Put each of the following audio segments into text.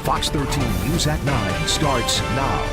Fox 13 News at 9 starts now.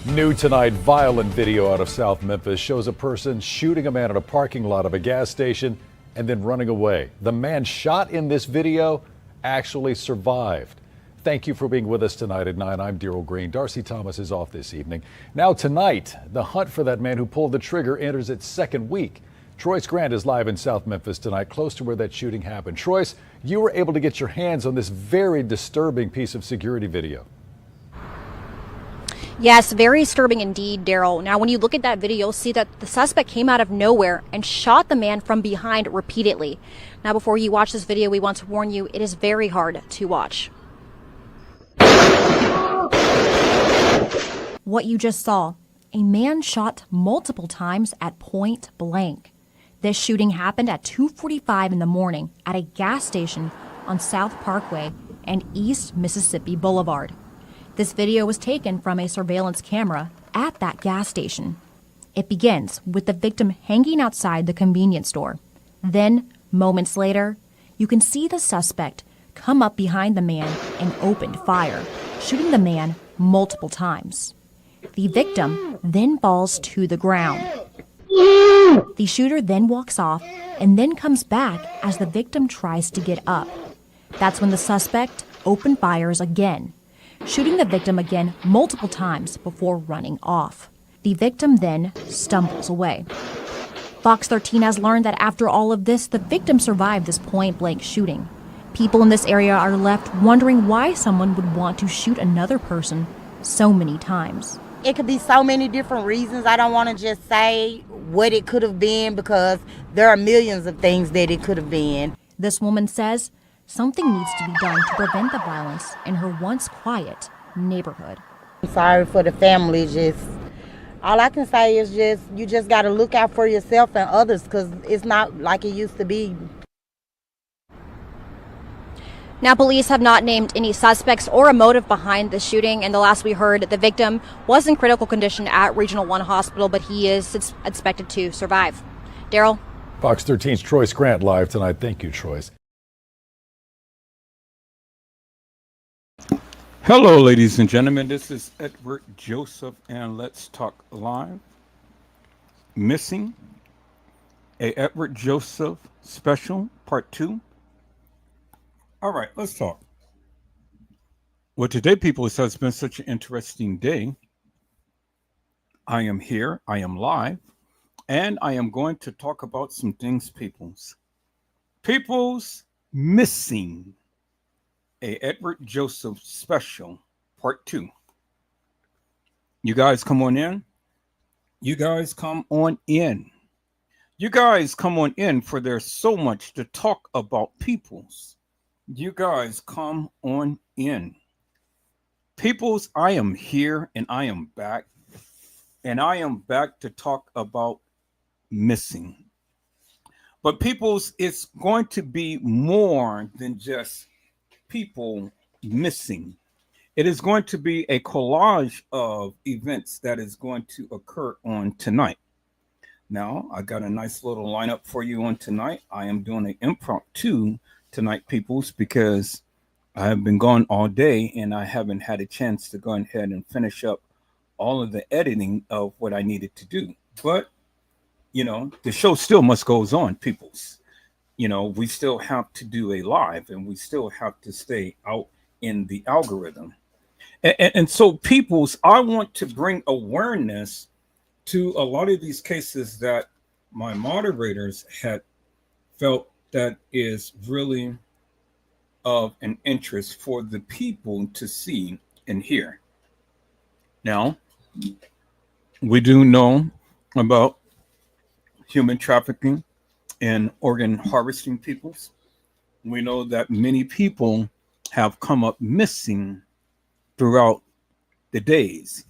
New tonight, violent video out of South Memphis shows a person shooting a man in a parking lot of a gas station and then running away. The man shot in this video actually survived. Thank you for being with us tonight at 9. I'm Daryl Green. Darcy Thomas is off this evening. Now tonight, the hunt for that man who pulled the trigger enters its second week. Troyce Grant is live in South Memphis tonight, close to where that shooting happened. Troyce, you were able to get your hands on this very disturbing piece of security video. Yes, very disturbing indeed, Daryl. Now, when you look at that video, you'll see that the suspect came out of nowhere and shot the man from behind repeatedly. Now, before you watch this video, we want to warn you, it is very hard to watch. What you just saw, a man shot multiple times at point blank. This shooting happened at 2:45 in the morning at a gas station on South Parkway and East Mississippi Boulevard. This video was taken from a surveillance camera at that gas station. It begins with the victim hanging outside the convenience store. Then, moments later, you can see the suspect come up behind the man and opened fire, shooting the man multiple times. The victim then falls to the ground. The shooter then walks off and then comes back as the victim tries to get up. That's when the suspect opened fires again, shooting the victim again multiple times before running off. The victim then stumbles away. Fox 13 has learned that after all of this, the victim survived this point-blank shooting. People in this area are left wondering why someone would want to shoot another person so many times. It could be so many different reasons. I don't want to just say what it could have been because there are millions of things that it could have been. This woman says something needs to be done to prevent the violence in her once quiet neighborhood. I'm sorry for the family. All I can say is you just got to look out for yourself and others because it's not like it used to be. Now, police have not named any suspects or a motive behind the shooting. And the last we heard, the victim was in critical condition at Regional 1 Hospital, but he is expected to survive. Daryl? Fox 13's Troyce Grant live tonight. Thank you, Troyce. Hello, ladies and gentlemen. This is Edward Joseph, and Let's Talk Live. Missing, a Edward Joseph special, part 2. All right, let's talk. Well, today, people, it has been such an interesting day. I am here, I am live, and I am going to talk about some things, peoples. People's missing. A Edward Joseph special, part 2. You guys come on in. You guys come on in. You guys come on in, for there's so much to talk about, peoples. You guys come on in. Peoples, I am here and I am back. And I am back to talk about missing. But peoples, it's going to be more than just people missing. It is going to be a collage of events that is going to occur on tonight. Now, I got a nice little lineup for you on tonight. I am doing an impromptu tonight, peoples, because I have been gone all day and I haven't had a chance to go ahead and finish up all of the editing of what I needed to do. But, you know, the show still must goes on, peoples. You know, we still have to do a live and we still have to stay out in the algorithm. And so, peoples, I want to bring awareness to a lot of these cases that my moderators had felt that is really of an interest for the people to see and hear. Now, we do know about human trafficking and organ harvesting, peoples. We know that many people have come up missing throughout the days.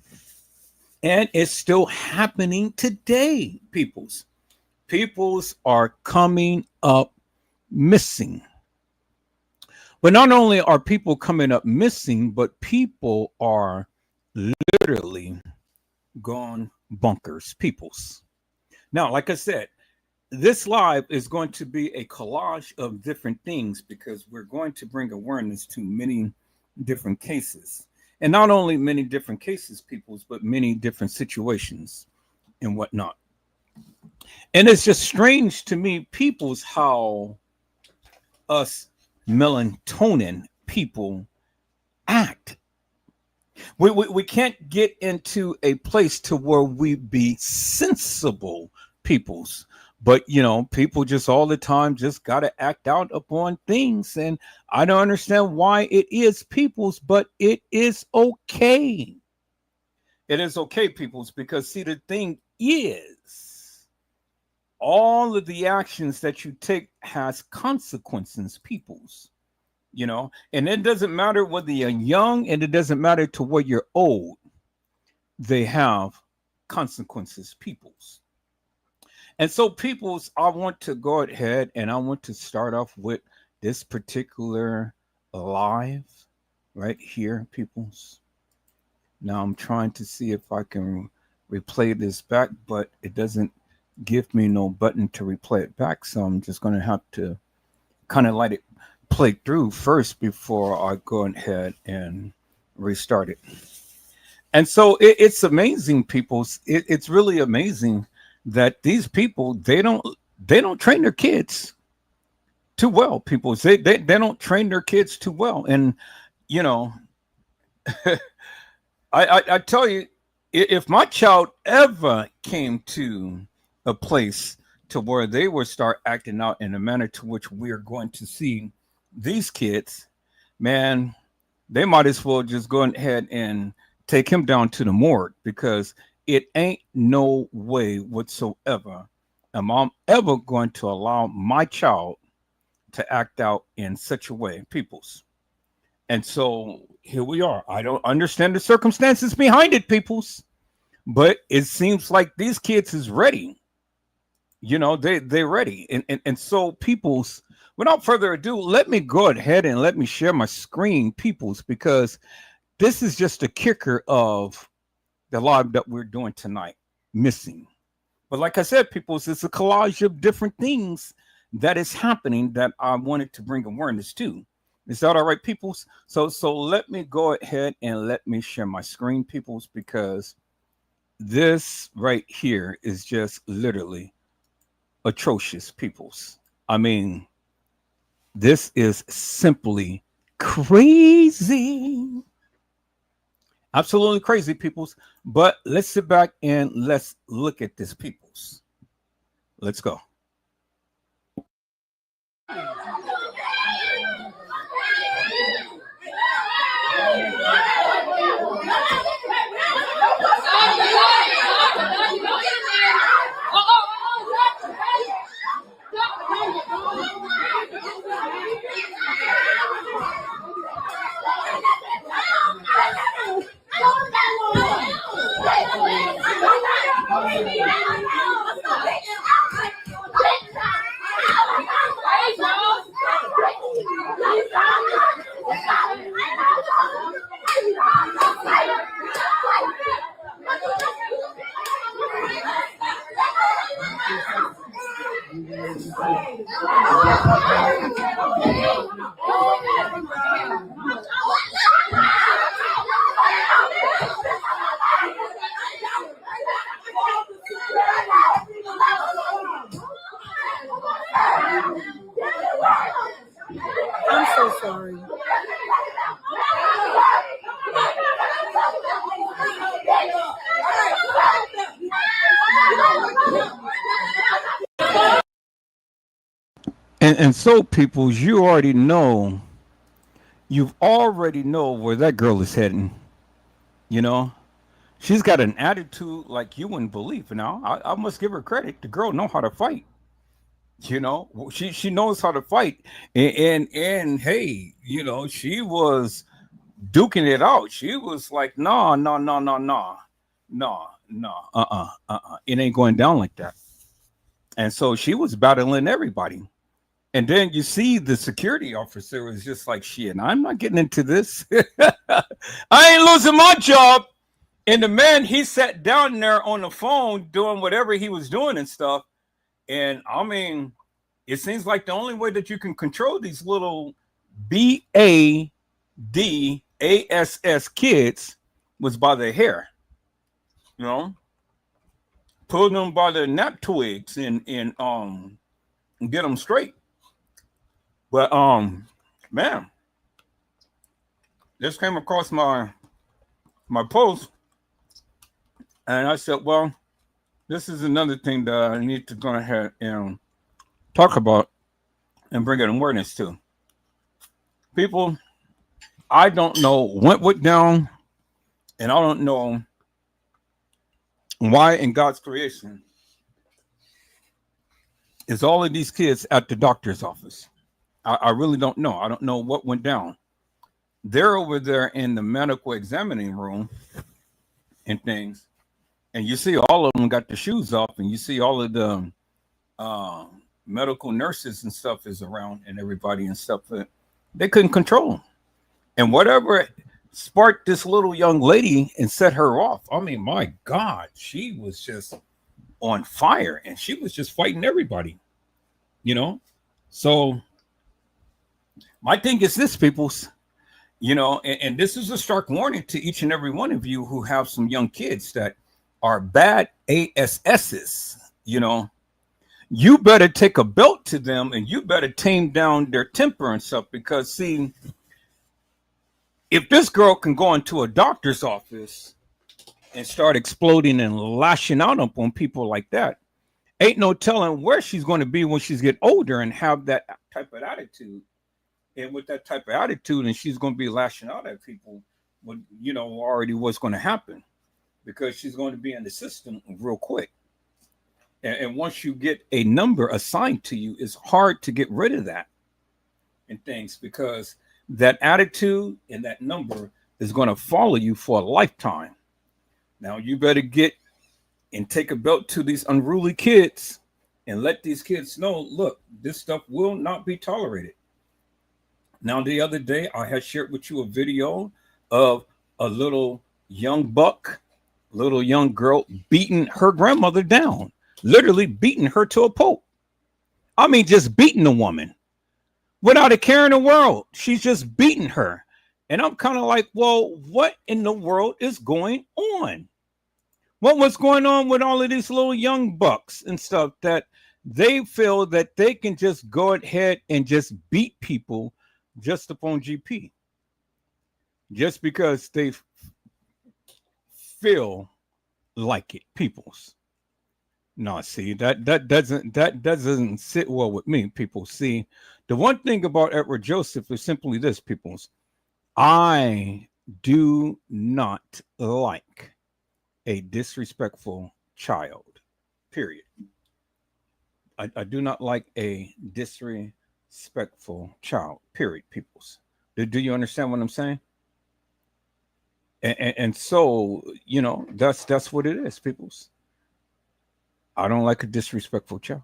And it's still happening today, peoples. Peoples are coming up missing. But not only are people coming up missing, but people are literally gone bonkers, peoples. Now, like I said, this live is going to be a collage of different things because we're going to bring awareness to many different cases. And not only many different cases, peoples, but many different situations and whatnot. And it's just strange to me, peoples, how us melatonin people act. We can't get into a place to where we be sensible peoples. But, you know, people just all the time just got to act out upon things. And I don't understand why it is peoples, but it is okay. It is okay, peoples, because see, the thing is, all of the actions that you take has consequences, peoples. You know, and it doesn't matter whether you're young and it doesn't matter to where you're old. They have consequences, peoples. And so, peoples, I want to go ahead and I want to start off with this particular live right here, peoples. Now I'm trying to see if I can replay this back, but it doesn't give me no button to replay it back. So I'm just going to have to kind of let it play through first before I go ahead and restart it. And so it's amazing, people. It's really amazing that these people, they don't train their kids too well, people. They don't train their kids too well. And you know, I tell you, if my child ever came to a place to where they would start acting out in a manner to which we are going to see these kids, man, they might as well just go ahead and take him down to the morgue, because it ain't no way whatsoever am I ever going to allow my child to act out in such a way, peoples. And so here we are. I don't understand the circumstances behind it, peoples, but it seems like these kids is ready. You know, they're ready. And so, peoples, without further ado, let me go ahead and let me share my screen, peoples, because this is just a kicker of the live that we're doing tonight, missing. But like I said, peoples, it's a collage of different things that is happening that I wanted to bring awareness to. Is that all right, peoples? So let me go ahead and let me share my screen, peoples, because this right here is just literally atrocious, peoples. I mean, this is simply crazy. Absolutely crazy, peoples. But let's sit back and let's look at this, peoples. Let's go. I'm so sorry. And so, people, you've already know where that girl is heading. You know, she's got an attitude like you wouldn't believe. Now, I must give her credit. The girl know how to fight. You know, she knows how to fight. And hey, you know, she was duking it out. She was like, no. It ain't going down like that. And so she was battling everybody. And then you see the security officer was just like, shit, I'm not getting into this. I ain't losing my job. And the man, he sat down there on the phone doing whatever he was doing and stuff. And I mean, it seems like the only way that you can control these little BADASS kids was by their hair. You know, pull them by their nap twigs and get them straight. But man, this came across my post, and I said, well, this is another thing that I need to go ahead and talk about and bring an awareness to. People, I don't know what went down, and I don't know why in God's creation is all of these kids at the doctor's office. I really don't know. I don't know what went down. They're over there in the medical examining room and things, and you see all of them got the shoes off, and you see all of the medical nurses and stuff is around, and everybody and stuff. They couldn't control them, and whatever sparked this little young lady and set her off. I mean, my God, she was just on fire, and she was just fighting everybody, you know. So my thing is this, peoples. You know, and this is a stark warning to each and every one of you who have some young kids that are bad ASSs. You know, you better take a belt to them, and you better tame down their temper and stuff, because see, if this girl can go into a doctor's office and start exploding and lashing out on people like that, ain't no telling where she's going to be when she's get older and have that type of attitude. And with that type of attitude, and she's going to be lashing out at people, well, you know already what's going to happen, because she's going to be in the system real quick. And once you get a number assigned to you, it's hard to get rid of that and things, because that attitude and that number is going to follow you for a lifetime. Now you better get and take a belt to these unruly kids and let these kids know, look, this stuff will not be tolerated. Now, the other day, I had shared with you a video of a little young buck, little young girl beating her grandmother down, literally beating her to a pulp. I mean, just beating the woman without a care in the world. She's just beating her. And I'm kind of like, well, what in the world is going on? What was going on with all of these little young bucks and stuff that they feel that they can just go ahead and just beat people just upon GP, just because they feel like it, peoples? No, see, that doesn't sit well with me, people. See, the one thing about Edward Joseph is simply this, peoples. I do not like a disrespectful child, period. I do not like a disrespectful child, period, peoples. Do you understand what I'm saying? And so, you know, that's what it is, peoples. I don't like a disrespectful child.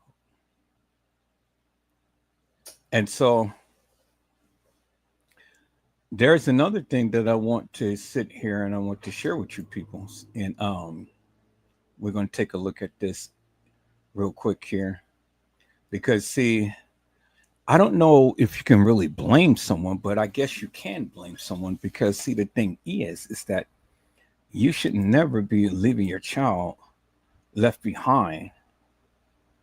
And so there's another thing that I want to sit here and I want to share with you, peoples. And we're going to take a look at this real quick here, because see, I don't know if you can really blame someone, but I guess you can blame someone, because see, the thing is that you should never be leaving your child left behind,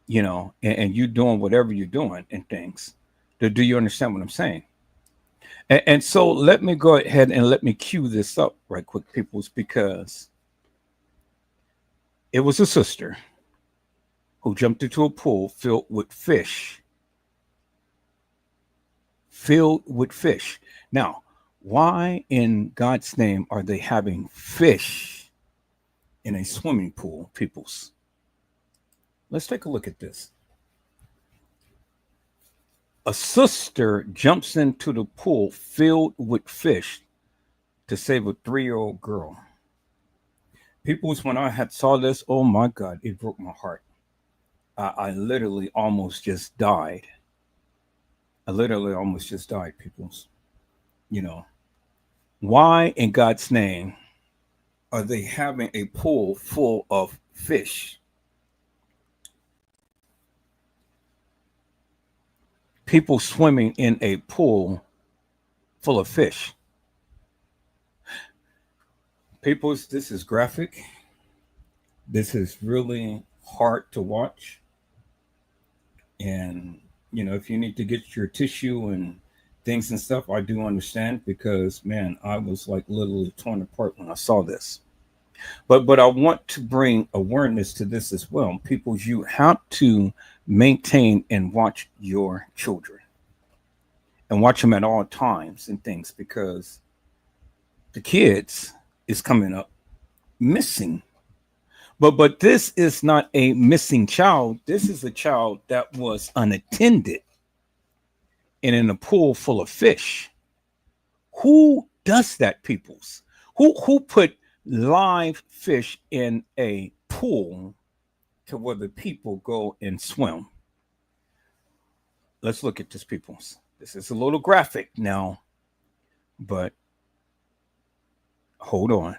you know, and you doing whatever you're doing and things. Do you understand what I'm saying? And so let me go ahead and let me cue this up right quick, peoples, because it was a sister who jumped into a pool filled with fish. Now, why in God's name are they having fish in a swimming pool, peoples? Let's take a look at this. A sister jumps into the pool filled with fish to save a 3-year-old girl. Peoples, when I had saw this, oh my God, it broke my heart. I literally almost just died. Peoples. You know, why in God's name are they having a pool full of fish? people swimming in a pool full of fish. Peoples, this is graphic. This is really hard to watch. And, if you need to get your tissue and things and stuff, I do understand, because, man, I was like literally torn apart when I saw this. But I want to bring awareness to this as well. People, you have to maintain and watch your children, and watch them at all times and things, because the kids is coming up missing. But this is not a missing child. This is a child that was unattended and in a pool full of fish. Who does that, peoples? Who put live fish in a pool to where the people go and swim? Let's look at this, peoples. This is a little graphic now, but hold on.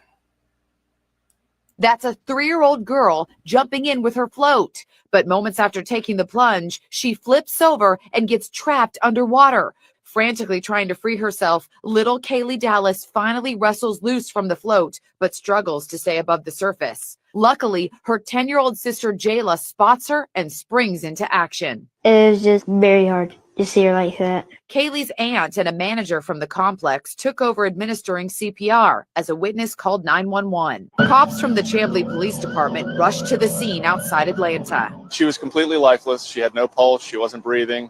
That's a 3-year-old girl jumping in with her float. But moments after taking the plunge, she flips over and gets trapped underwater. Frantically trying to free herself, little Kaylee Dallas finally wrestles loose from the float, but struggles to stay above the surface. Luckily, her 10-year-old sister Jayla spots her and springs into action. It was just very hard to see her like that. Kaylee's aunt and a manager from the complex took over administering CPR as a witness called 911. Cops from the Chamblee Police Department rushed to the scene outside Atlanta. She was completely lifeless. She had no pulse. She wasn't breathing.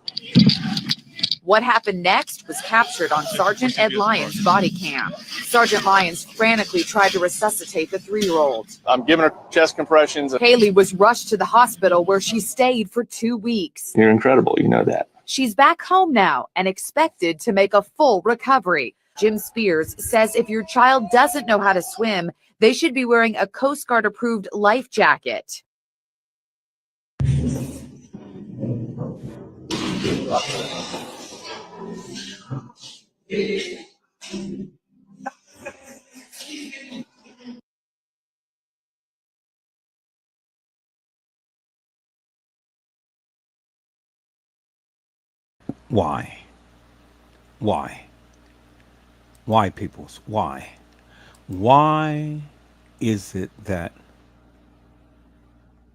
What happened next was captured on Sergeant Ed Lyons' body cam. Sergeant Lyons frantically tried to resuscitate the 3-year-old. I'm giving her chest compressions. Kaylee was rushed to the hospital where she stayed for 2 weeks. You're incredible, you know that. She's back home now and expected to make a full recovery. Jim Spears says if your child doesn't know how to swim, they should be wearing a Coast Guard approved life jacket. Why? Why, peoples? Why? Why is it that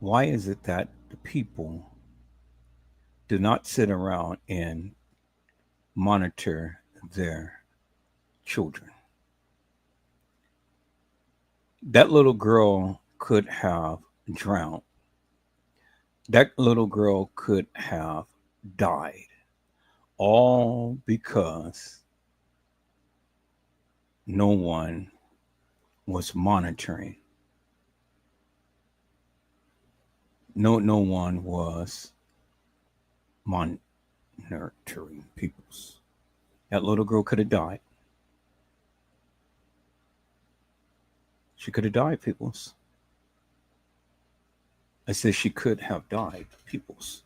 the people do not sit around and monitor their children? That little girl could have drowned. That little girl could have died, all because no one was monitoring. No one was monitoring peoples. That little girl could have died. She could have died, peoples. I said she could have died, peoples.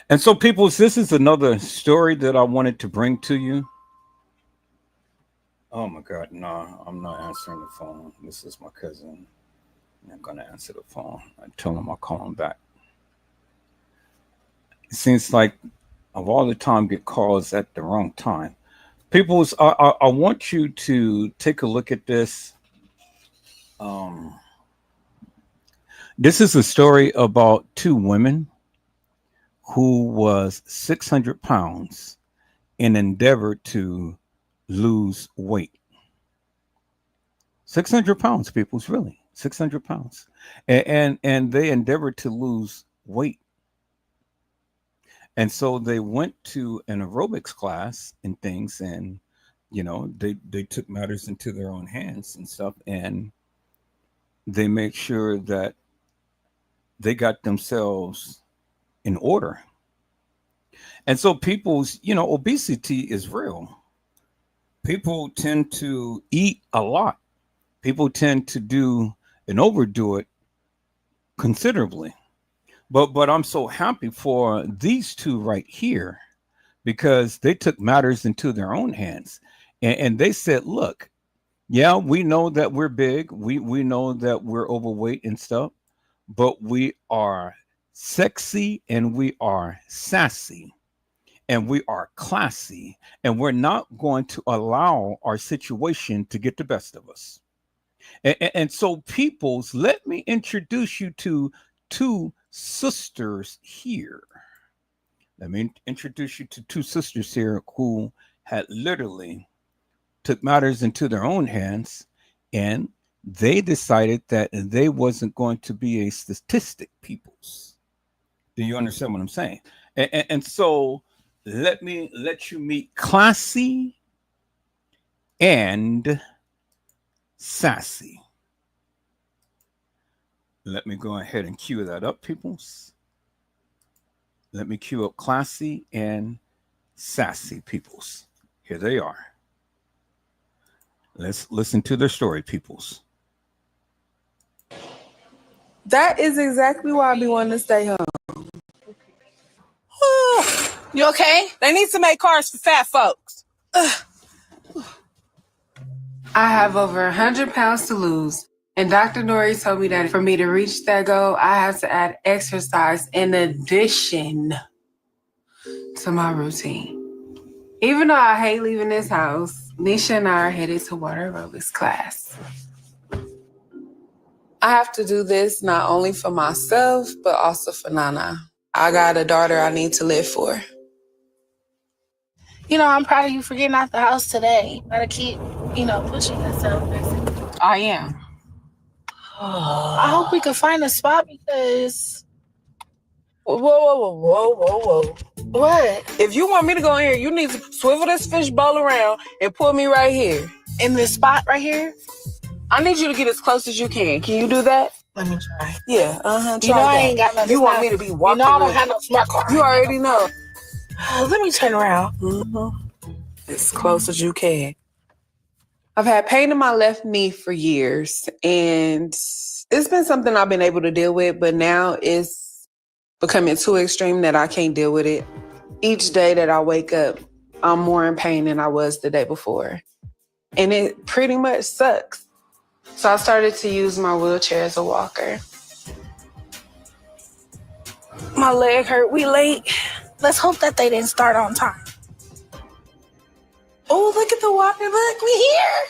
And so, peoples, this is another story that I wanted to bring to you. Oh my God, no, I'm not answering the phone. This is my cousin. I'm gonna answer the phone. I tell him I'll call him back. It seems like of all the time get calls at the wrong time. Peoples, I want you to take a look at this. This is a story about 2 women who was 600 pounds and endeavored to lose weight. 600 pounds, people's really 600 pounds. And they endeavored to lose weight. And so they went to an aerobics class and things, and, you know, they took matters into their own hands and stuff, and they made sure that they got themselves in order. And so people's, you know, obesity is real. People tend to eat a lot. People tend to do and overdo it considerably. But I'm so happy for these 2 right here, because they took matters into their own hands. And they said, look, yeah, we know that we're big. We know that we're overweight and stuff, but we are sexy, and we are sassy, and we are classy, and we're not going to allow our situation to get the best of us. And so, peoples, let me introduce you to two sisters here. Let me introduce you to two sisters here who had literally took matters into their own hands, and they decided that they wasn't going to be a statistic, peoples. Do you understand what I'm saying? And so let me let you meet classy and sassy. Let me go ahead and cue that up, peoples. Let me cue up classy and sassy, peoples. Here they are. Let's listen to their story, peoples. That is exactly why I be wanting to stay home. You okay? They need to make cars for fat folks. I have over 100 pounds to lose. And Dr. Nori told me that for me to reach that goal, I have to add exercise in addition to my routine. Even though I hate leaving this house, Nisha and I are headed to water aerobics class. I have to do this not only for myself, but also for Nana. I got a daughter I need to live for. You know, I'm proud of you for getting out the house today. Gotta keep, pushing yourself. I am. I hope we can find a spot because... Whoa. What? If you want me to go in here, you need to swivel this fishbowl around and put me right here. In this spot right here? I need you to get as close as you can. Can you do that? Let me try. Yeah, Try I ain't got nothing. You want me to be walking? I don't have no smart car. You already know. Let me turn around. As close as you can. I've had pain in my left knee for years, and it's been something I've been able to deal with, but now it's becoming too extreme that I can't deal with it. Each day that I wake up, I'm more in pain than I was the day before. And it pretty much sucks. So I started to use my wheelchair as a walker. My leg hurt. We late. Let's hope that they didn't start on time. Oh, look at the water. Look, we here.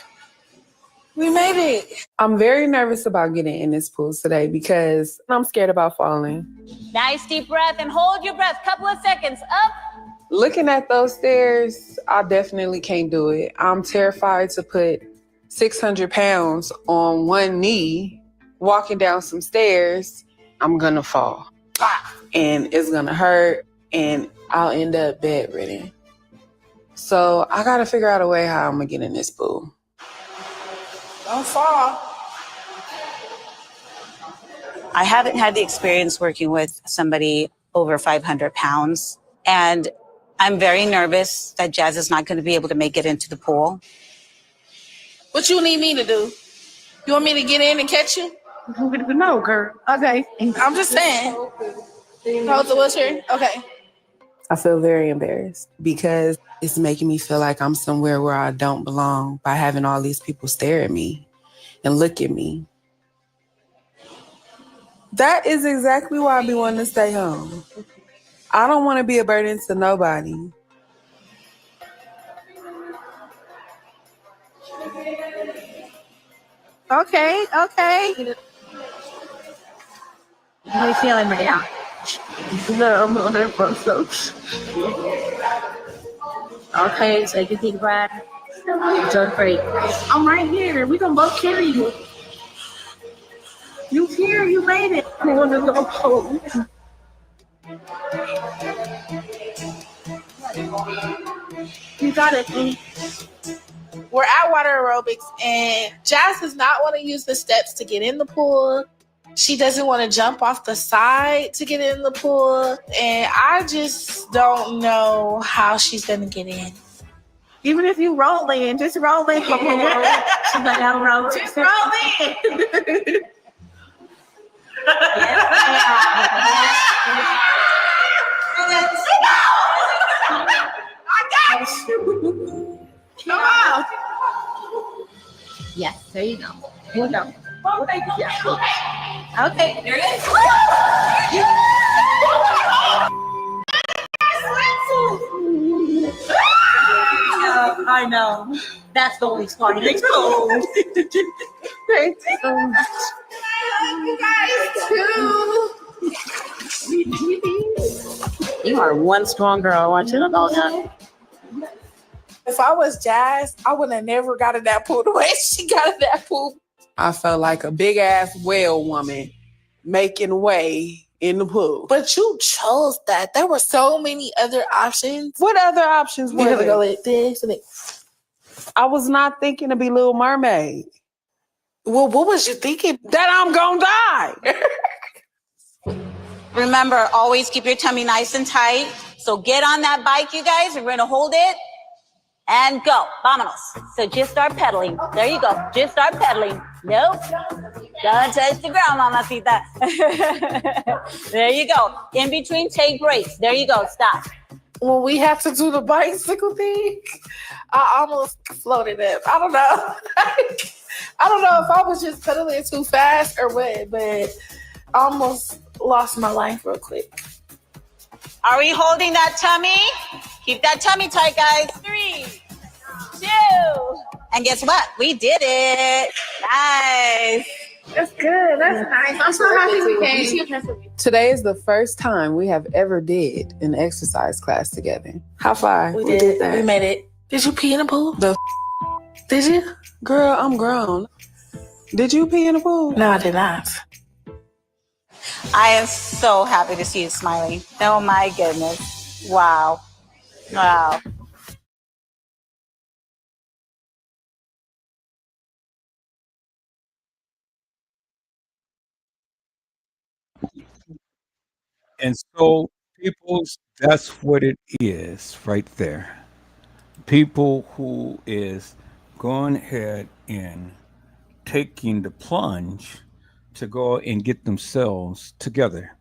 We made it. I'm very nervous about getting in this pool today because I'm scared about falling. Nice deep breath and hold your breath. Couple of seconds. Up. Looking at those stairs, I definitely can't do it. I'm terrified to put 600 pounds on one knee, walking down some stairs. I'm gonna fall. And it's gonna hurt, and I'll end up bedridden. So I gotta figure out a way how I'm gonna get in this pool. Don't fall. I haven't had the experience working with somebody over 500 pounds, and I'm very nervous that Jazz is not going to be able to make it into the pool. What you need me to do? You want me to get in and catch you? No, girl. Okay. I'm just saying. Hold the wheelchair? Okay. I feel very embarrassed because it's making me feel like I'm somewhere where I don't belong by having all these people stare at me and look at me. That is exactly why I be wanting to stay home. I don't want to be a burden to nobody. Okay. How are you feeling right now? No, I'm on that front so. Okay, so take a deep breath. Don't break. I'm right here. We can both carry you. You here. You made it. I want to go home. You got it. We're at water aerobics, and Jazz does not want to use the steps to get in the pool. She doesn't want to jump off the side to get in the pool, and I just don't know how she's going to get in. Even if you roll in, just roll in. Just roll in. I got you. Come on. Yes, there you go. Here we go. Oh, thank you. Okay. There it is. I know. That's the least part. Thanks so much. Thank you so much. You guys too. You are one strong girl. I want you to know that. If I was Jazz, I would have never got in that pool the way she got in that pool. I felt like a big ass whale woman making way in the pool. But you chose that. There were so many other options. What other options You were had to go there? like this and then. I was not thinking to be Little Mermaid. Well, what was you thinking? That I'm gonna die. Remember, always keep your tummy nice and tight. So get on that bike, you guys. We're going to hold it and go. Vámonos. So just start pedaling. There you go. Just start pedaling. Nope. Don't touch the ground, mamacita. There you go. In between, take breaks. There you go. Stop. When we had to do the bicycle thing, I almost floated up. I don't know. I don't know if I was just pedaling too fast or what, but I almost lost my life real quick. Are we holding that tummy? Keep that tummy tight, guys. 3, 2. And guess what? We did it. Nice. That's good. That's nice. I'm so happy we came. Today is the first time we have ever did an exercise class together. High five. We did that. We made it. Did you pee in the pool? Did you? Girl, I'm grown. Did you pee in the pool? No, I did not. I am so happy to see you smiling. Oh my goodness. Wow. Wow. And so, people's, that's what it is right there. People who is going ahead and taking the plunge to go and get themselves together.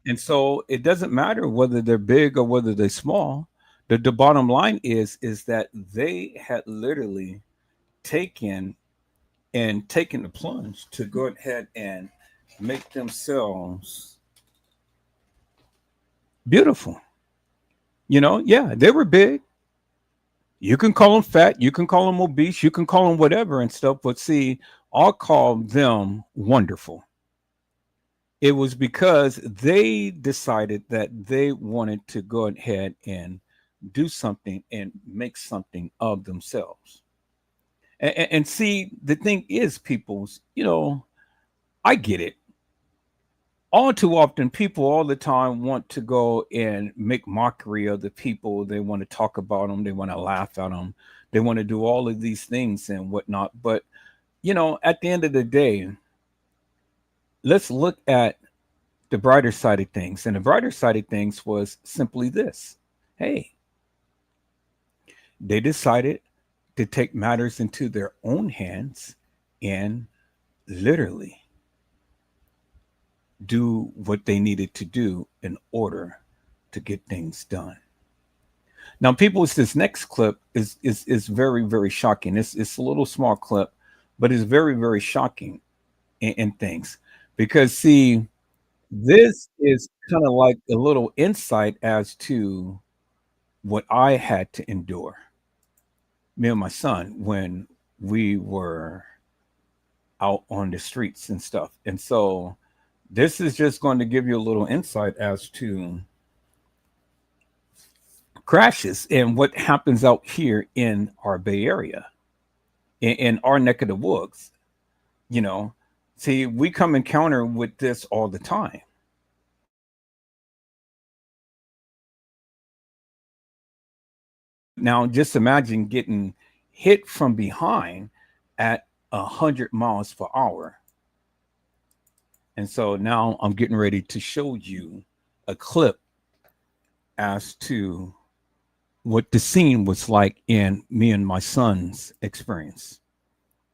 And so it doesn't matter whether they're big or whether they're small. The bottom line is that they had literally taken the plunge to go ahead and make themselves beautiful. You know, yeah, they were big. You can call them fat, you can call them obese, you can call them whatever and stuff, but see, I'll call them wonderful. It was because they decided that they wanted to go ahead and do something and make something of themselves. And see, the thing is, people's, you know, I get it. All too often, people all the time want to go and make mockery of the people. They want to talk about them. They want to laugh at them. They want to do all of these things and whatnot. But, you know, at the end of the day, let's look at the brighter side of things. And the brighter side of things was simply this. Hey, they decided to take matters into their own hands and literally do what they needed to do in order to get things done. Now, people, this next clip is very, very shocking. It's a little small clip, but it's very, very shocking in things. Because, see, this is kind of like a little insight as to what I had to endure, me and my son, when we were out on the streets and stuff. And so this is just going to give you a little insight as to crashes and what happens out here in our Bay Area, in our neck of the woods. You know, see, we come encounter with this all the time. Now, just imagine getting hit from behind at 100 miles per hour. And so now I'm getting ready to show you a clip as to what the scene was like in me and my son's experience.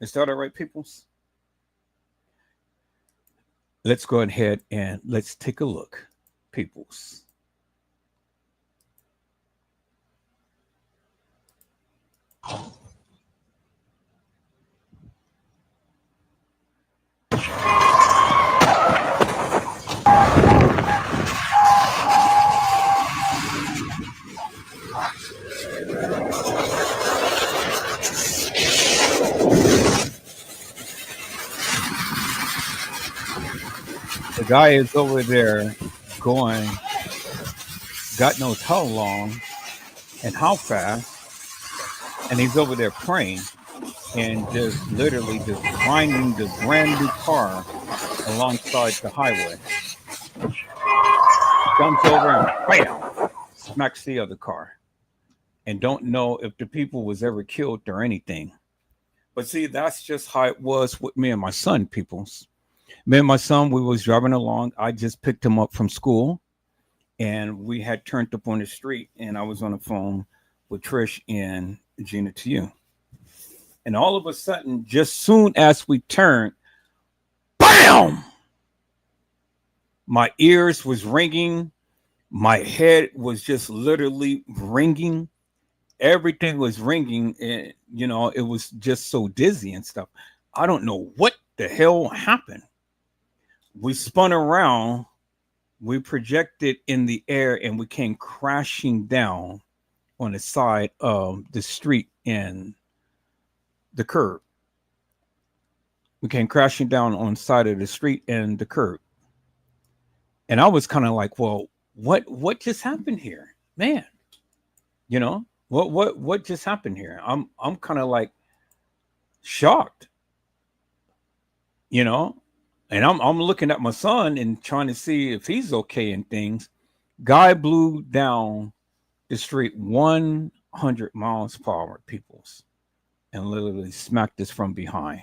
Is that all right, peoples? Let's go ahead and let's take a look, peoples. The guy is over there going, God knows how long and how fast, and he's over there praying and just literally just grinding the brand new car alongside the highway. Comes over and bam, smacks the other car. And don't know if the people was ever killed or anything. But see, that's just how it was with me and my son, peoples. Me and my son, we was driving along. I just picked him up from school, and we had turned up on the street, and I was on the phone with Trish and Gina to you. And all of a sudden, just soon as we turned, bam! My ears was ringing. My head was just literally ringing. Everything was ringing, and it was just so dizzy and stuff. I don't know what the hell happened. We spun around, we projected in the air, and we came crashing down on the side of the street and the curb. We came crashing down on the side of the street and the curb. And I was kind of like, well, what just happened here, man? What just happened here? I'm kind of like shocked, and I'm looking at my son and trying to see if he's okay and things. Guy blew down the street 100 miles per hour, peoples, and literally smacked us from behind.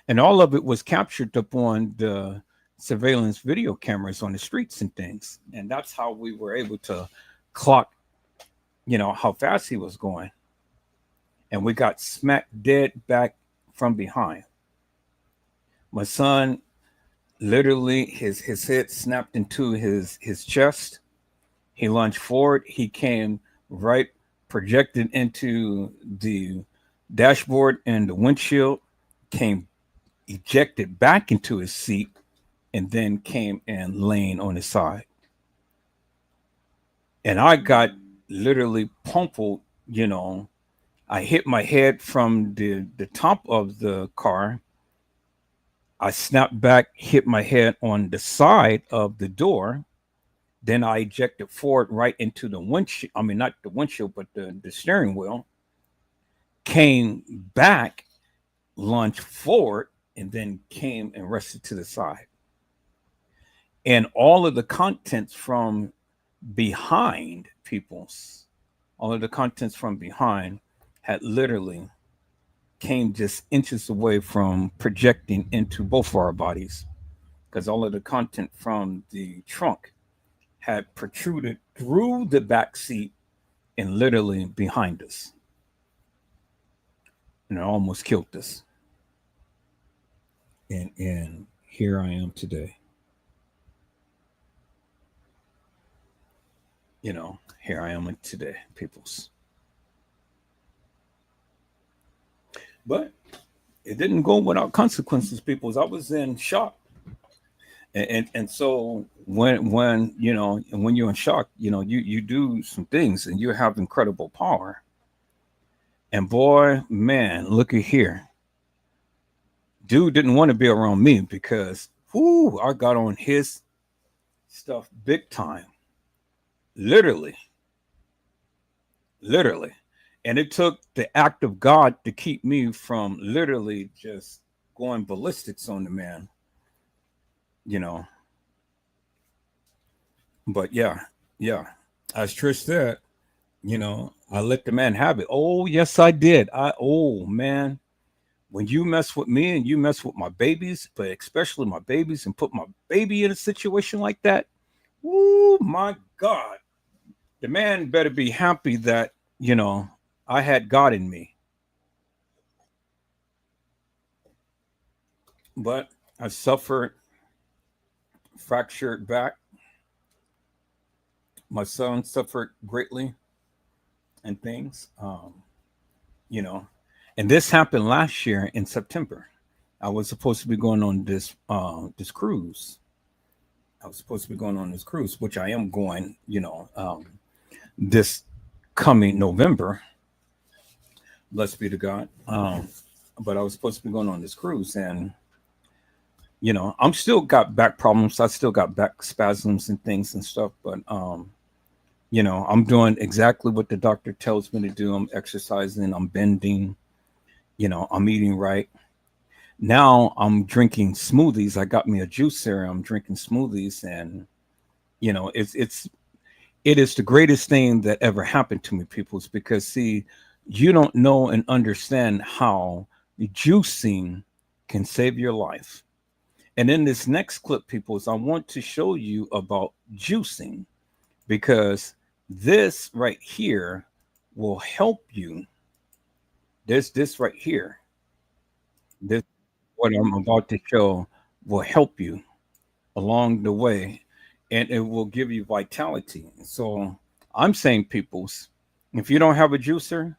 And all of it was captured upon the surveillance video cameras on the streets and things. And that's how we were able to clock, how fast he was going. And we got smacked dead back from behind. My son, literally, his head snapped into his chest. He lunged forward. He came right projected into the dashboard and the windshield, came ejected back into his seat, and then came and laying on his side. And I got literally pummeled, I hit my head from the top of the car. I snapped back, hit my head on the side of the door. Then I ejected forward right into the windshield. I mean, not the windshield, but the steering wheel. Came back, lunged forward, and then came and rested to the side. And all of the contents from behind, all of the contents from behind had literally came just inches away from projecting into both of our bodies, because all of the content from the trunk had protruded through the back seat and literally behind us. And it almost killed us. And here I am today. Here I am today, peoples. But it didn't go without consequences, peoples. I was in shock. And so when you're in shock, you do some things and you have incredible power. And boy, man, look at here. Dude didn't want to be around me because I got on his stuff big time. Literally. And it took the act of God to keep me from literally just going ballistics on the man. But yeah, as Trish said, I let the man have it. Oh, yes, I did. Man, when you mess with me and you mess with my babies, but especially my babies, and put my baby in a situation like that, oh my God, the man better be happy that, I had God in me. But I suffered fractured back. My son suffered greatly and things, and this happened last year in September. I was supposed to be going on this cruise. Which I am going, this coming November. Blessed be to God. But I was supposed to be going on this cruise, and You know, I'm still got back problems. I still got back spasms and things and stuff, but you know, I'm doing exactly what the doctor tells me to do. I'm exercising, I'm bending, you know, I'm eating right. Now I'm drinking smoothies. I got me a juicer. I'm drinking smoothies, and you know, it is the greatest thing that ever happened to me, peoples, because see, you don't know and understand how juicing can save your life. And in this next clip, peoples, I want to show you about juicing because this right here will help you. This right here, this what I'm about to show will help you along the way, and it will give you vitality. So I'm saying, peoples, if you don't have a juicer,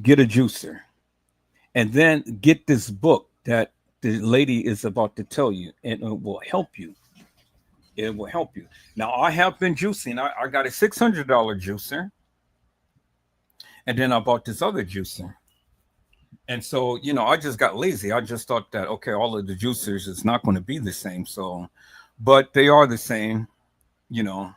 get a juicer, and then get this book that the lady is about to tell you, and it will help you. It will help you. Now, I have been juicing. I got a $600 juicer, and then I bought this other juicer. And so, you know, I just got lazy. I just thought that, okay, all of the juicers is not going to be the same. So, but they are the same. You know,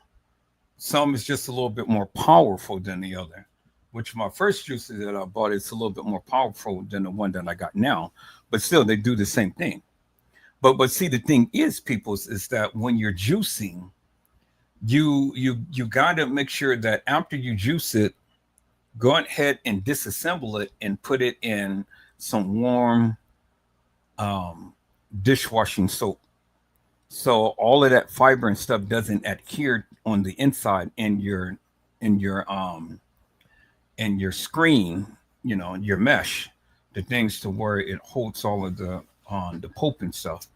some is just a little bit more powerful than the other, which my first juicer that I bought is a little bit more powerful than the one that I got now. But still, they do the same thing. But see, the thing is, peoples, is that when you're juicing, you got to make sure that after you juice it, go ahead and disassemble it and put it in some warm dishwashing soap. So all of that fiber and stuff doesn't adhere on the inside in your screen, you know, your mesh, the things to where it holds all of the pulp and stuff.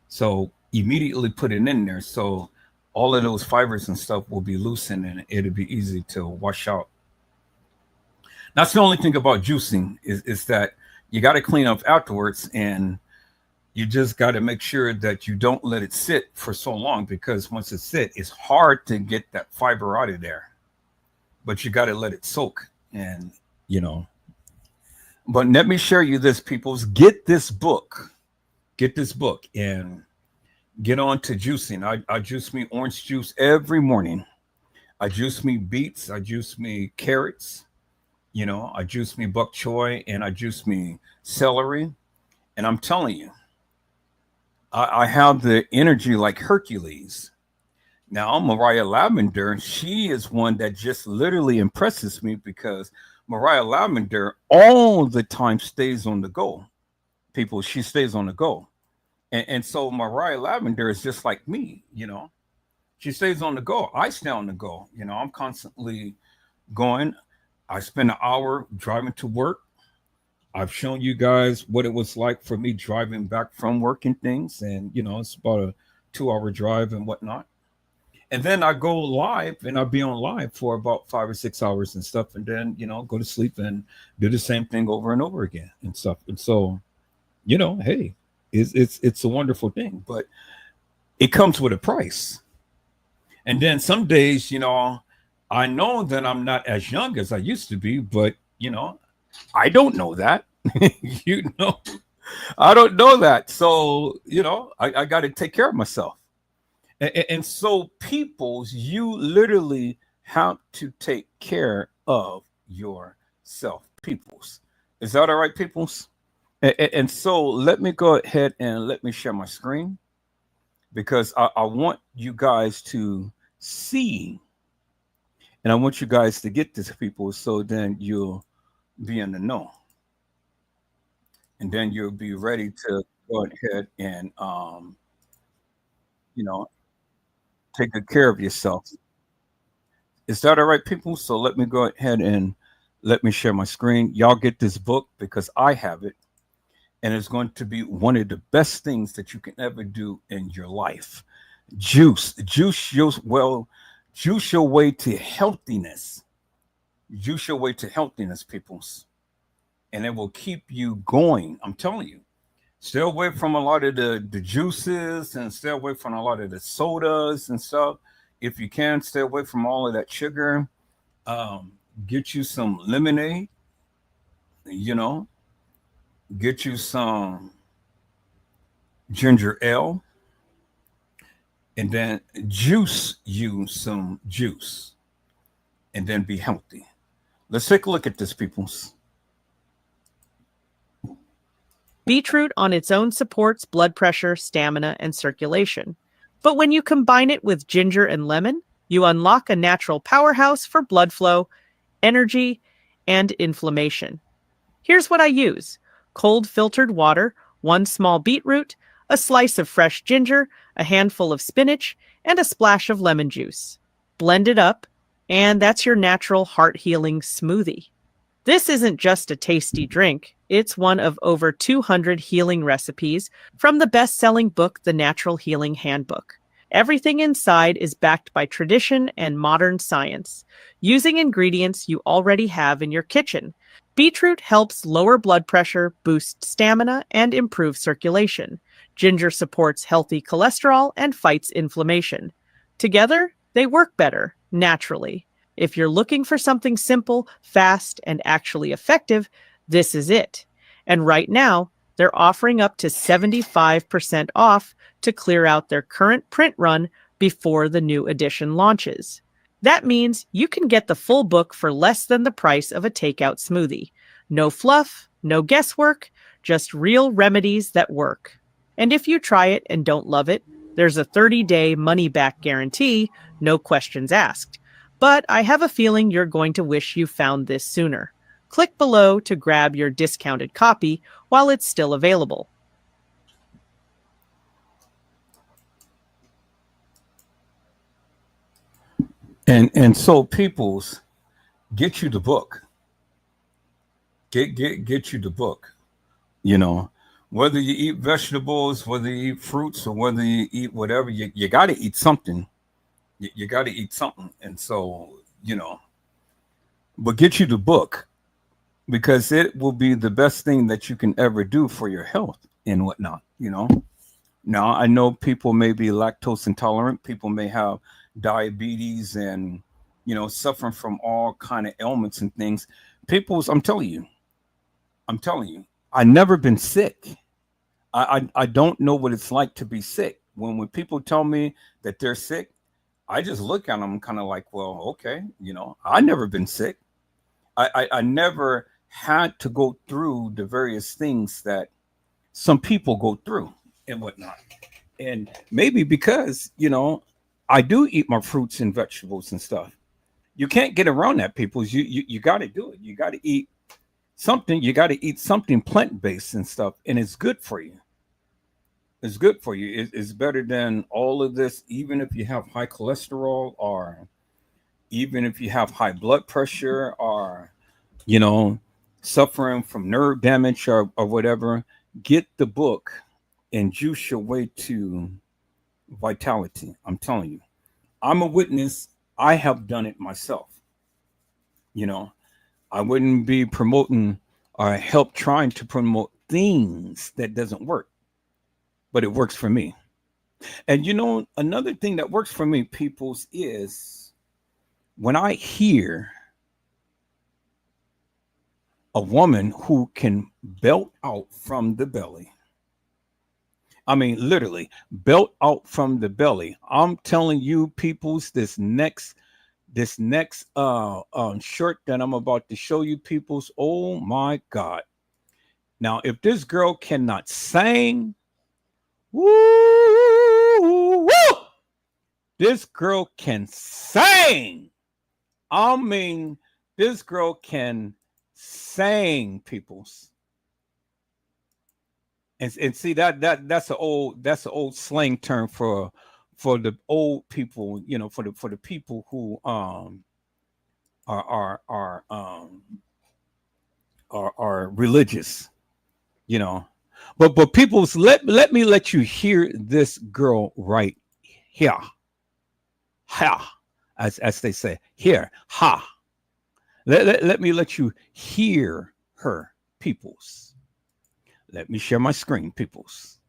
So immediately put it in there. So all of those fibers and stuff will be loosened and it'll be easy to wash out. That's the only thing about juicing is that you got to clean up afterwards, and you just got to make sure that you don't let it sit for so long, because once it sits, it's hard to get that fiber out of there. But you got to let it soak, and you know. But let me share you this, peoples. Get this book, and get on to juicing. I juice me orange juice every morning. I juice me beets. I juice me carrots. You know, I juice me bok choy, and I juice me celery. And I'm telling you, I have the energy like Hercules. Now, Mariah Lavender, she is one that just literally impresses me, because Mariah Lavender all the time stays on the go. People, she stays on the go. And so Mariah Lavender is just like me, you know. She stays on the go. I stay on the go. You know, I'm constantly going. I spend an hour driving to work. I've shown you guys what it was like for me driving back from work and things. And, you know, it's about a 2-hour drive and whatnot. And then I go live, and I'll be on live for about 5 or 6 hours and stuff. And then, you know, go to sleep and do the same thing over and over again and stuff. And so, you know, hey, it's a wonderful thing, but it comes with a price. And then some days, you know, I know that I'm not as young as I used to be, but, you know, I don't know that. You know, I don't know that. So, you know, I got to take care of myself. And so, peoples, you literally have to take care of yourself, peoples. Is that all right, peoples? And so let me go ahead and let me share my screen, because I want you guys to see, and I want you guys to get this, people, so then you'll be in the know. And then you'll be ready to go ahead and, you know, take good care of yourself. Is that all right, people? So let me go ahead and let me share my screen. Y'all get this book, because I have it. And it's going to be one of the best things that you can ever do in your life. Juice your way to healthiness. Juice your way to healthiness, peoples. And it will keep you going. I'm telling you. Stay away from a lot of the juices, and stay away from a lot of the sodas and stuff. If you can, stay away from all of that sugar. Get you some lemonade, you know. Get you some ginger ale, and then juice you some juice, and then be healthy. Let's take a look at this, peoples. Beetroot on its own supports blood pressure, stamina, and circulation. But when you combine it with ginger and lemon, you unlock a natural powerhouse for blood flow, energy, and inflammation. Here's what I use: cold filtered water, 1 small beetroot, a slice of fresh ginger, a handful of spinach, and a splash of lemon juice. Blend it up, and that's your natural heart-healing smoothie. This isn't just a tasty drink. It's one of over 200 healing recipes from the best-selling book, The Natural Healing Handbook. Everything inside is backed by tradition and modern science, using ingredients you already have in your kitchen. Beetroot helps lower blood pressure, boost stamina, and improve circulation. Ginger supports healthy cholesterol and fights inflammation. Together, they work better, naturally. If you're looking for something simple, fast, and actually effective, this is it. And right now, they're offering up to 75% off to clear out their current print run before the new edition launches. That means you can get the full book for less than the price of a takeout smoothie. No fluff, no guesswork, just real remedies that work. And if you try it and don't love it, there's a 30-day money-back guarantee, no questions asked. But I have a feeling you're going to wish you found this sooner. Click below to grab your discounted copy while it's still available. And so, peoples, get you the book. Get you the book. You know, whether you eat vegetables, whether you eat fruits, or whether you eat whatever, you got to eat something. You got to eat something. And so, you know, but get you the book, because it will be the best thing that you can ever do for your health and whatnot, you know. Now, I know people may be lactose intolerant. People may have diabetes and, you know, suffering from all kind of ailments and things. People's, I'm telling you, I've never been sick. I don't know what it's like to be sick. When people tell me that they're sick, I just look at them kind of like, well, okay, you know, I've never been sick. I never had to go through the various things that some people go through and whatnot. And maybe because, you know, I do eat my fruits and vegetables and stuff. You can't get around that, people. You got to do it. You got to eat something. You got to eat something plant-based and stuff. And it's good for you. It's good for you. It's better than all of this, even if you have high cholesterol, or even if you have high blood pressure, or, you know, suffering from nerve damage or whatever. Get the book and juice your way to vitality. I'm telling you, I'm a witness. I have done it myself. You know, I wouldn't be promoting or help trying to promote things that doesn't work, but it works for me. And you know, another thing that works for me, peoples, is when I hear a woman who can belt out from the belly. I mean, literally belt out from the belly. I'm telling you, peoples, this next shirt that I'm about to show you, peoples, oh my God. Now, if this girl cannot sing, woo, this girl can sing. I mean, this girl can sing, peoples. And see that's an old slang term for the old people, you know, for the people who are religious, you know. But people's, let me let you hear this girl right here. Ha, as they say here, ha. Let me let you hear her, peoples. Let me share my screen, peoples.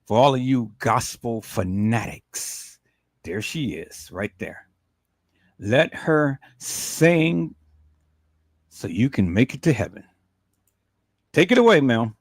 For all of you gospel fanatics, there she is, right there. Let her sing so you can make it to heaven. Take it away, Mel.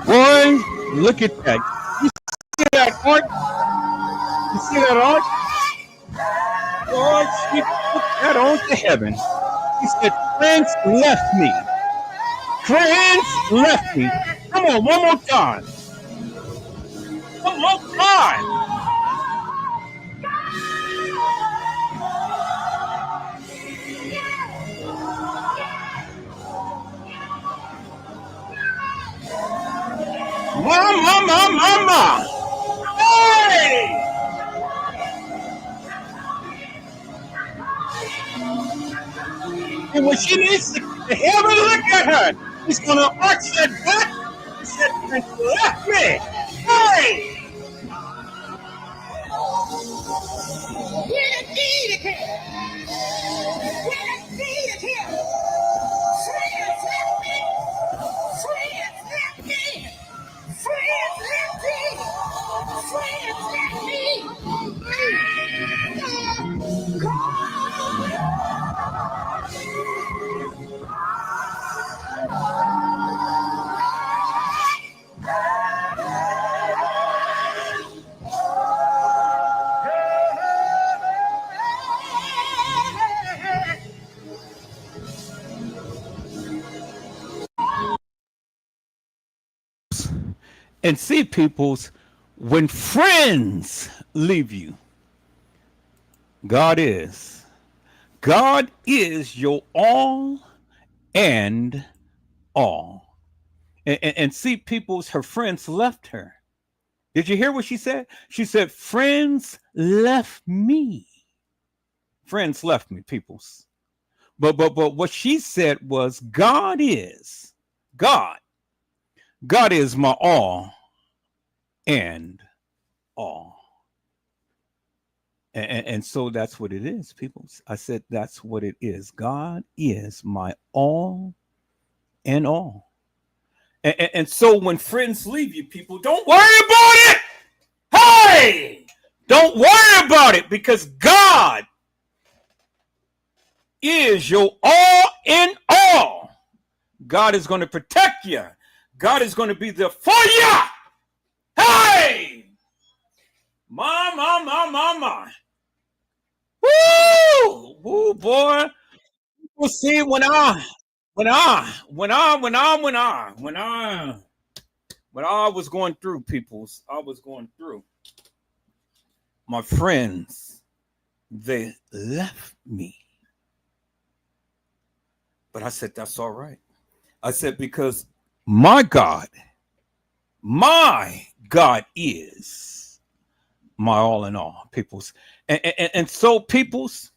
Boy, look at that. You see that art? You see that art? Lord, she took that on to heaven. He said, friends left me. Friends left me. Come on, one more time. One more time. Mama. Hey! And when she needs to heaven look at her, he's going to arch that back. He said, friends left me. Hey! And see, peoples, when friends leave you, God is your all and all. And see, peoples, her friends left her. Did you hear what she said? She said, friends left me. Friends left me, peoples. But what she said was, God is my all and all. And so that's what it is, people. I said that's what it is. God is my all and all. And so when friends leave you, people, don't worry about it. Hey! Don't worry about it, because God is your all in all. God is going to protect you. God is going to be there for you. Hey! My. Woo! Woo, boy. People see when I was going through, peoples, I was going through. My friends, they left me. But I said, that's all right. I said, because my God is my all in all, peoples. And so, peoples,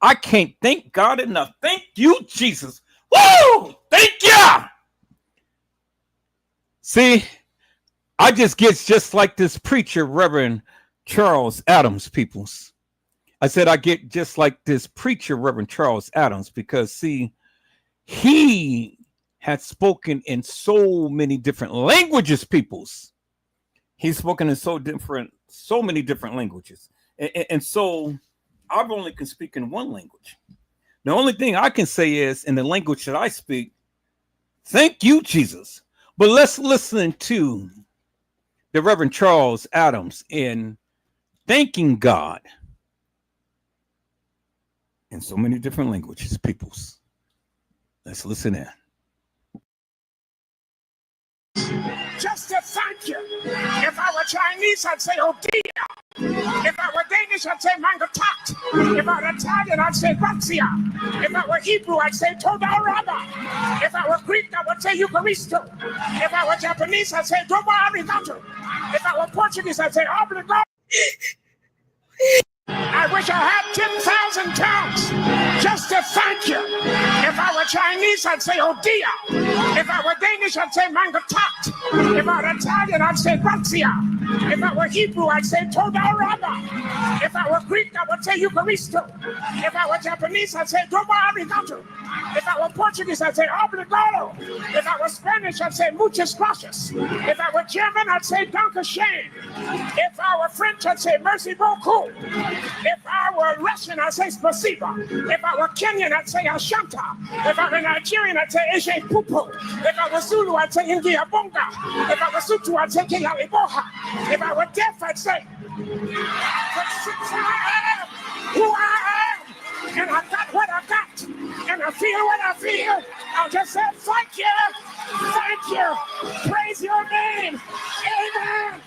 I can't thank God enough. Thank you, Jesus. Woo! Thank you. See, I just get just like this preacher, Reverend Charles Adams, peoples. I said I get just like this preacher, Reverend Charles Adams, because, see, he had spoken in so many different languages, peoples. He's spoken in so different so many different languages. And so I've only can speak in one language. The only thing I can say is in the language that I speak, thank you, Jesus. But let's listen to the Reverend Charles Adams in thanking God in so many different languages, peoples. Let's listen in. Just to thank you. If I were Chinese, I'd say oh dear. If I were Danish, I'd say mangatat. If I were Italian, I'd say grazia. If I were Hebrew, I'd say toda raba. If I were Greek, I would say Eucharisto. If I were Japanese, I'd say domo arigato. If I were Portuguese, I'd say obrigado. I wish I had 10,000 tongues just to thank you. If I were Chinese, I'd say oh dear. If I were Danish, I'd say mangatat. If I were Italian, I'd say grazia. If I were Hebrew, I'd say toda raba. If I were Greek, I would say Eucharisto. If I were Japanese, I'd say domo arigato. If I were Portuguese, I'd say obrigado. If I were Spanish, I'd say muchas gracias. If I were German, I'd say danke schön. If I were French, I'd say merci beaucoup. If I were Russian, I'd say spasiba. If I were Kenyan, I'd say ashanta. If I were Nigerian, I'd say eje pupu. If I were Zulu, I'd say ingia bonga. If I were Sutu, I'd say kialiboha. If I were deaf, I'd say who I am. And I got what I got. And I feel what I feel. I'll just say thank you. Thank you. Praise your name. Amen.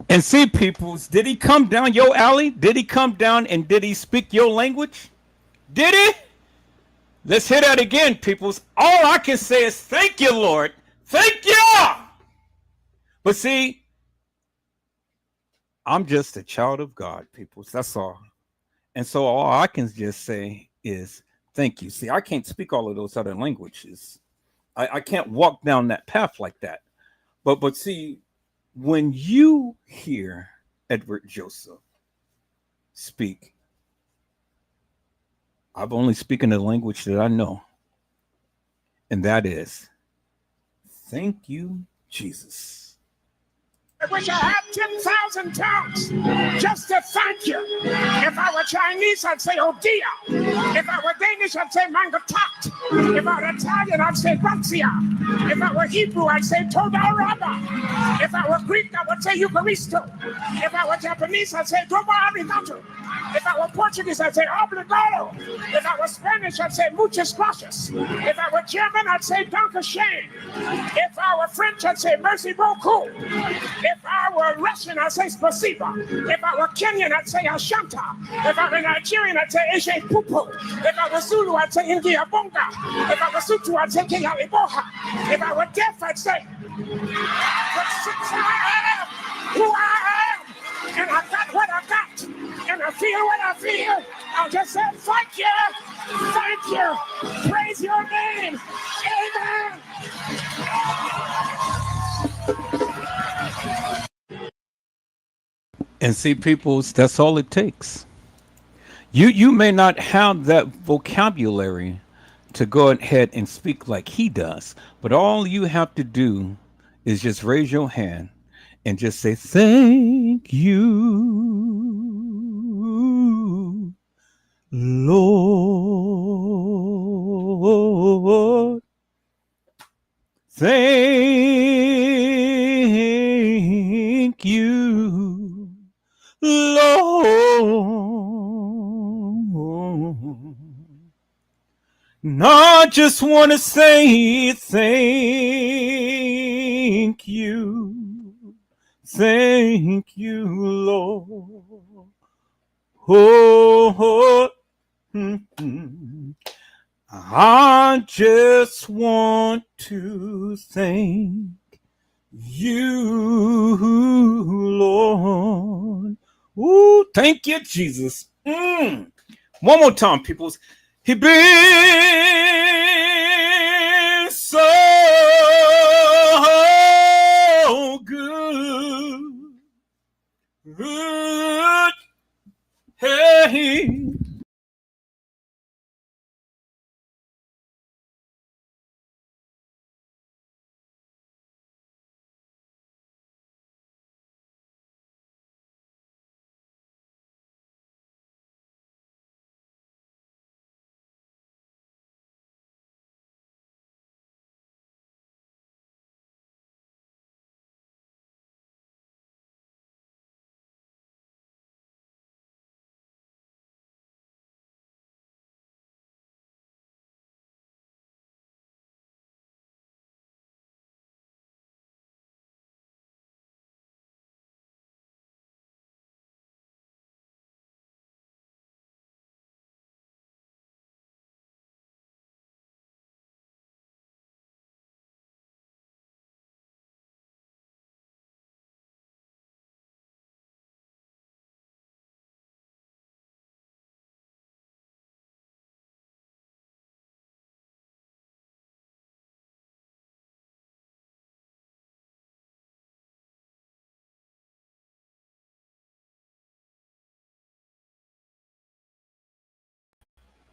And see, peoples, did he come down your alley? Did he come down and did he speak your language? Did he? Let's hear that again, peoples. All I can say is thank you, Lord. Thank you. But see, I'm just a child of God, peoples. That's all. And so all I can just say is thank you. See, I can't speak all of those other languages. I can't walk down that path like that. But see, when you hear Edward Joseph speak, I've only spoken the language that I know, and that is, thank you, Jesus. I wish I had 10,000 tongues just to thank you. If I were Chinese, I'd say oh dear. If I were Danish, I'd say mangatat. If I were Italian, I'd say grazia. If I were Hebrew, I'd say toda raba. If I were Greek, I would say Eucharisto. If I were Japanese, I'd say domo arigato. If I were Portuguese, I'd say obrigado. If I were Spanish, I'd say muchas gracias. If I were German, I'd say danke schön. If I were French, I'd say merci beaucoup. If I were Russian, I'd say spasiba. If I were Kenyan, I'd say ashanta. If I were Nigerian, I'd say eje pupu. If I were Zulu, I'd say ingia bonga. If I were Sutu, I'd say kialiboha. If I were deaf, I'd say who I am. And I got what I got. And I feel what I feel. I'll just say thank you. Thank you. Praise your name. Amen. And see, peoples, that's all it takes. You may not have that vocabulary to go ahead and speak like he does, but all you have to do is just raise your hand and just say, thank you, Lord. Thank you, Lord. And I just want to say thank you. Thank you, Lord. Oh, I just want to thank you, Lord. Ooh, thank you, Jesus. One more time, peoples. He been so good. Good. Hey.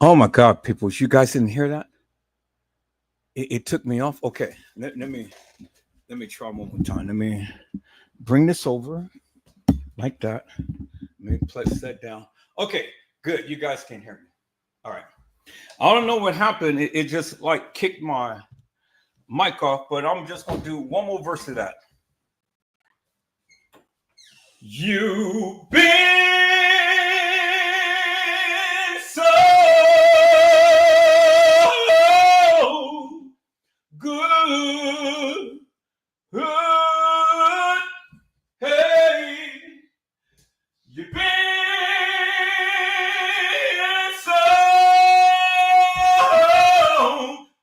Oh my God, people! You guys didn't hear that? It took me off. Okay, let me try one more time. Let me bring this over like that. Let me place that down. Okay, good. You guys can hear me. All right. I don't know what happened. It just like kicked my mic off, but I'm just gonna do one more verse of that. You've been so good, hey, you've been so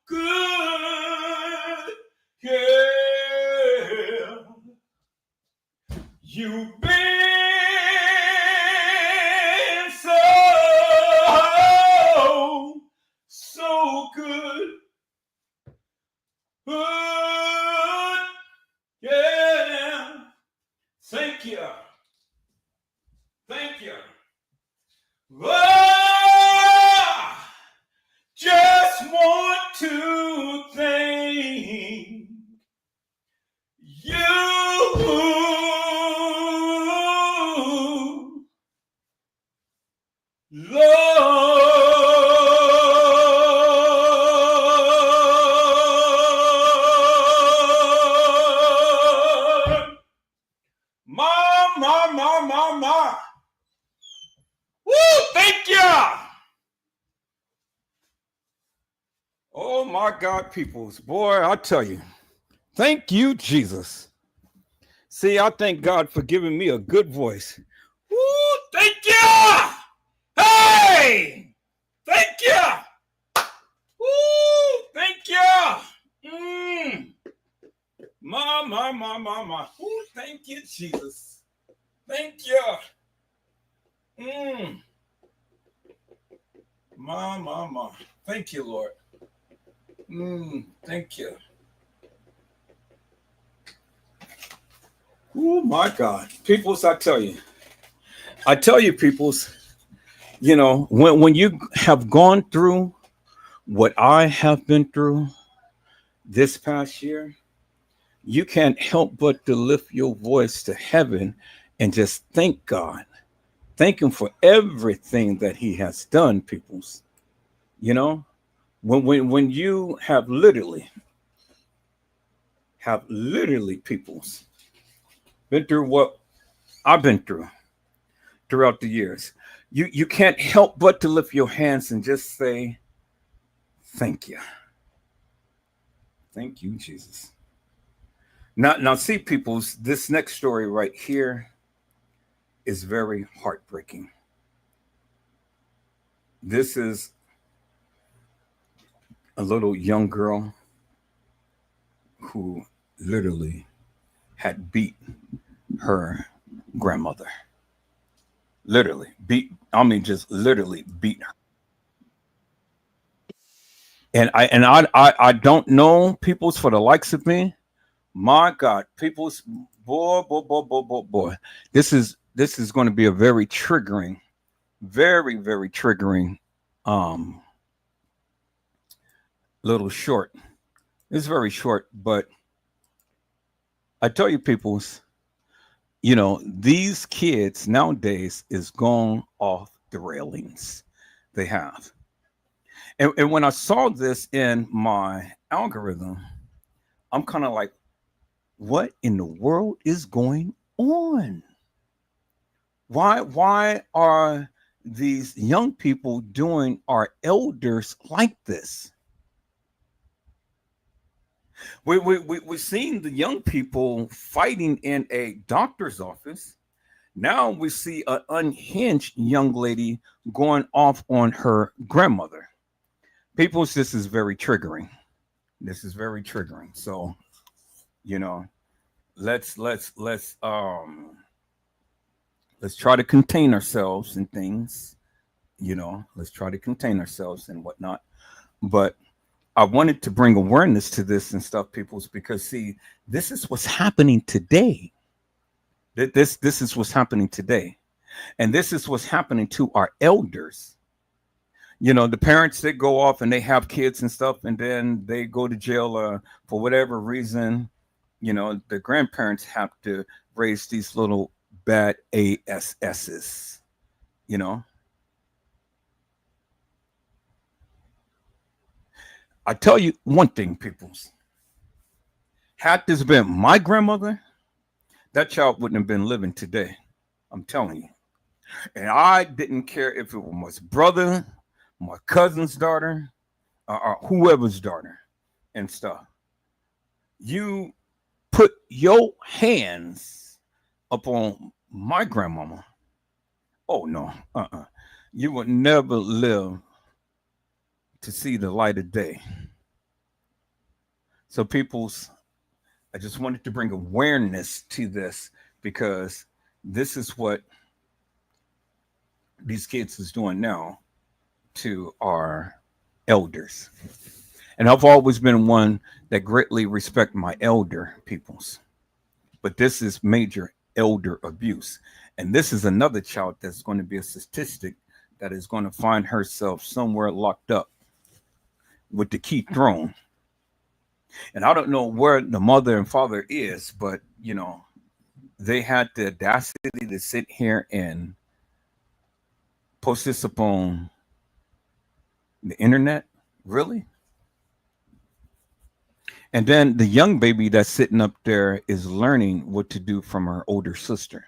good, yeah, you've been so good. Good, yeah. Thank you. Thank you. Oh, just want to thank you, Lord. My. Woo, thank you. Oh my God, peoples. Boy, I tell you. Thank you, Jesus. See, I thank God for giving me a good voice. Woo, thank you. Hey, thank you. Woo, thank you. My. Woo, thank you, Jesus. Thank you. My. Thank you, Lord. Thank you. Oh, my God. Peoples, I tell you, peoples, you know, when you have gone through what I have been through this past year, you can't help but to lift your voice to heaven and just thank God. Thank him for everything that he has done, peoples. You know, when you have literally, peoples, been through what I've been through throughout the years, you can't help but to lift your hands and just say, thank you. Thank you, Jesus. Now see, peoples, this next story right here is very heartbreaking. This is a little young girl who literally had beat her grandmother. Just literally beat her. And I don't know peoples for the likes of me. My God, people's boy. This is going to be a very triggering, very, very triggering little short. It's very short, but I tell you, peoples, you know, these kids nowadays is going off the railings. They have. And when I saw this in my algorithm, I'm kind of like, what in the world is going on? Why are these young people doing our elders like this? We've seen the young people fighting in a doctor's office. Now we see an unhinged young lady going off on her grandmother. People, this is very triggering. This is very triggering. So, you know, let's try to contain ourselves and things. You know, let's try to contain ourselves and whatnot. But I wanted to bring awareness to this and stuff, peoples, because see, this is what's happening today. This is what's happening today. And this is what's happening to our elders. You know, the parents, they go off and they have kids and stuff, and then they go to jail for whatever reason. You know, the grandparents have to raise these little bad ASSs, you know. I tell you one thing, peoples. Had this been my grandmother, that child wouldn't have been living today. I'm telling you. And I didn't care if it was my brother, my cousin's daughter, or whoever's daughter and stuff. You put your hands upon my grandmama. Oh, no. You would never live to see the light of day. So, peoples, I just wanted to bring awareness to this, because this is what these kids is doing now to our elders. And I've always been one that greatly respect my elder peoples. But this is major elder abuse. And this is another child that's going to be a statistic that is going to find herself somewhere locked up with the key thrown. And I don't know where the mother and father is, but, you know, they had the audacity to sit here and post this upon the internet. Really? And then the young baby that's sitting up there is learning what to do from her older sister.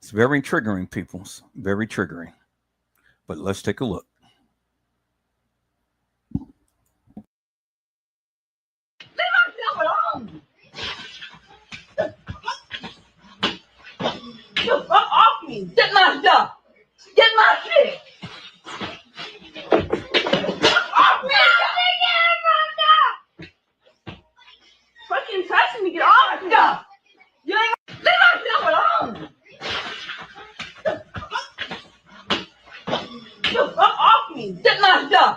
It's very triggering, peoples. Very triggering. But let's take a look. You fuck off me. Get my stuff. Get my shit. Fuck off me. Fucking touching me. Get all my stuff. You ain't leave my stuff alone. You fuck off me. Get my stuff.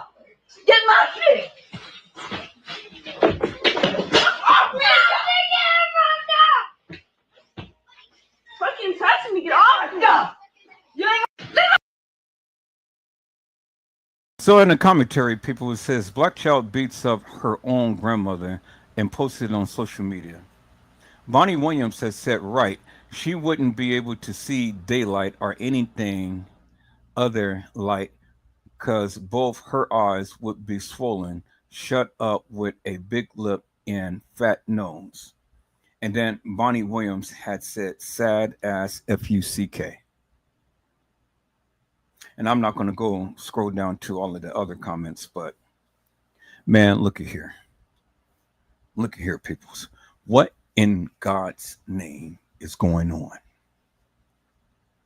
Get my shit. Fuck off me. Fucking touching me, get all my stuff. You ain't leave my. So in the commentary, people, it says black child beats up her own grandmother and posted on social media. Bonnie Williams has said right, she wouldn't be able to see daylight or anything other light because both her eyes would be swollen, shut up with a big lip and fat nose. And then Bonnie Williams had said, sad as F-U-C-K. And I'm not going to go scroll down to all of the other comments, but man, look at here. Look at here, peoples. What in God's name is going on?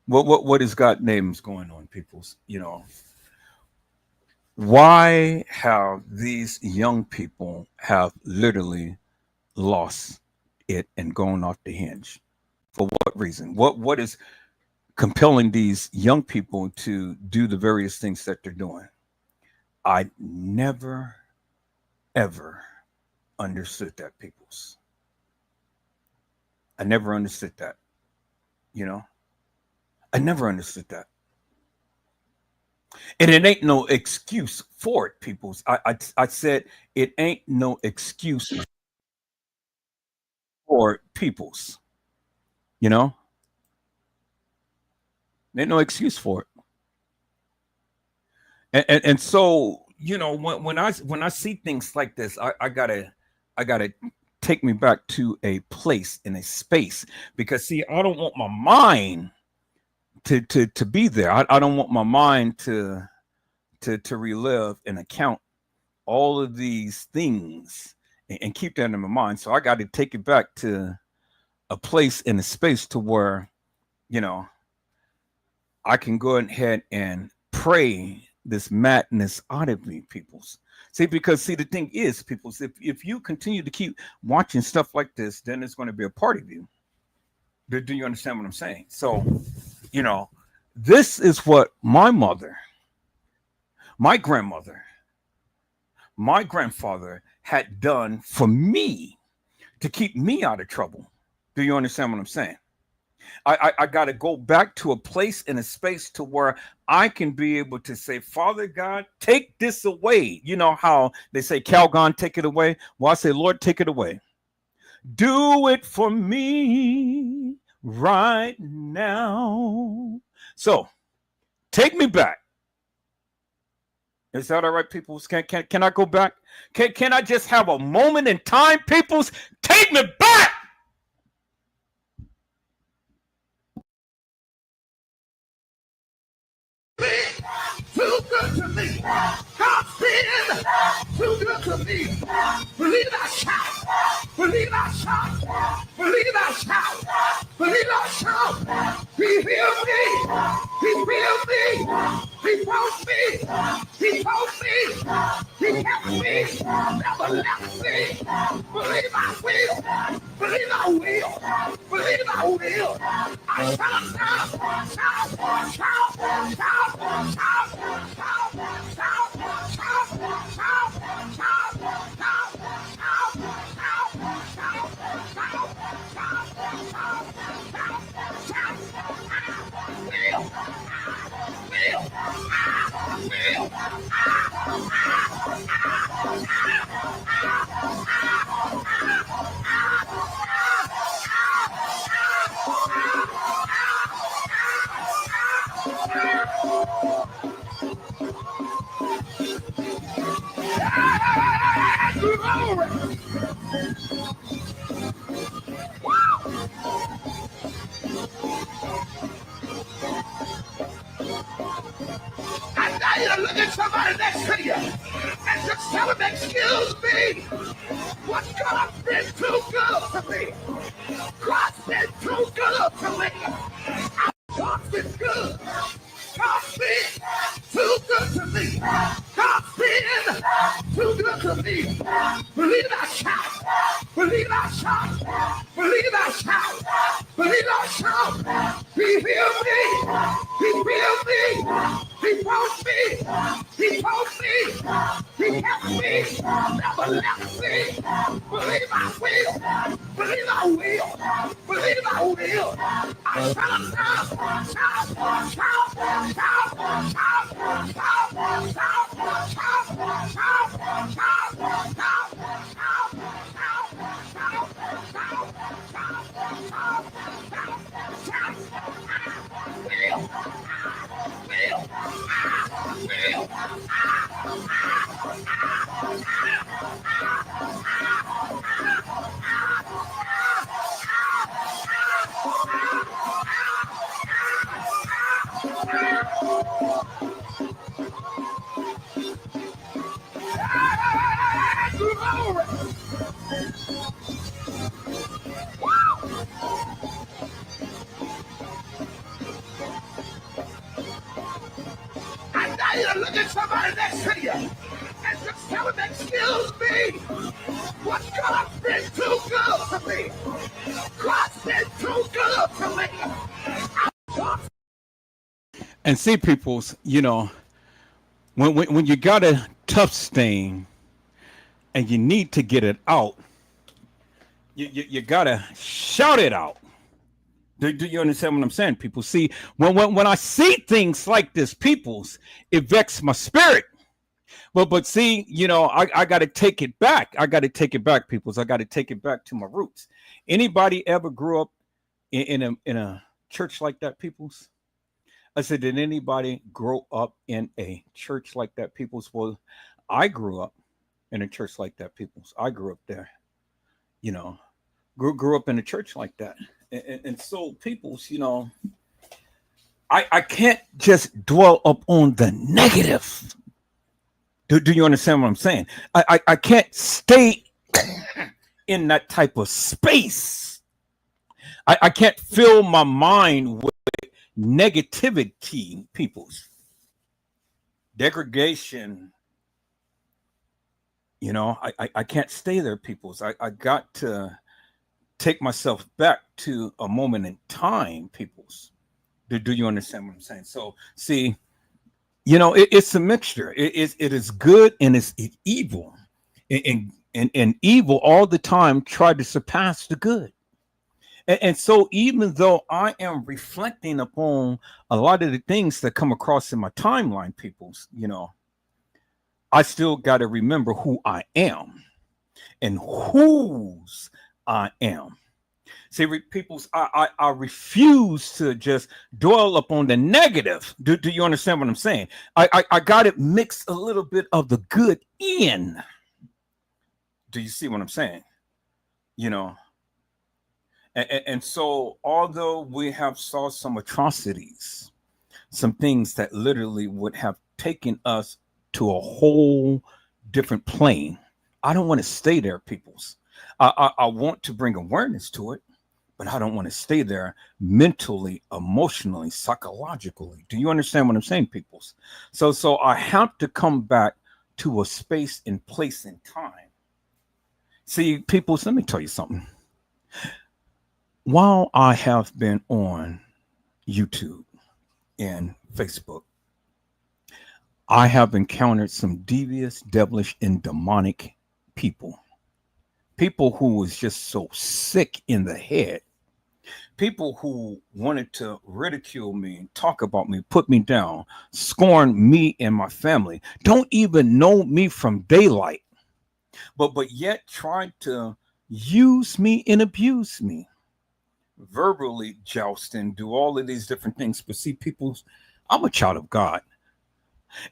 What is God's name is going on, peoples? You know, why have these young people have literally lost it and going off the hinge? For what reason? What is compelling these young people to do the various things that they're doing? I never, ever understood that, peoples. I never understood that. You know, I never understood that. And it ain't no excuse for it, peoples. I said it ain't no excuse for peoples. You know, there's no excuse for it. And so, you know, when I see things like this, I gotta take me back to a place in a space, because see, I don't want my mind to be there. I don't want my mind to relive and account all of these things and keep that in my mind. So I got to take it back to a place in a space to where, you know, I can go ahead and pray this madness out of me, peoples. See, because see, the thing is, peoples, if you continue to keep watching stuff like this, then it's going to be a part of you. Do you understand what I'm saying? So, you know, this is what my mother, my grandmother, my grandfather had done for me to keep me out of trouble. Do you understand what I'm saying? I got to go back to a place and a space to where I can be able to say, Father God, take this away. You know how they say, Calgon, take it away. Well, I say, Lord, take it away. Do it for me right now. So take me back. Is that all right, peoples? Can I go back? Can I just have a moment in time, peoples? Take me back. Too good to me. God's been too good to me. Believe I shout. Believe I shout. Believe I shout. Believe I shout. He healed me. He healed me. He brought me. He told me. He kept me. Never left me. Believe I will. Believe I will. Believe I will. I shout, shout, shout, shout, shout, shout, shout, shout, shout, shout, shout, I dare you to look at somebody next to you and just tell them, excuse me, what God's been too good to me. God's been too good to me. God's been good. God's been too good to me. God's been too good to me. Believe I shout. Believe I shout. Believe I shout. Believe I shout. He healed me. He healed me. He brought me. He told me. He kept me. Never left me. Believe I will. Believe I will. Believe I will. I shout, shout, shout, shout, shout, shout, shout, shout, shout, shout, shout, shout. I dare you to look at somebody next to you and just tell them, excuse me, what God's been too good to me. God's been too good to me. And see, peoples, you know, when you got a tough stain and you need to get it out, you gotta shout it out. Do you understand what I'm saying, people? See, when I see things like this, peoples, it vexes my spirit. But see, you know, I got to take it back. I got to take it back, peoples. I got to take it back to my roots. Anybody ever grew up in a church like that, peoples? I said, did anybody grow up in a church like that, peoples? Well, I grew up in a church like that, peoples. I grew up there, you know, grew up in a church like that. And so, peoples, you know, I can't just dwell up on the negative. Do you understand what I'm saying? I can't stay in that type of space. I can't fill my mind with negativity, peoples. Degradation. You know, I can't stay there, peoples. I got to take myself back to a moment in time, peoples. Do you understand what I'm saying? So, see, you know, it's a mixture. It is good and it's evil. And evil all the time tried to surpass the good. And so even though I am reflecting upon a lot of the things that come across in my timeline, peoples, I still got to remember who I am and whose I am. See, peoples, I refuse to just dwell upon the negative. Do you understand what I'm saying? I got it mixed a little bit of the good in. Do you see what I'm saying? And so although we have saw some atrocities, some things that literally would have taken us to a whole different plane, I don't want to stay there, peoples. I want to bring awareness to it, but I don't want to stay there mentally, emotionally, psychologically. Do you understand what I'm saying, peoples? So I have to come back to a space and place and time. See, peoples, let me tell you something. While I have been on YouTube and Facebook, I have encountered some devious, devilish, and demonic people. People who was just so sick in the head. People who wanted to ridicule me, talk about me, put me down, scorn me and my family, don't even know me from daylight, but yet tried to use me and abuse me. Verbally joust and do all of these different things. But see, people, I'm a child of God.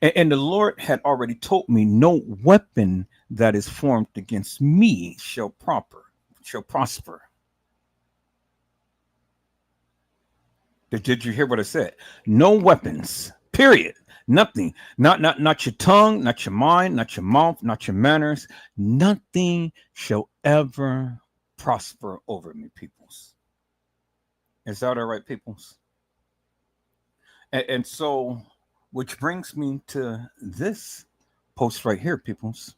And the Lord had already told me no weapon that is formed against me shall prosper. Did you hear what I said? No weapons, period. Nothing. Not your tongue, not your mind, not your mouth, not your manners. Nothing shall ever prosper over me, peoples. Is that all right, peoples? And so, which brings me to this post right here, peoples.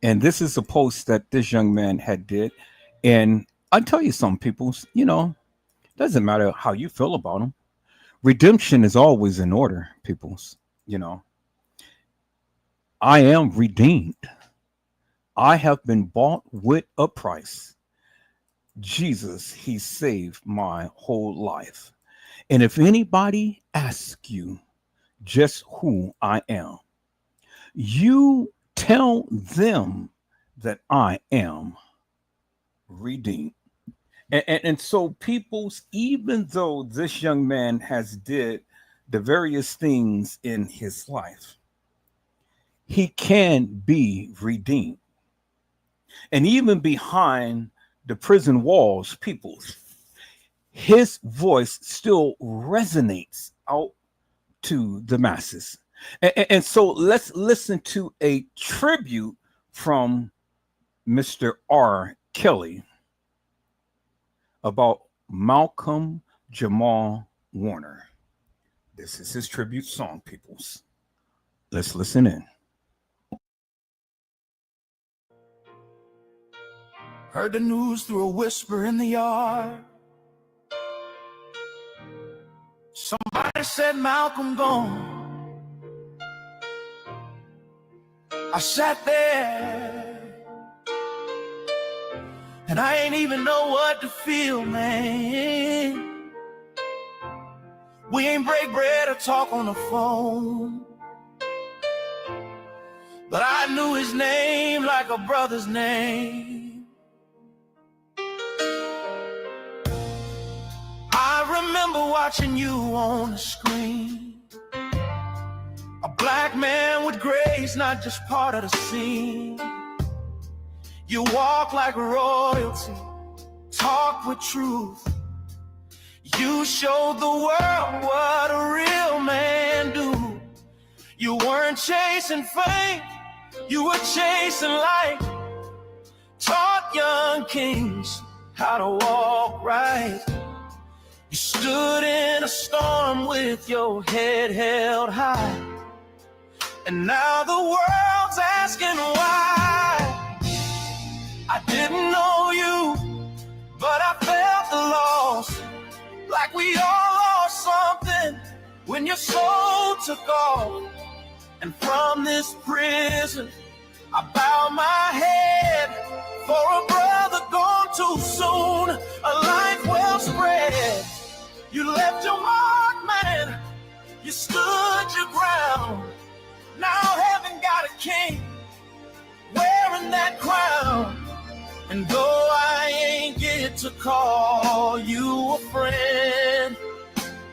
And this is a post that this young man had did. And I'll tell you something, peoples, doesn't matter how you feel about him. Redemption is always in order, peoples. I am redeemed. I have been bought with a price. Jesus, he saved my whole life. And if anybody asks you just who I am, you tell them that I am redeemed. And so peoples, even though this young man has did the various things in his life, he can be redeemed. And even behind the prison walls, peoples, his voice still resonates out to the masses. And so let's listen to a tribute from Mr. R. Kelly about Malcolm Jamal Warner. This is his tribute song, peoples. Let's listen in. Heard the news through a whisper in the yard. Somebody said Malcolm gone. I sat there and I ain't even know what to feel, man. We ain't break bread or talk on the phone, but I knew his name like a brother's name. I remember watching you on the screen, a black man with grace, not just part of the scene. You walk like royalty, talk with truth. You showed the world what a real man do. You weren't chasing fame, you were chasing light. Taught young kings how to walk right. You stood in a storm with your head held high. And now the world's asking why. I didn't know you, but I felt the loss. Like we all lost something when your soul took off. And from this prison, I bow my head for a brother gone too soon, a life well spread. You left your mark, man. You stood your ground. Now heaven got a king wearing that crown. And though I ain't get to call you a friend,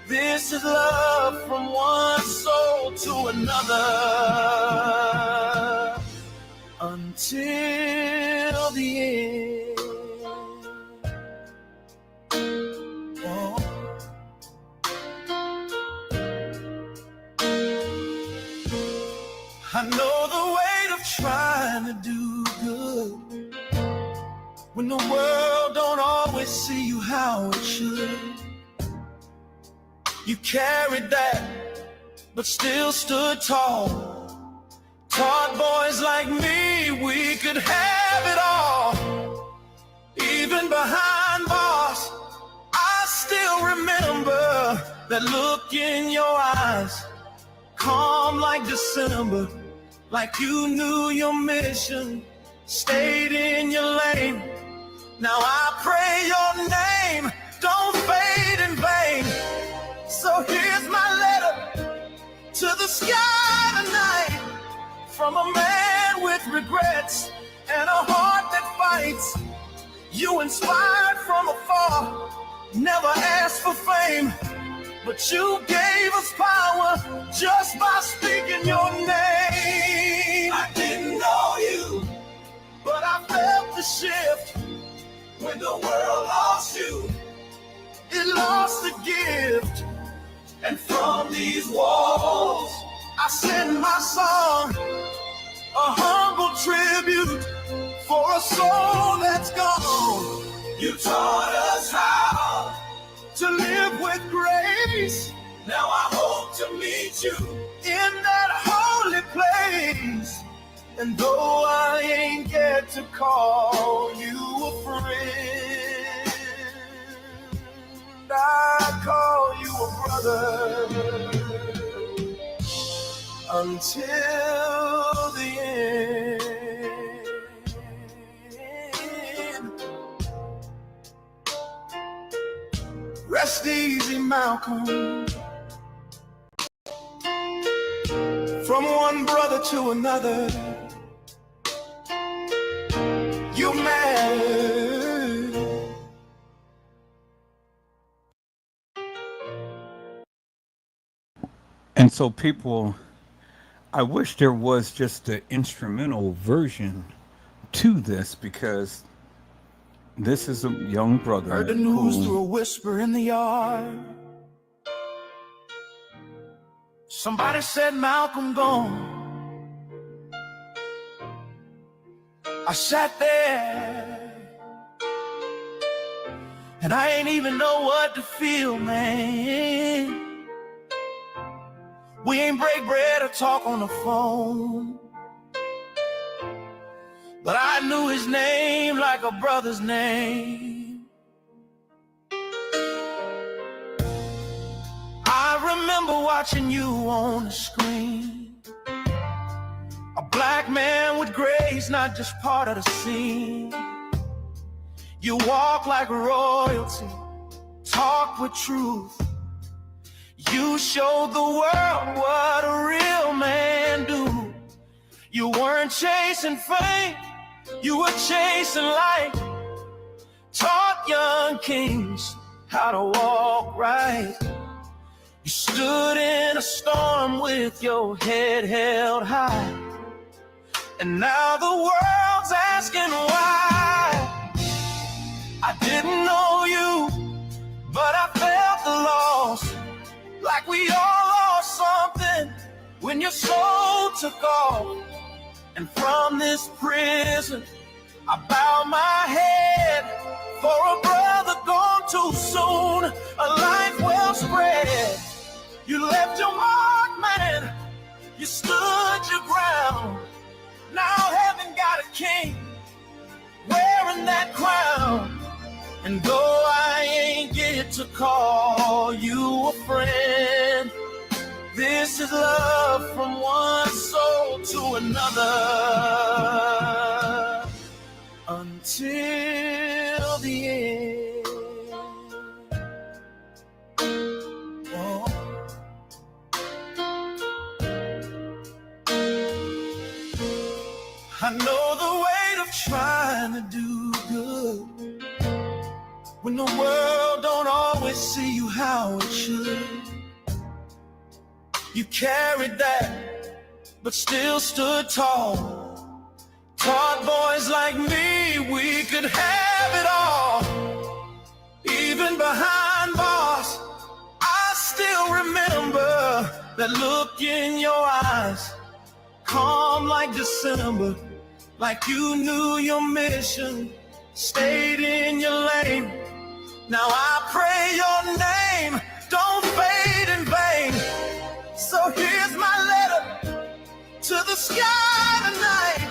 this is love from one soul to another until the end. Oh. I know the weight of trying to do good when the world don't always see you how it should. You carried that, but still stood tall. Taught boys like me we could have it all. Even behind bars, I still remember that look in your eyes, calm like December, like you knew your mission, stayed in your lane. Now I pray your name don't fade in vain. So here's my letter to the sky tonight, from a man with regrets and a heart that fights. You inspired from afar, never asked for fame, but you gave us power just by speaking your name. I didn't know you, but I felt the shift when the world lost you. It lost the gift. And from these walls, I send my song, a humble tribute for a soul that's gone. You taught us how to live with grace. Now I hope to meet you in that holy place. And though I ain't get to call you a friend, I call you a brother until the end. Rest easy, Malcolm. From one brother to another, you matter. And so, people, I wish there was just an instrumental version to this, because this is a young brother. Heard the news through a whisper in the yard. Somebody said Malcolm gone. I sat there and I ain't even know what to feel, man. We ain't break bread or talk on the phone, but I knew his name like a brother's name. I remember watching you on the screen, a black man with grace, not just part of the scene. You walk like royalty, talk with truth. You showed the world what a real man do. You weren't chasing fame, you were chasing light. Taught young kings how to walk right. You stood in a storm with your head held high. And now the world's asking why. I didn't know you, but I felt the loss. Like we all lost something when your soul took off. And from this prison, I bow my head for a brother gone too soon, a life well spread. You left your mark, man. You stood your ground. Now heaven got a king wearing that crown. And though I ain't get to call you a friend, this is love from one soul to another until the end. Oh. I know the weight of trying to do good when the world don't always see you how it should. You carried that, but still stood tall. Taught boys like me we could have it all. Even behind bars, I still remember that look in your eyes. Calm like December, like you knew your mission, stayed in your lane. Now I pray your name don't fade in vain. So here's my letter to the sky tonight,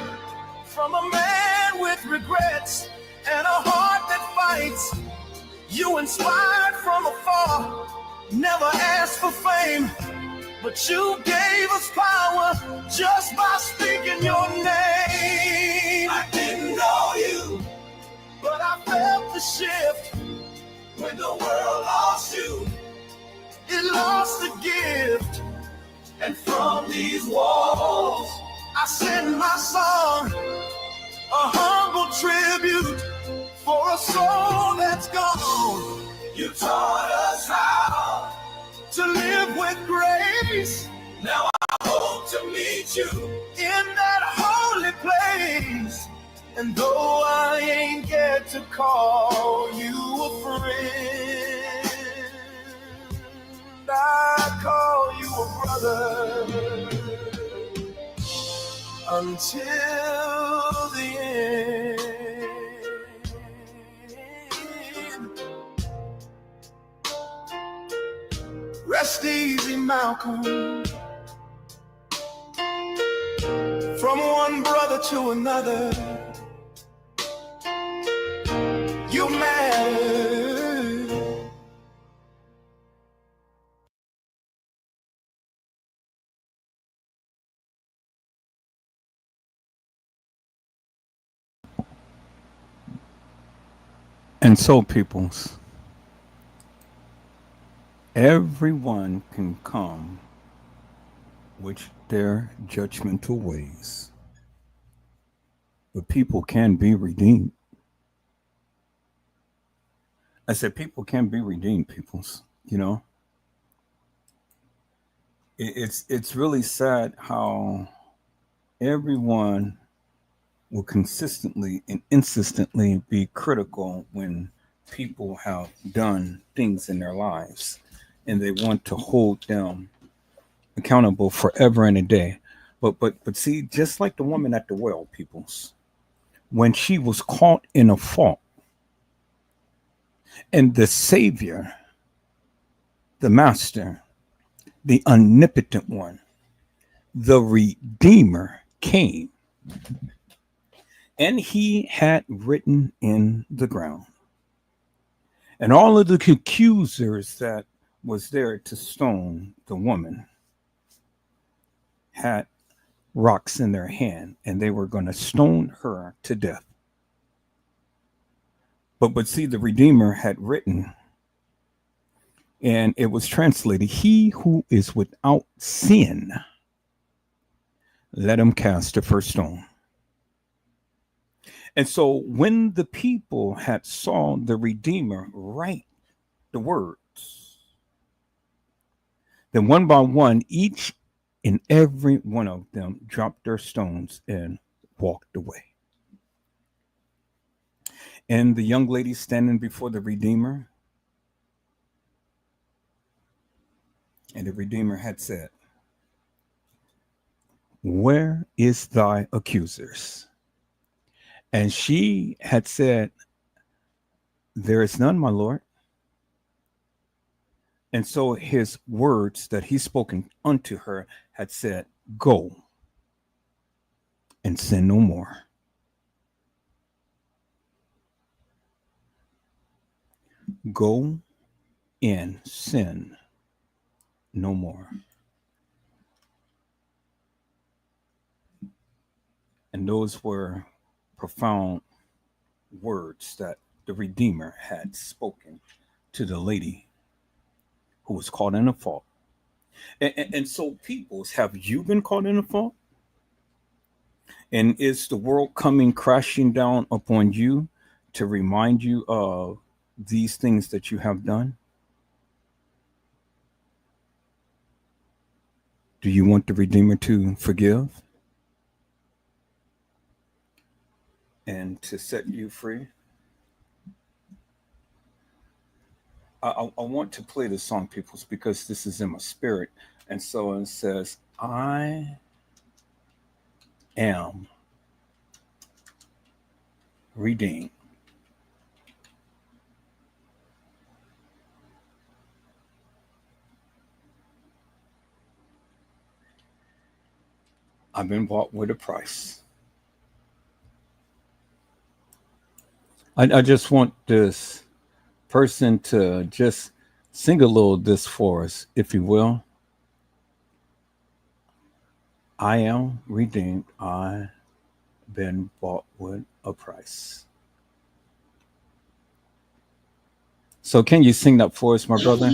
from a man with regrets and a heart that fights. You inspired from afar, never asked for fame, but you gave us power just by speaking your name. I didn't know you, but I felt the shift when the world lost you. It lost the gift, and from these walls I send my song, a humble tribute for a soul that's gone. You taught us how to live with grace. Now I hope to meet you in that holy place. And though I ain't get to call you a friend, I call you a brother until the end. Rest easy, Malcolm. From one brother to another, you matter. And so, peoples, everyone can come with their judgmental ways, but people can be redeemed. I said people can be redeemed, peoples. You know, it's really sad how everyone will consistently and insistently be critical when people have done things in their lives, and they want to hold them accountable forever and a day. But see, just like the woman at the well, peoples, when she was caught in a fault, and the Savior, the Master, the Omnipotent One, the Redeemer came, and he had written in the ground, and all of the accusers that was there to stone the woman had rocks in their hand, and they were going to stone her to death. But see, the Redeemer had written, and it was translated, "He who is without sin, let him cast the first stone." And so when the people had saw the Redeemer write the words, then one by one, each and every one of them dropped their stones and walked away. And the young lady standing before the Redeemer, and the Redeemer had said, "Where is thy accusers?" And she had said, "There is none, my Lord." And so his words that he spoken unto her had said, "Go and sin no more." Go and sin no more. And those were profound words that the Redeemer had spoken to the lady who was caught in a fault. And so, peoples, have you been caught in a fault? And is the world coming crashing down upon you to remind you of these things that you have done? Do you want the Redeemer to forgive and to set you free? I want to play this song, peoples, because this is in my spirit. And so it says, I am redeemed. I've been bought with a price. I just want this person to just sing a little this for us, if you will. I am redeemed. I've been bought with a price. So can you sing that for us, my brother?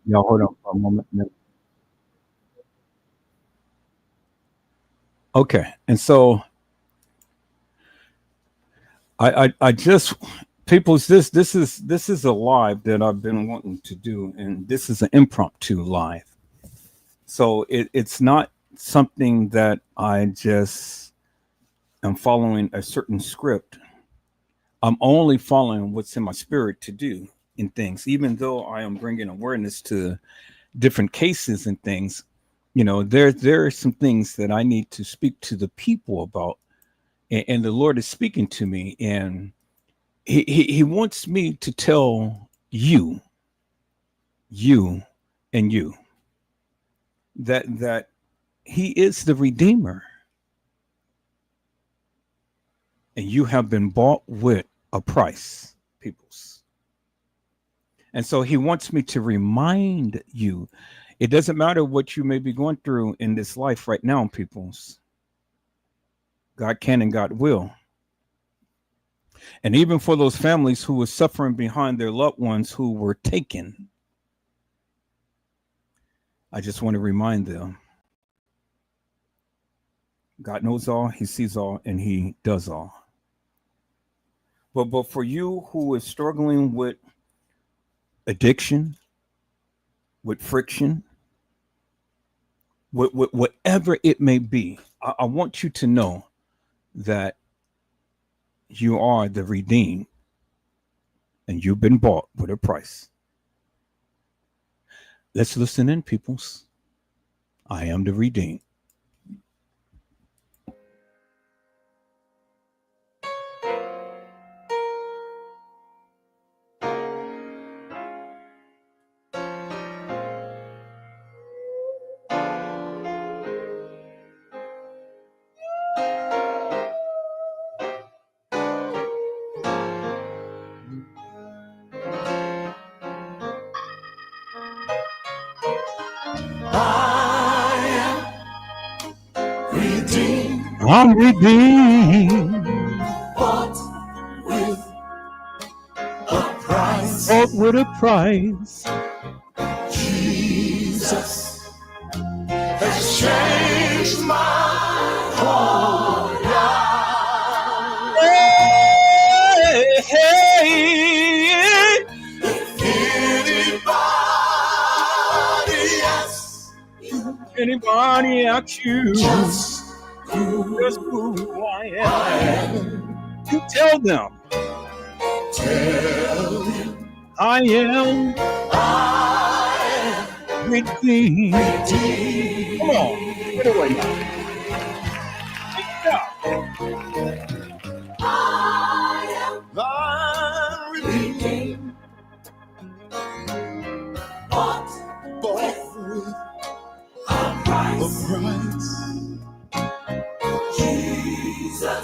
Y'all hold on for a moment. Okay. And so I just, people's, this is a live that I've been wanting to do, and this is an impromptu live. So it's not something that I just am following a certain script. I'm only following what's in my spirit to do in things, even though I am bringing awareness to different cases and things. You know, there are some things that I need to speak to the people about, and the Lord is speaking to me, and he wants me to tell you and you that he is the Redeemer, and you have been bought with a price, peoples. And so he wants me to remind you, it doesn't matter what you may be going through in this life right now, peoples. God can and God will. And even for those families who were suffering behind their loved ones who were taken, I just want to remind them, God knows all, he sees all, and he does all. But for you who is struggling with addiction, with friction, with whatever it may be, I want you to know that you are the redeemed, and you've been bought with a price. Let's listen in, peoples. I am the redeemed. I'm redeemed, bought with a price. Bought with a price. Jesus has changed my whole life. Hey, hey. If anybody asks you, just who I am. You tell them. I am redeemed. Come on, get away now. I'm redeemed, bought with a price.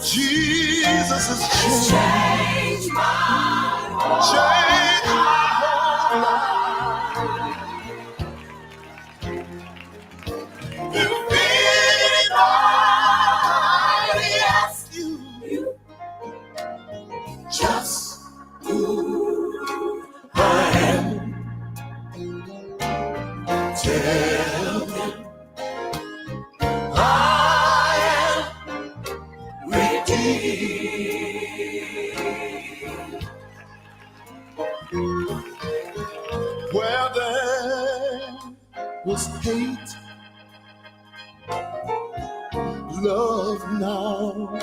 Jesus has changed my whole life. If Tell them I am redeemed. Where there was hate, love now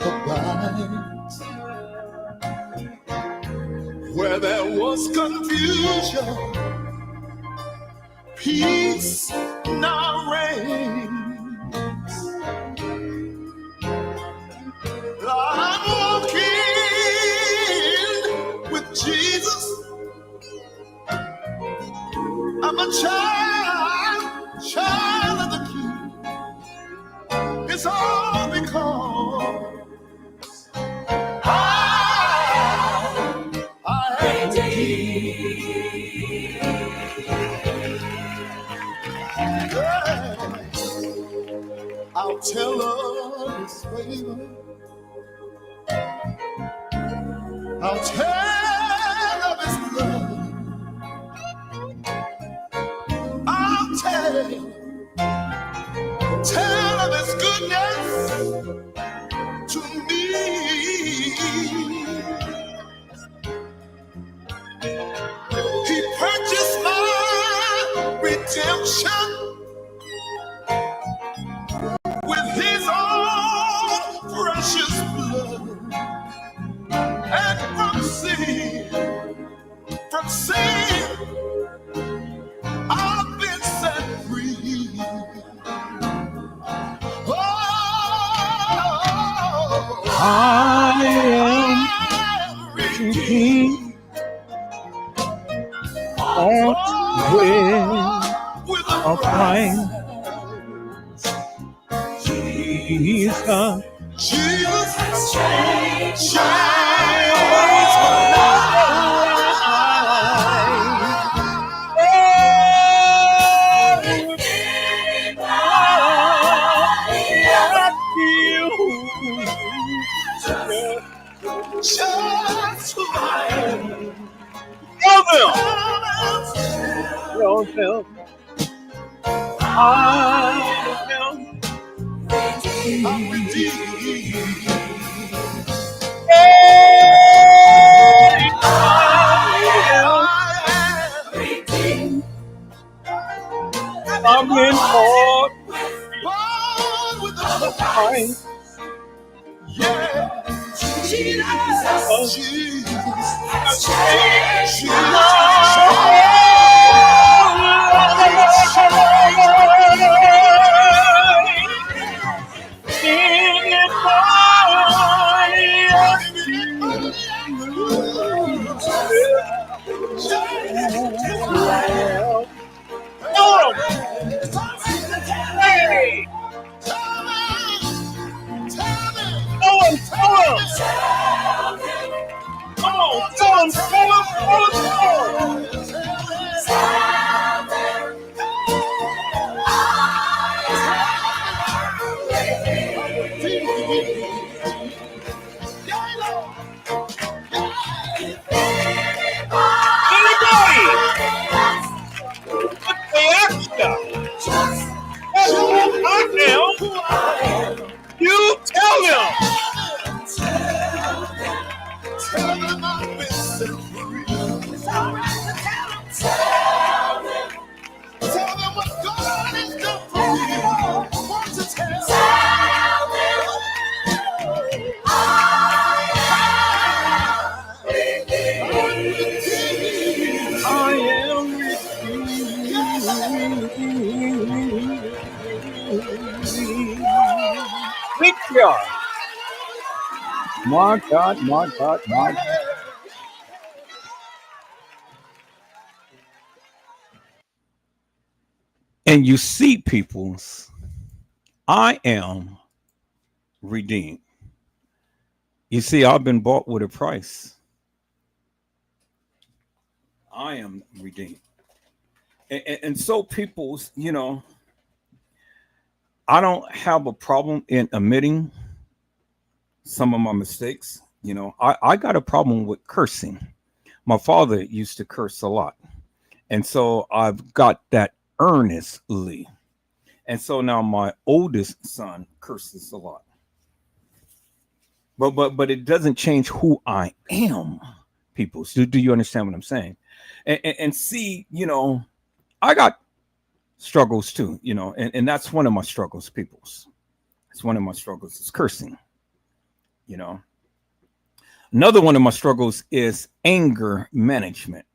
abides. Where there was confusion, peace now reigns. I'm walking with Jesus. I'm a child of the King. It's all because I am redeemed. I'll tell of His favor. I'll tell of His love. I'll tell of His goodness to me. He purchased my redemption with His own precious blood. And from sin, I've been set free. Oh, I am redeemed. With a price. Jesus has changed my I'm redeemed. I'm in Lord with the price. Yeah, Jesus has changed my you tell them. Tell them I've been set free. It's all right to tell them. Tell them what God has done for me. I want to tell them. I am victor. My God, my God, my God. And you see, peoples, I am redeemed. You see, I've been bought with a price. I am redeemed. And so people's, you know, I don't have a problem in admitting some of my mistakes. You know, I got a problem with cursing. My father used to curse a lot. And so I've got that earnestly. And so now my oldest son curses a lot. But it doesn't change who I am, people. So do you understand what I'm saying? And see, I got struggles too, and that's one of my struggles, peoples. It's one of my struggles is cursing, Another one of my struggles is anger management,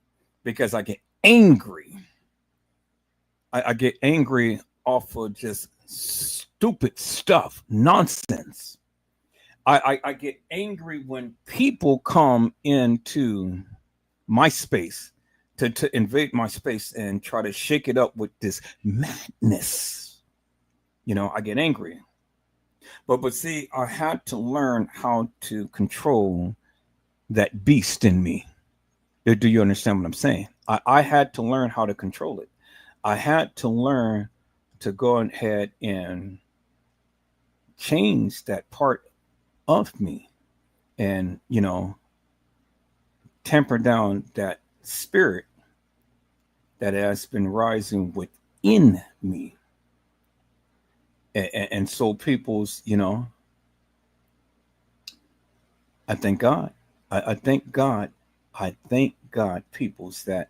because I get angry. I get angry off of just stupid stuff, nonsense. I get angry when people come into my space to invade my space and try to shake it up with this madness. I get angry. But see, I had to learn how to control that beast in me. Do you understand what I'm saying? I had to learn how to control it. I had to learn to go ahead and change that part of me and, temper down that spirit that has been rising within me. And so people's, I thank God. I thank God. I thank God, peoples, that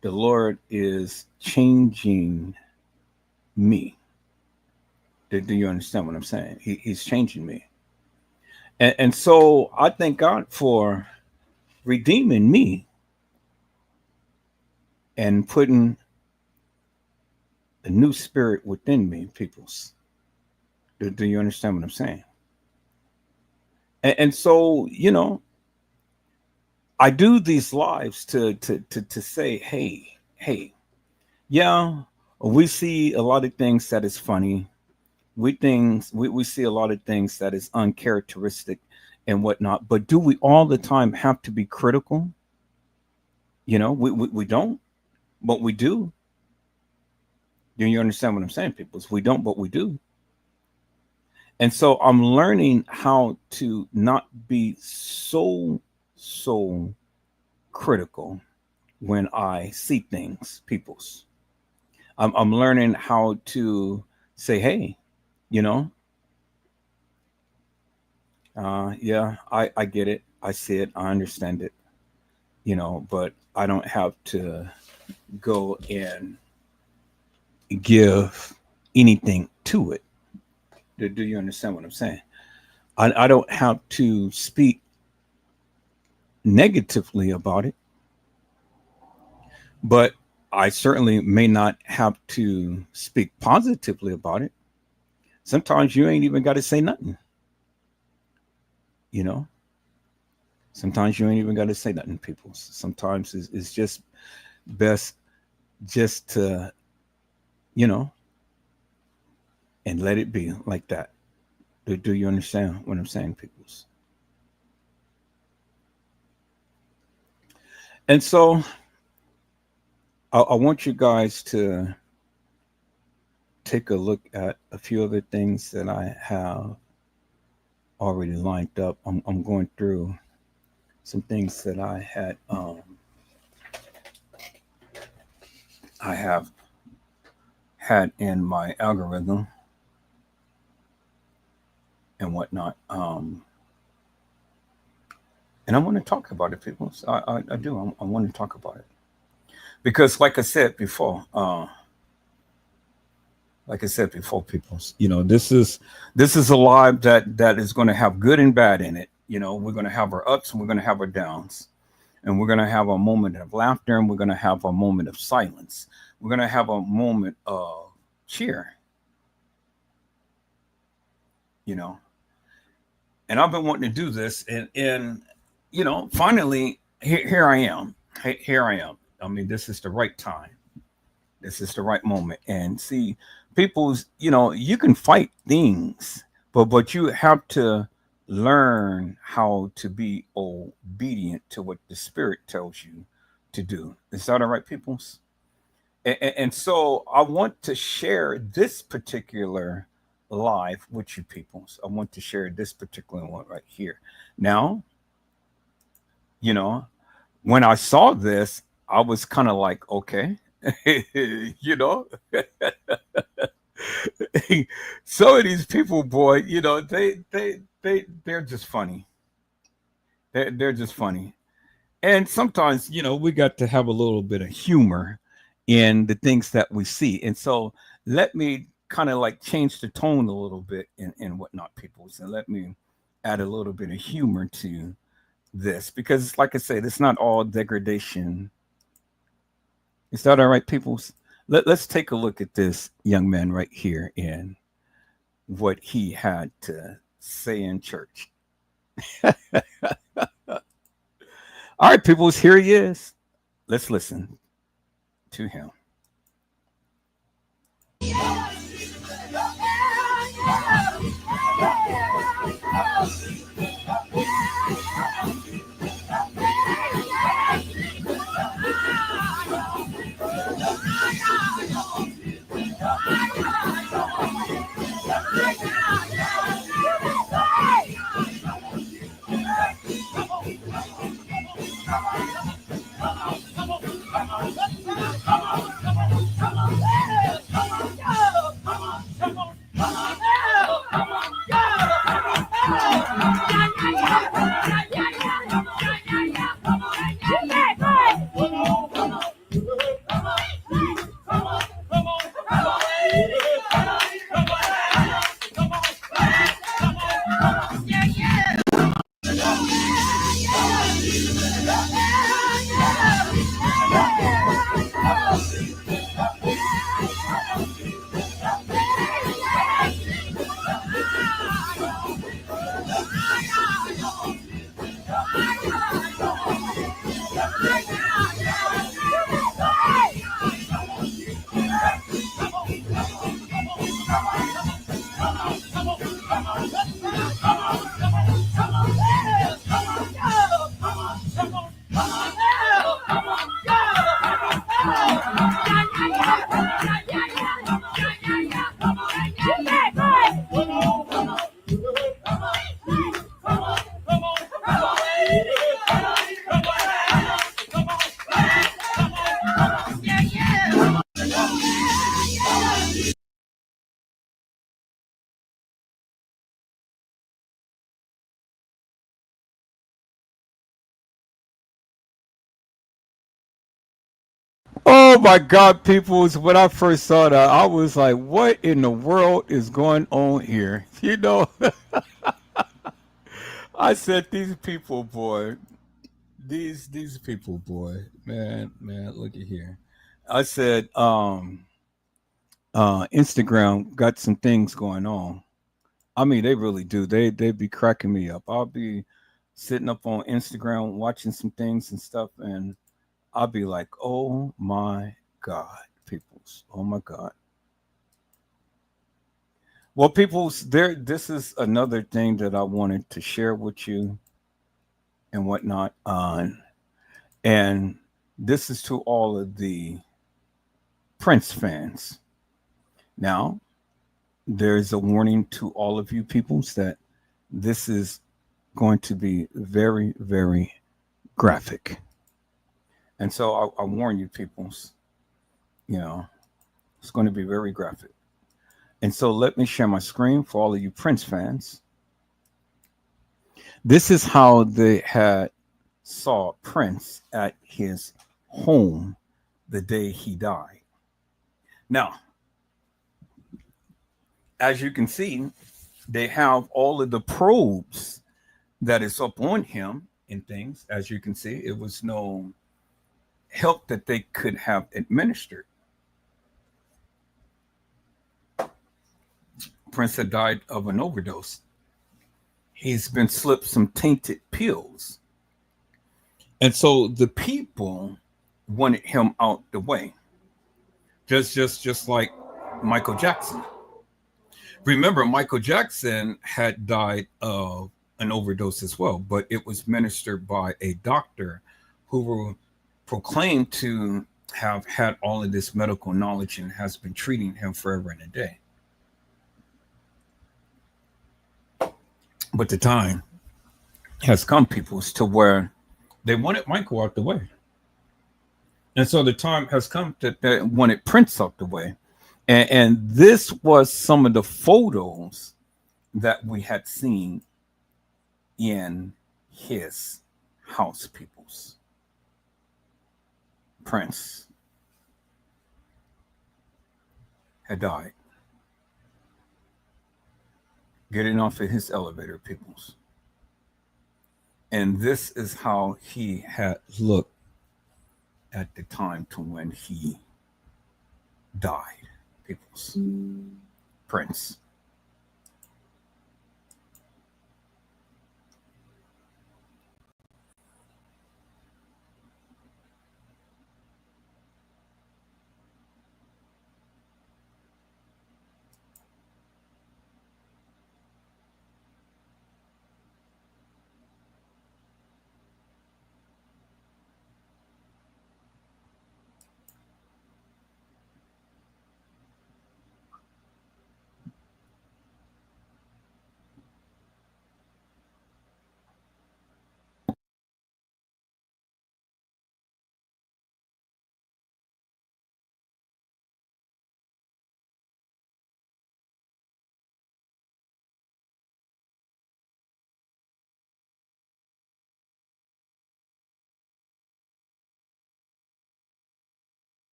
the Lord is changing me. Do you understand what I'm saying? He's changing me. And so I thank God for redeeming me and putting a new spirit within me, peoples. Do you understand what I'm saying? And so, I do these lives to say, hey, yeah, we see a lot of things that is funny. We see a lot of things that is uncharacteristic and whatnot. But do we all the time have to be critical? We don't, but we do. Do you understand what I'm saying, people? We don't, but we do. And so I'm learning how to not be so critical when I see things, peoples. I'm learning how to say, hey, yeah, I get it. I see it. I understand it, but I don't have to go and give anything to it. Do you understand what I'm saying? I don't have to speak negatively about it, but I certainly may not have to speak positively about it. Sometimes you ain't even got to say nothing. Sometimes you ain't even got to say nothing, people. Sometimes it's just best just to, and let it be like that. Do you understand what I'm saying, peoples? And so I want you guys to take a look at a few other things that I have already lined up. I'm going through some things that I have had in my algorithm and whatnot. And I want to talk about it, people. I do. I want to talk about it because, like I said before, people, this is a live that is going to have good and bad in it. We're going to have our ups and we're going to have our downs, and we're going to have a moment of laughter and we're going to have a moment of silence. We're going to have a moment of cheer. And I've been wanting to do this, and finally here I am. Here I am. I mean, this is the right time. This is the right moment. And see, people's, you can fight things, but you have to learn how to be obedient to what the Spirit tells you to do. Is that all right, peoples? And so I want to share this particular live with you peoples. I want to share this particular one right here. Now, when I saw this, I was kind of like, okay, You know, some of these people, boy, you know, they're just funny. They're just funny. And sometimes, you know, we got to have a little bit of humor in the things that we see. And so let me kind of like change the tone a little bit and whatnot, peoples, and let me add a little bit of humor to this, because like I said, it's not all degradation. Is that all right, peoples? Let's take a look at this young man right here and what he had to say in church. All right, peoples, here he is. Let's listen to him. Oh my God, peoples, when I first saw that, I was like, what in the world is going on here? You know, I said, these people, boy, these people, boy, man, look at here. I said, Instagram got some things going on. I mean, they really do. They be cracking me up. I'll be sitting up on Instagram watching some things and stuff, and I'll be like, oh my God, peoples. Oh my God. Well, peoples, this is another thing that I wanted to share with you and whatnot. And this is to all of the Prince fans. Now, there's a warning to all of you peoples that this is going to be very, very graphic. And so I warn you peoples, you know, it's going to be very graphic. And so let me share my screen for all of you Prince fans. This is how they had saw Prince at his home the day he died. Now, as you can see, they have all of the probes that is up on him and things. As you can see, it was no help that they could have administered. Prince had died of an overdose. He's been slipped some tainted pills. And so the people wanted him out the way. Just like Michael Jackson. Remember, Michael Jackson had died of an overdose as well, but it was administered by a doctor who were proclaimed to have had all of this medical knowledge and has been treating him forever and a day. But the time has come, peoples, to where they wanted Michael out the way. And so the time has come that wanted Prince out the way. And this was some of the photos that we had seen in his house, peoples. Prince had died. Getting off of his elevator, peoples. And this is how he had looked at the time to when he died, peoples. Prince.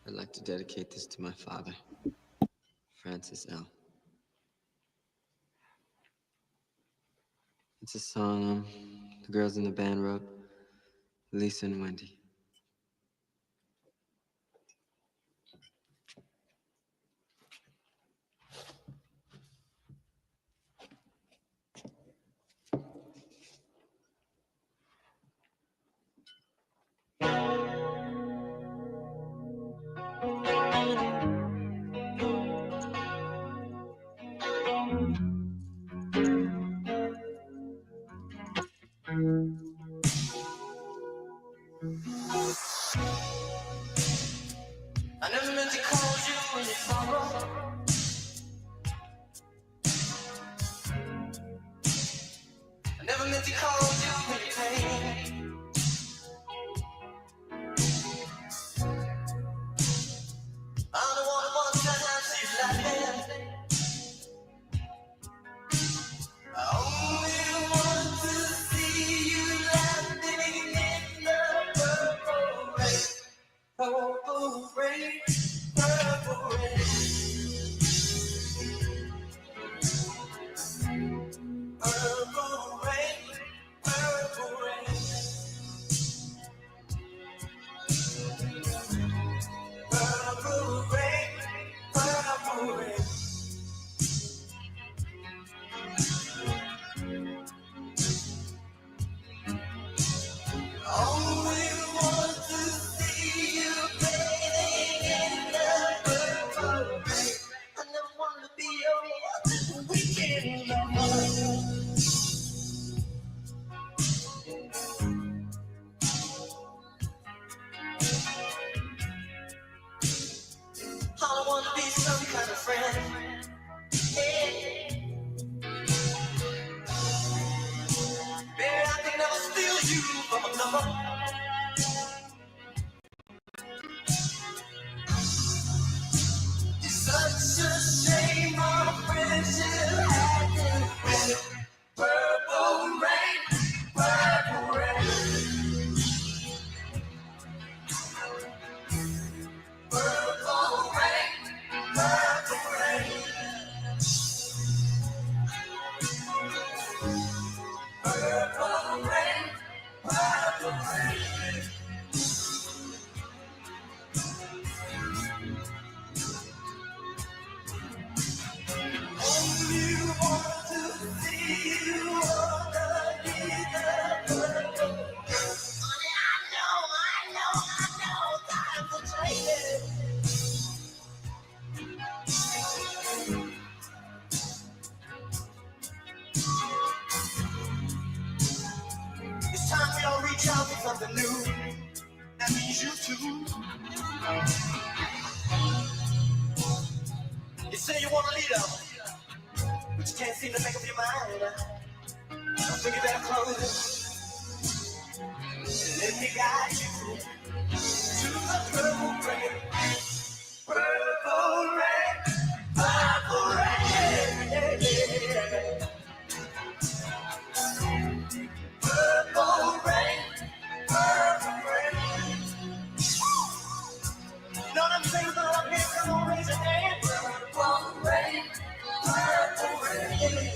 I'd like to dedicate this to my father, Francis L. It's a song the girls in the band wrote, Lisa and Wendy. I never meant to call you when you sorrow. I never meant to call you when you pain. I'm the one who wants to have you laughing. I only want to see you laughing in the purple rain. Purple rain, purple rain. Purple rain, purple rain. Purple rain, purple rain. Only want to see you bathing in the purple rain. I never want to be your weekend lover. I want to be some kind of friend. Yeah. Baby, I can never steal you from another. It's such a shame our friendship had to something new. That means you too. You say you want a leader, but you can't seem to make up your mind. So get that close. Let me guide you to the purple rain. Purple rain. Purple rain. Purple rain. Purple rain. You know them things that up here, come on, raise your hand. Purple rain. Purple rain.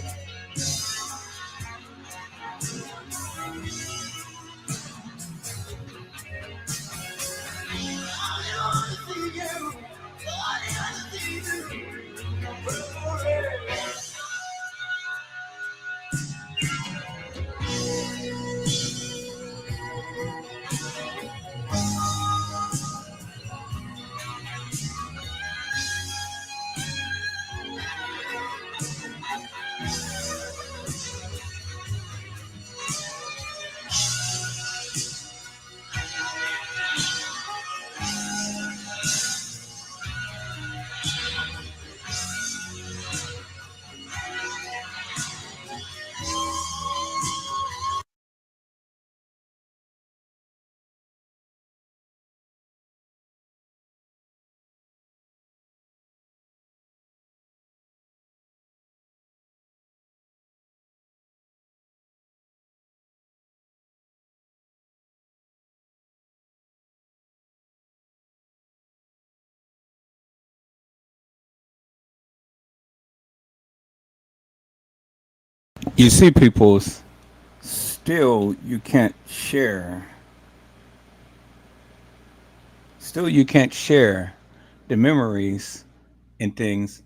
You see, peoples, still you can't share. Still, you can't share the memories and things.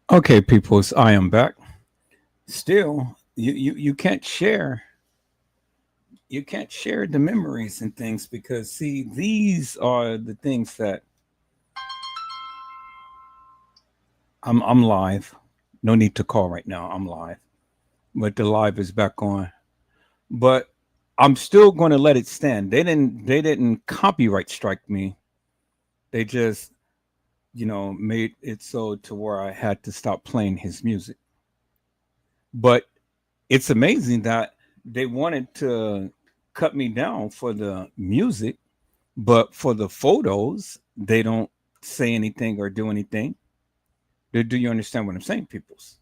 Okay, peoples, I am back. Still, you can't share. You can't share the memories and things because see, these are the things that I'm live. No need to call right now. I'm live. But the live is back on. But I'm still going to let it stand. They didn't copyright strike me. They just, made it so to where I had to stop playing his music. But it's amazing that they wanted to cut me down for the music, but for the photos, they don't say anything or do anything. Do you understand what I'm saying, peoples?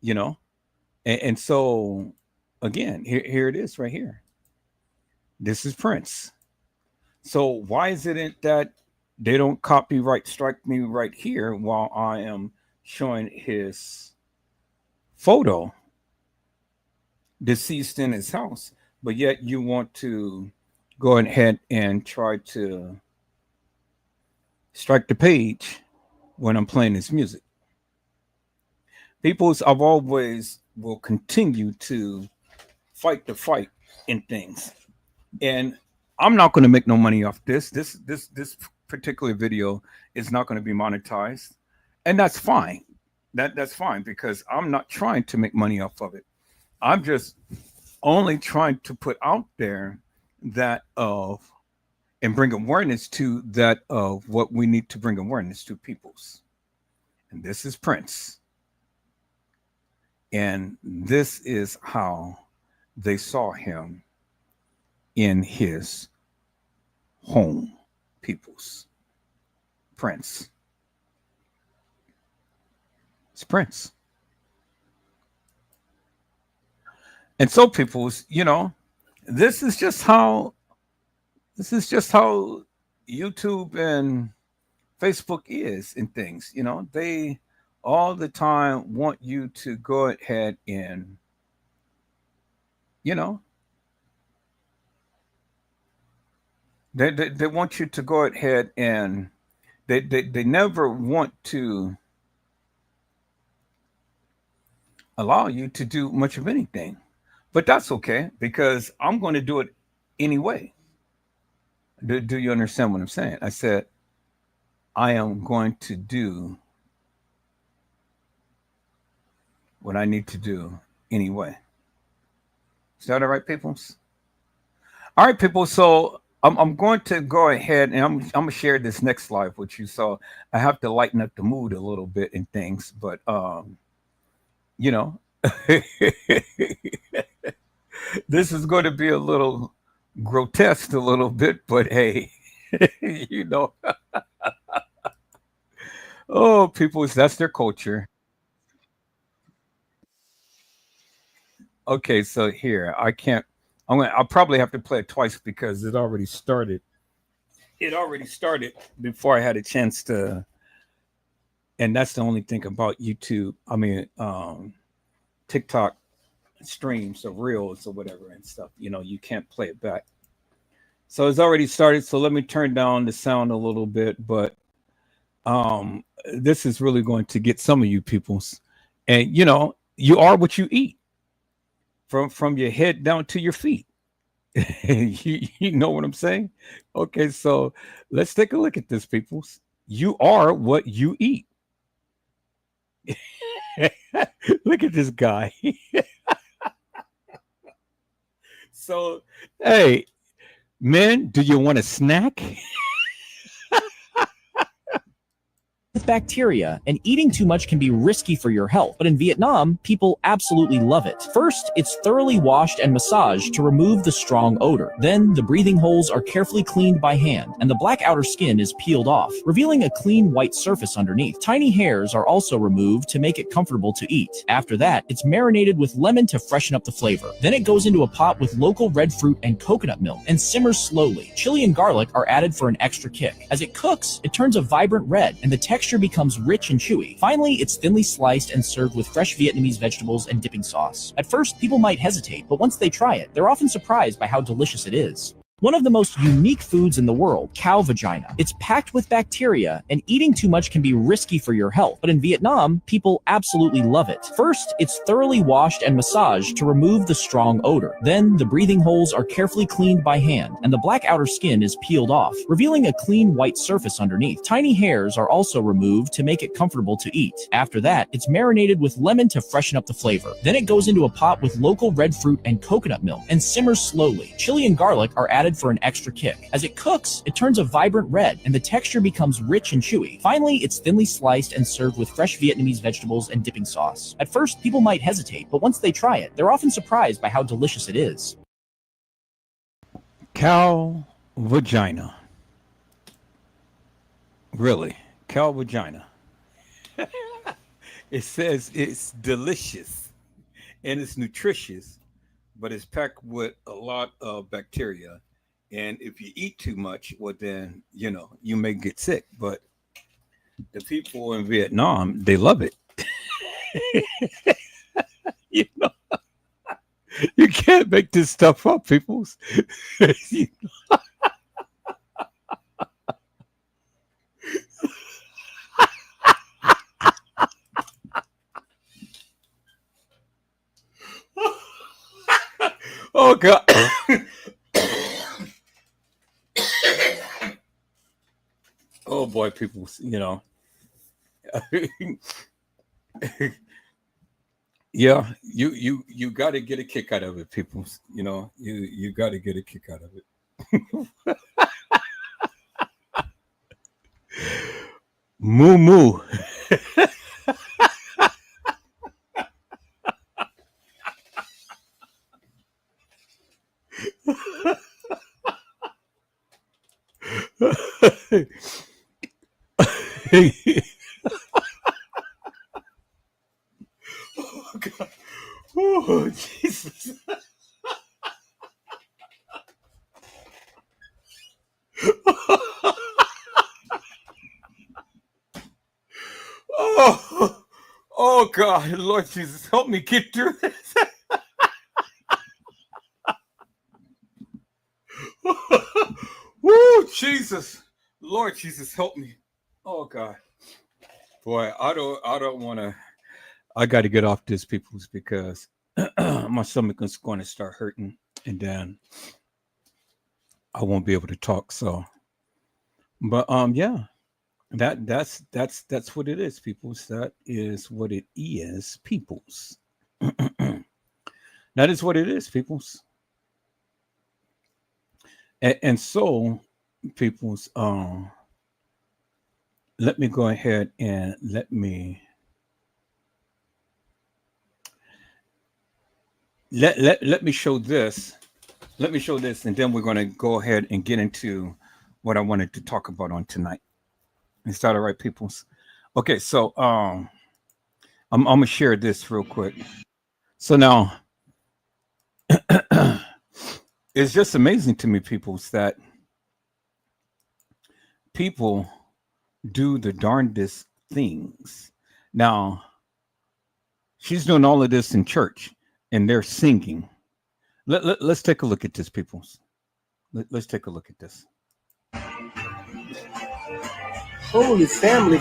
And so again, here it is right here. This is Prince. So why is it that they don't copyright strike me right here while I am showing his photo deceased in his house, but yet you want to go ahead and try to strike the page when I'm playing his music? Peoples, I've always will continue to fight the fight in things, and I'm not going to make no money off this. This particular video is not going to be monetized, and that's fine. That's fine because I'm not trying to make money off of it. I'm just only trying to put out there that of and bring awareness to that of what we need to bring awareness to peoples. And this is Prince. And this is how they saw him in his home, peoples. Prince. It's Prince. And so peoples, you know, this is just how YouTube and Facebook is in things. You know, they all the time want you to go ahead and, you know, they want you to go ahead and they never want to allow you to do much of anything. But that's okay, because I'm going to do it anyway. Do you understand what I'm saying? I said, I am going to do what I need to do anyway. Is that all right, peoples? All right, people. So I'm going to go ahead and I'm going to share this next live with you. So I have to lighten up the mood a little bit and things, but you know, this is going to be a little grotesque a little bit, but hey, you know, oh, people, that's their culture. Okay, so here I'll probably have to play it twice because it already started. It already started before I had a chance to, and that's the only thing about YouTube. I mean, TikTok streams or reels or whatever and stuff, you know, you can't play it back. So it's already started. So let me turn down the sound a little bit, but this is really going to get some of you peoples. And you know, you are what you eat, from your head down to your feet. you know what I'm saying? Okay, so let's take a look at this, peoples. You are what you eat. Look at this guy. So, hey, men, do you want a snack? With bacteria, and eating too much can be risky for your health, but in Vietnam, people absolutely love it. First, it's thoroughly washed and massaged to remove the strong odor. Then, the breathing holes are carefully cleaned by hand, and the black outer skin is peeled off, revealing a clean white surface underneath. Tiny hairs are also removed to make it comfortable to eat. After that, it's marinated with lemon to freshen up the flavor. Then it goes into a pot with local red fruit and coconut milk, and simmers slowly. Chili and garlic are added for an extra kick. As it cooks, it turns a vibrant red, and the texture becomes rich and chewy. Finally, it's thinly sliced and served with fresh Vietnamese vegetables and dipping sauce. At first, people might hesitate, but once they try it, they're often surprised by how delicious it is. One of the most unique foods in the world, cow vagina. It's packed with bacteria, and eating too much can be risky for your health, but in Vietnam, people absolutely love it. First, it's thoroughly washed and massaged to remove the strong odor. Then, the breathing holes are carefully cleaned by hand, and the black outer skin is peeled off, revealing a clean white surface underneath. Tiny hairs are also removed to make it comfortable to eat. After that, it's marinated with lemon to freshen up the flavor. Then it goes into a pot with local red fruit and coconut milk, and simmers slowly. Chili and garlic are added for an extra kick. As it cooks, it turns a vibrant red, and the texture becomes rich and chewy. Finally, it's thinly sliced and served with fresh Vietnamese vegetables and dipping sauce. At first, people might hesitate, but once they try it, they're often surprised by how delicious it is. Cow vagina. Really? Cow vagina. It says it's delicious and it's nutritious, but it's packed with a lot of bacteria. And if you eat too much, well, then, you know, you may get sick. But the people in Vietnam, they love it. You know, you can't make this stuff up, people. You know? Oh, God. Oh, boy, people, you know. Yeah, you got to get a kick out of it, people. You know, you got to get a kick out of it. Moo moo. Oh God. Oh Jesus. Oh, oh God, Lord Jesus, help me get through this. Woo, Jesus, Lord Jesus, help me. Oh God, boy, I don't want to. I got to get off this, peoples, because my stomach is going to start hurting, and then I won't be able to talk. So, but yeah. That's what it is, peoples. That is what it is, peoples. That is what it is, peoples. And so, peoples, let me go ahead and let me show this. Let me show this, and then we're going to go ahead and get into what I wanted to talk about on tonight. Is that all right, peoples? Okay, so I'm gonna share this real quick. So now it's just amazing to me, peoples, that people do the darndest things. Now she's doing all of this in church, and they're singing. Let's take a look at this, peoples. Let's take a look at this. Holy family.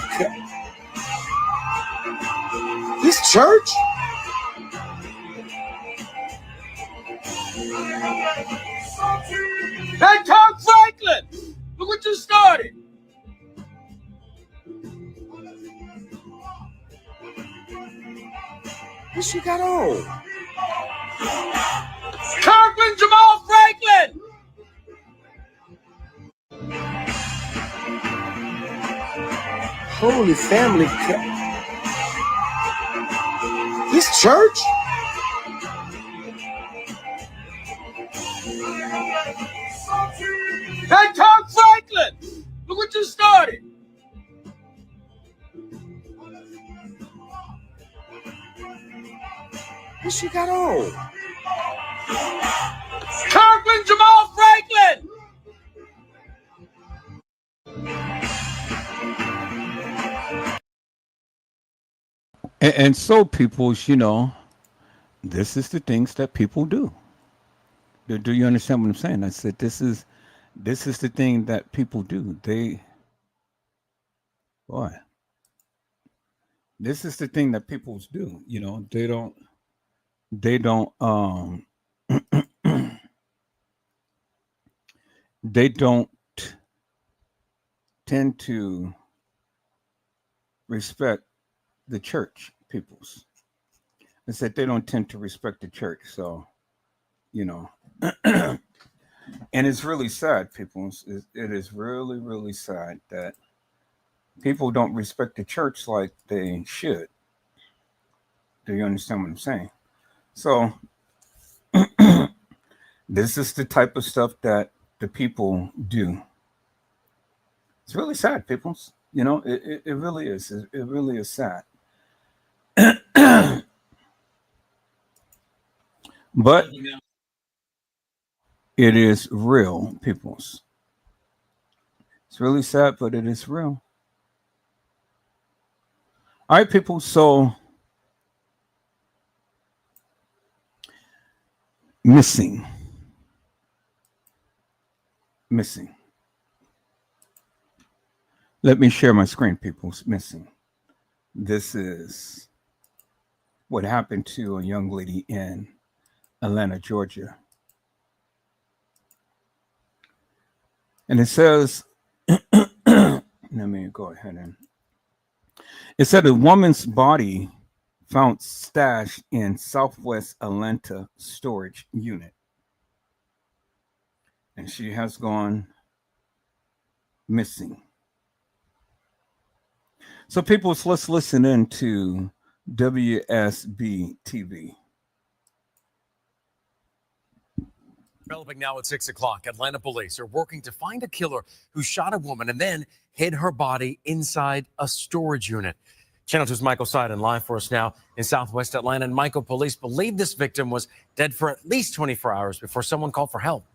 This church? Hey, Tom Franklin! Look what you started! What she got on? Kirkland Jamal Franklin! Holy family. This church? Hey, Tom Franklin! Look what you started! What she got on? Kirkland Jamal Franklin! And so, peoples, you know, this is the things that people do. Do you understand what I'm saying? I said this is the thing that people do. This is the thing that people do. You know, they don't they don't tend to respect the church, peoples. I said they don't tend to respect the church. So, you know, and it's really sad, peoples. It is really, really sad that people don't respect the church like they should. Do you understand what I'm saying? So this is the type of stuff that the people do. It's really sad, peoples. You know, it really is. It really is sad. But it is real, peoples. It's really sad, but it is real. All right, people. So missing. Let me share my screen, people. Missing. This is what happened to a young lady in Atlanta, Georgia. And it says, let me go ahead and it said a woman's body found stashed in Southwest Atlanta storage unit. And she has gone missing. So people, let's listen in to WSB TV. Developing now at 6 o'clock, Atlanta police are working to find a killer who shot a woman and then hid her body inside a storage unit. Channel 2's Michael Seiden live for us now in Southwest Atlanta. And Michael, police believe this victim was dead for at least 24 hours before someone called for help.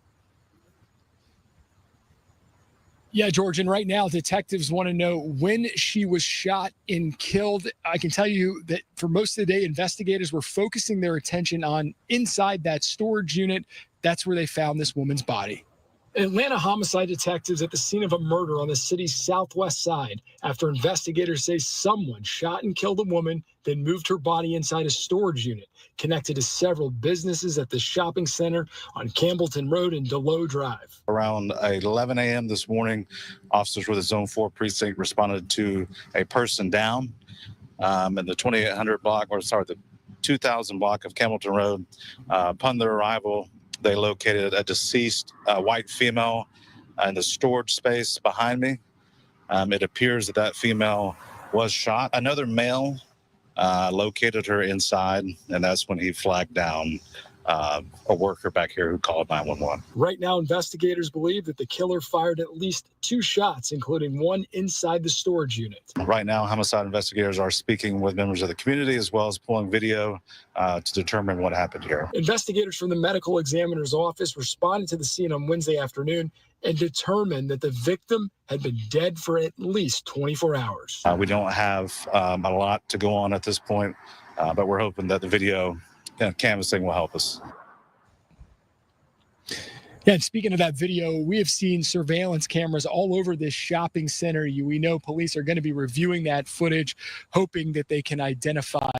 Yeah, George, and right now detectives want to know when she was shot and killed. I can tell you that for most of the day, investigators were focusing their attention on inside that storage unit. That's where they found this woman's body. Atlanta homicide detectives at the scene of a murder on the city's southwest side after investigators say someone shot and killed a woman, then moved her body inside a storage unit connected to several businesses at the shopping center on Campbellton Road and Delow Drive. Around 11 a.m. this morning, officers with the Zone 4 precinct responded to a person down in the 2800 block, the 2000 block of Campbellton Road. Upon their arrival, they located a deceased white female in the storage space behind me. It appears that female was shot. Another male located her inside, and that's when he flagged down a worker back here who called 911. Right now, investigators believe that the killer fired at least 2 shots, including one inside the storage unit. Right now, homicide investigators are speaking with members of the community as well as pulling video to determine what happened here. Investigators from the medical examiner's office responded to the scene on Wednesday afternoon and determined that the victim had been dead for at least 24 hours. We don't have a lot to go on at this point, but we're hoping that the video canvassing will help us. Yeah, and speaking of that video, we have seen surveillance cameras all over this shopping center. We know police are going to be reviewing that footage, hoping that they can identify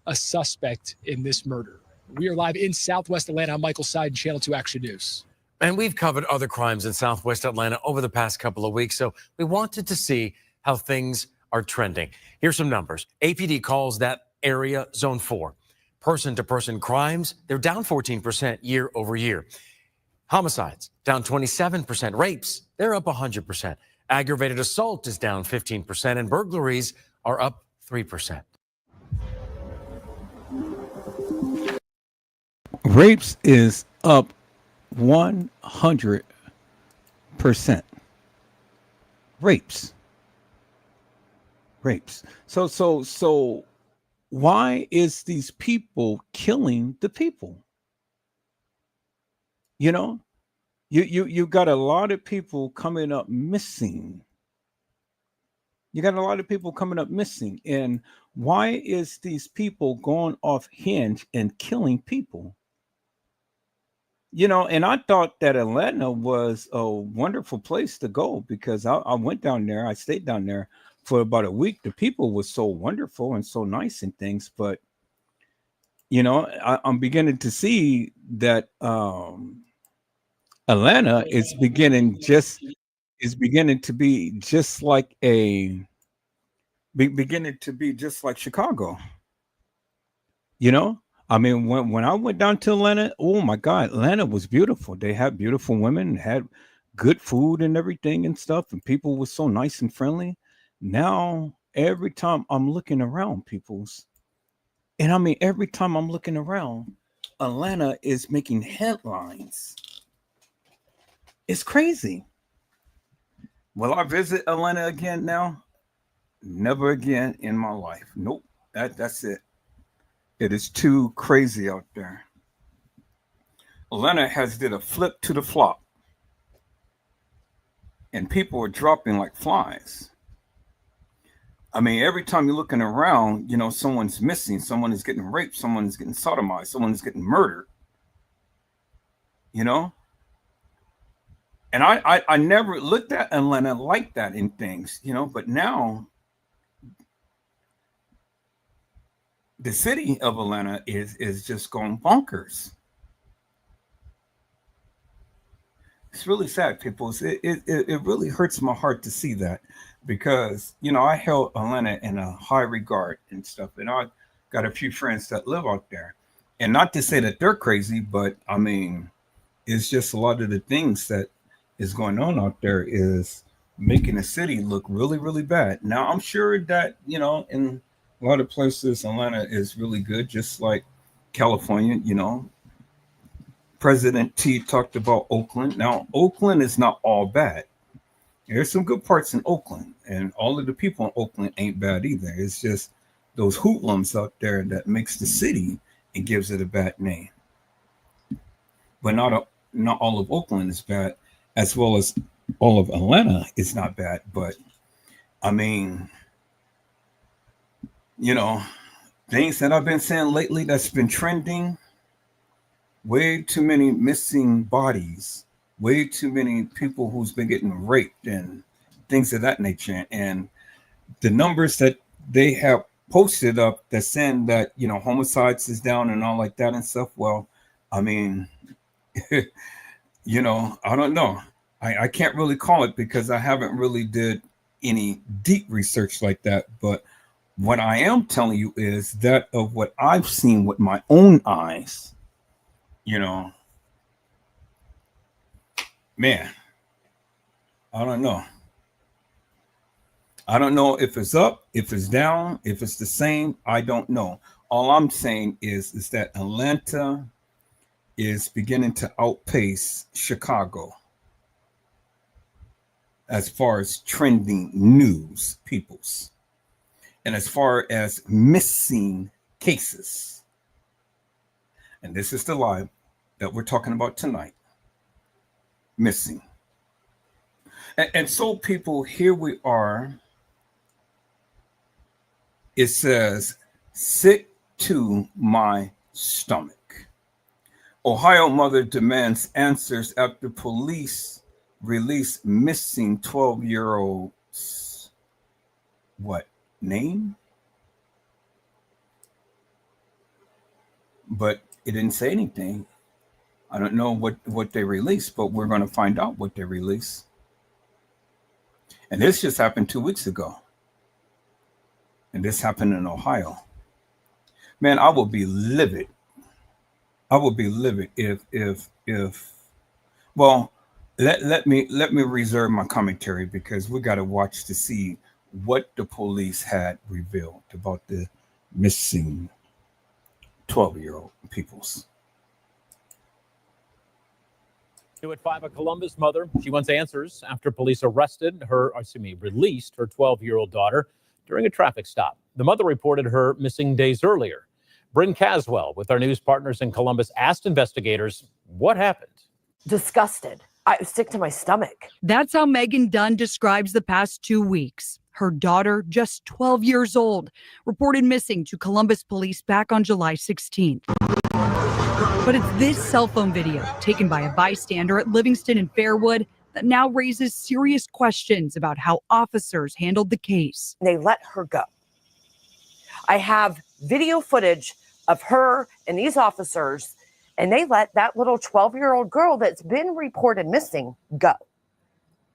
a suspect in this murder. We are live in Southwest Atlanta. I'm Michael Seiden, Channel 2 Action News. And we've covered other crimes in Southwest Atlanta over the past couple of weeks, so we wanted to see how things are trending. Here's some numbers. APD calls that area Zone 4. Person-to-person crimes, they're down 14% year over year. Homicides, down 27%. Rapes, they're up 100%. Aggravated assault is down 15%, and burglaries are up 3%. Rapes is up 100%. Rapes. So why is these people killing the people? You know, you got a lot of people coming up missing. And why is these people going off hinge and killing people? You know, and I thought that Atlanta was a wonderful place to go because I went down there. I stayed down there for about a week. The people were so wonderful and so nice and things. But, you know, I'm beginning to see that Atlanta is beginning to be just like Chicago. You know, I mean, when I went down to Atlanta, oh my God, Atlanta was beautiful. They had beautiful women, had good food and everything and stuff, and people were so nice and friendly. Now, every time I'm looking around, every time I'm looking around, Atlanta is making headlines. It's crazy. Will I visit Atlanta again now? Never again in my life. Nope. That's it. It is too crazy out there. Atlanta has did a flip to the flop. And people are dropping like flies. I mean, every time you're looking around, you know, someone's missing, someone is getting raped, someone is getting sodomized, someone is getting murdered. You know? And I never looked at Atlanta like that in things, you know, but now the city of Atlanta is just going bonkers. It's really sad, people. It really hurts my heart to see that because, you know, I held Atlanta in a high regard and stuff. And got a few friends that live out there. And not to say that they're crazy, but I mean, it's just a lot of the things that is going on out there is making the city look really, really bad. Now, I'm sure that, in a lot of places, Atlanta is really good, just like California, President T talked about Oakland. Now, Oakland is not all bad. There's some good parts in Oakland, and all of the people in Oakland ain't bad either. It's just those hoodlums out there that makes the city and gives it a bad name. But not all of Oakland is bad, as well as all of Atlanta is not bad. But I mean, things that I've been saying lately that's been trending, way too many missing bodies, way too many people who's been getting raped and things of that nature. And the numbers that they have posted up that's saying that, homicides is down and all like that and stuff. Well, I mean, I don't know. I can't really call it because I haven't really did any deep research like that. But what I am telling you is that of what I've seen with my own eyes, man, I don't know. I don't know if it's up, if it's down, if it's the same. I don't know. All I'm saying is that Atlanta is beginning to outpace Chicago as far as trending news, peoples, and as far as missing cases. And this is the live that we're talking about tonight. Missing. And so, people, here we are. It says, sick to my stomach. Ohio mother demands answers after police release missing 12-year-old's name? But it didn't say anything. I don't know what they released, but we're going to find out what they released. And this just happened 2 weeks ago. And this happened in Ohio. Man, I will be livid. I will be livid if well, let me reserve my commentary because we got to watch to see what the police had revealed about the missing 12-year-old peoples. New at 5, a Columbus mother. She wants answers after police released her 12-year-old daughter during a traffic stop. The mother reported her missing days earlier. Bryn Caswell with our news partners in Columbus asked investigators what happened. Disgusted. I was sick to my stomach. That's how Megan Dunn describes the past 2 weeks. Her daughter, just 12 years old, reported missing to Columbus police back on July 16th. But it's this cell phone video taken by a bystander at Livingston and Fairwood that now raises serious questions about how officers handled the case. They let her go. I have video footage of her and these officers, and they let that little 12-year-old girl that's been reported missing go.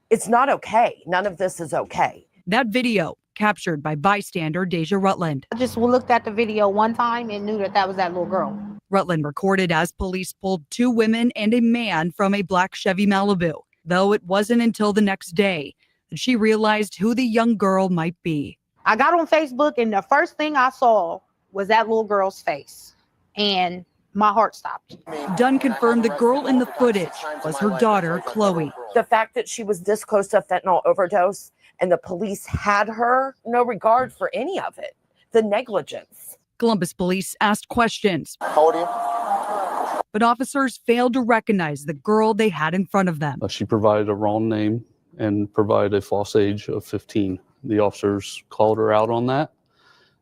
It's not okay. None of this is okay. That video captured by bystander Deja Rutland. I just looked at the video one time and knew that was that little girl. Rutland recorded as police pulled 2 women and a man from a black Chevy Malibu, though it wasn't until the next day that she realized who the young girl might be. I got on Facebook and the first thing I saw was that little girl's face, and my heart stopped. Dunn confirmed the girl in the footage was her daughter, Chloe. The fact that she was this close to a fentanyl overdose and the police had her, no regard for any of it. The negligence. Columbus police asked questions. How old are you? But officers failed to recognize the girl they had in front of them. She provided a wrong name and provided a false age of 15. The officers called her out on that,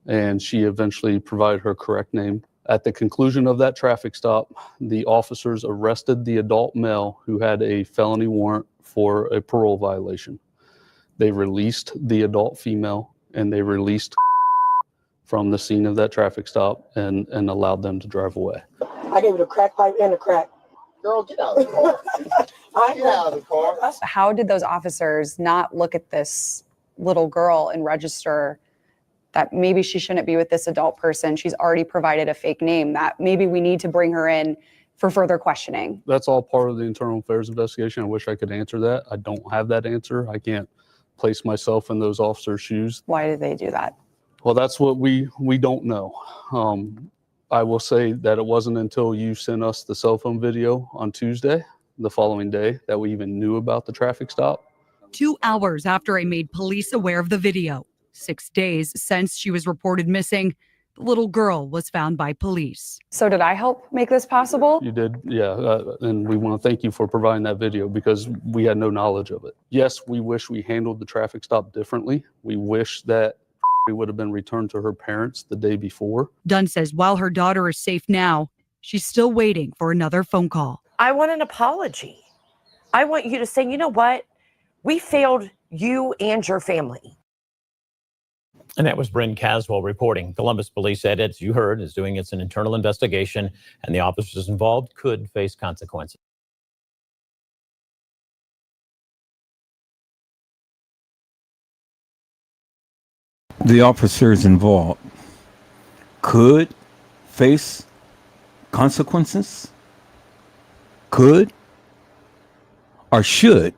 and she eventually provided her correct name. At the conclusion of that traffic stop, the officers arrested the adult male who had a felony warrant for a parole violation. They released the adult female, and they released from the scene of that traffic stop and allowed them to drive away. I gave it a crack pipe and a crack. Girl, get out of the car. Get out of the car. How did those officers not look at this little girl and register that maybe she shouldn't be with this adult person. She's already provided a fake name, that maybe we need to bring her in for further questioning. That's all part of the internal affairs investigation. I wish I could answer that. I don't have that answer. I can't place myself in those officers' shoes. Why did they do that? Well, that's what we don't know. I will say that it wasn't until you sent us the cell phone video on Tuesday, the following day, that we even knew about the traffic stop. 2 hours after I made police aware of the video, 6 days since she was reported missing, the little girl was found by police. So did I help make this possible? You did, yeah. And we want to thank you for providing that video because we had no knowledge of it. Yes, we wish we handled the traffic stop differently. We wish that we would have been returned to her parents the day before. Dunn says while her daughter is safe now, she's still waiting for another phone call. I want an apology. I want you to say, you know what? We failed you and your family. And that was Bryn Caswell reporting. Columbus Police said, as you heard, is doing its internal investigation, and the officers involved could face consequences. The officers involved could face consequences, could or should.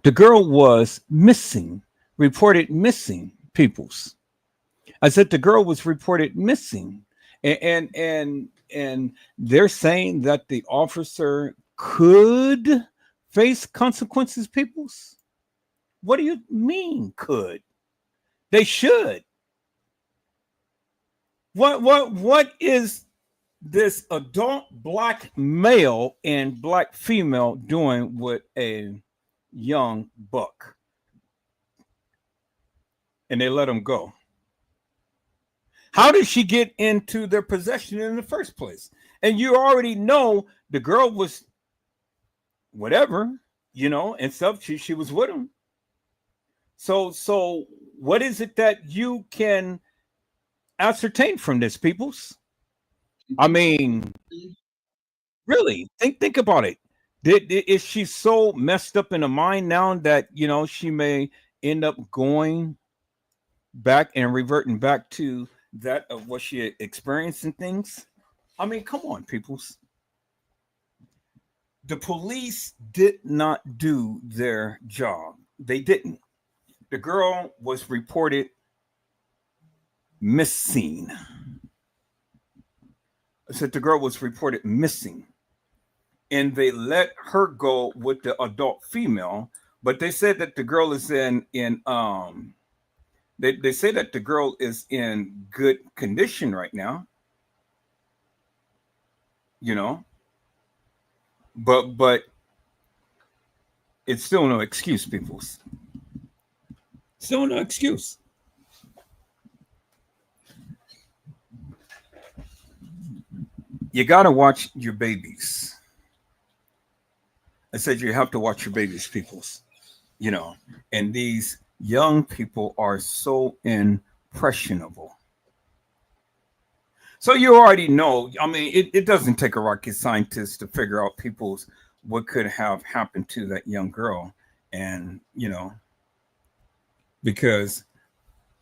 The girl was missing, reported missing, peoples. I said the girl was reported missing, and they're saying that the officer could face consequences, peoples. What do you mean could? They should. What is this adult black male and black female doing with a young buck? And they let him go. How did she get into their possession in the first place? And you already know the girl was whatever, and stuff. She was with him. So what is it that you can ascertain from this, peoples? I mean, really, think about it. Is she so messed up in the mind now that she may end up going back and reverting back to that of what she experienced and things? I mean, come on, peoples. The police did not do their job. They didn't. The girl was reported missing. I said the girl was reported missing. And they let her go with the adult female, but they said that the girl is they say that the girl is in good condition right now. But it's still no excuse, peoples. Still no excuse. You got to watch your babies. I said you have to watch your babies, peoples. And these young people are so impressionable. So you already know, I mean, it doesn't take a rocket scientist to figure out what could have happened to that young girl. And, because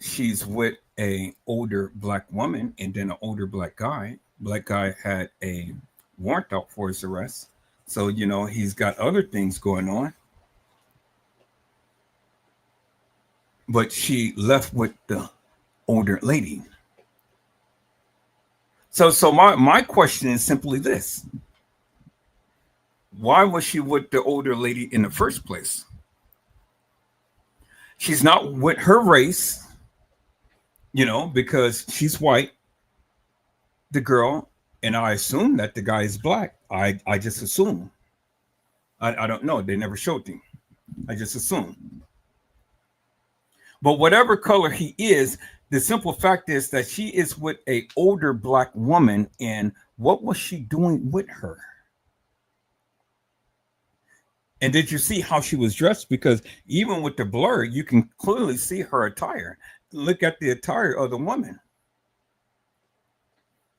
she's with a older black woman and then an older black guy. Black guy had a warrant out for his arrest. So, he's got other things going on. But she left with the older lady. So my question is simply this. Why was she with the older lady in the first place? She's not with her race, because she's white, the girl, and I assume that the guy is black. I just assume. I don't know. They never showed him. I just assume. But whatever color he is, the simple fact is that she is with an older black woman, and what was she doing with her? And did you see how she was dressed? Because even with the blur, you can clearly see her attire. Look at the attire of the woman.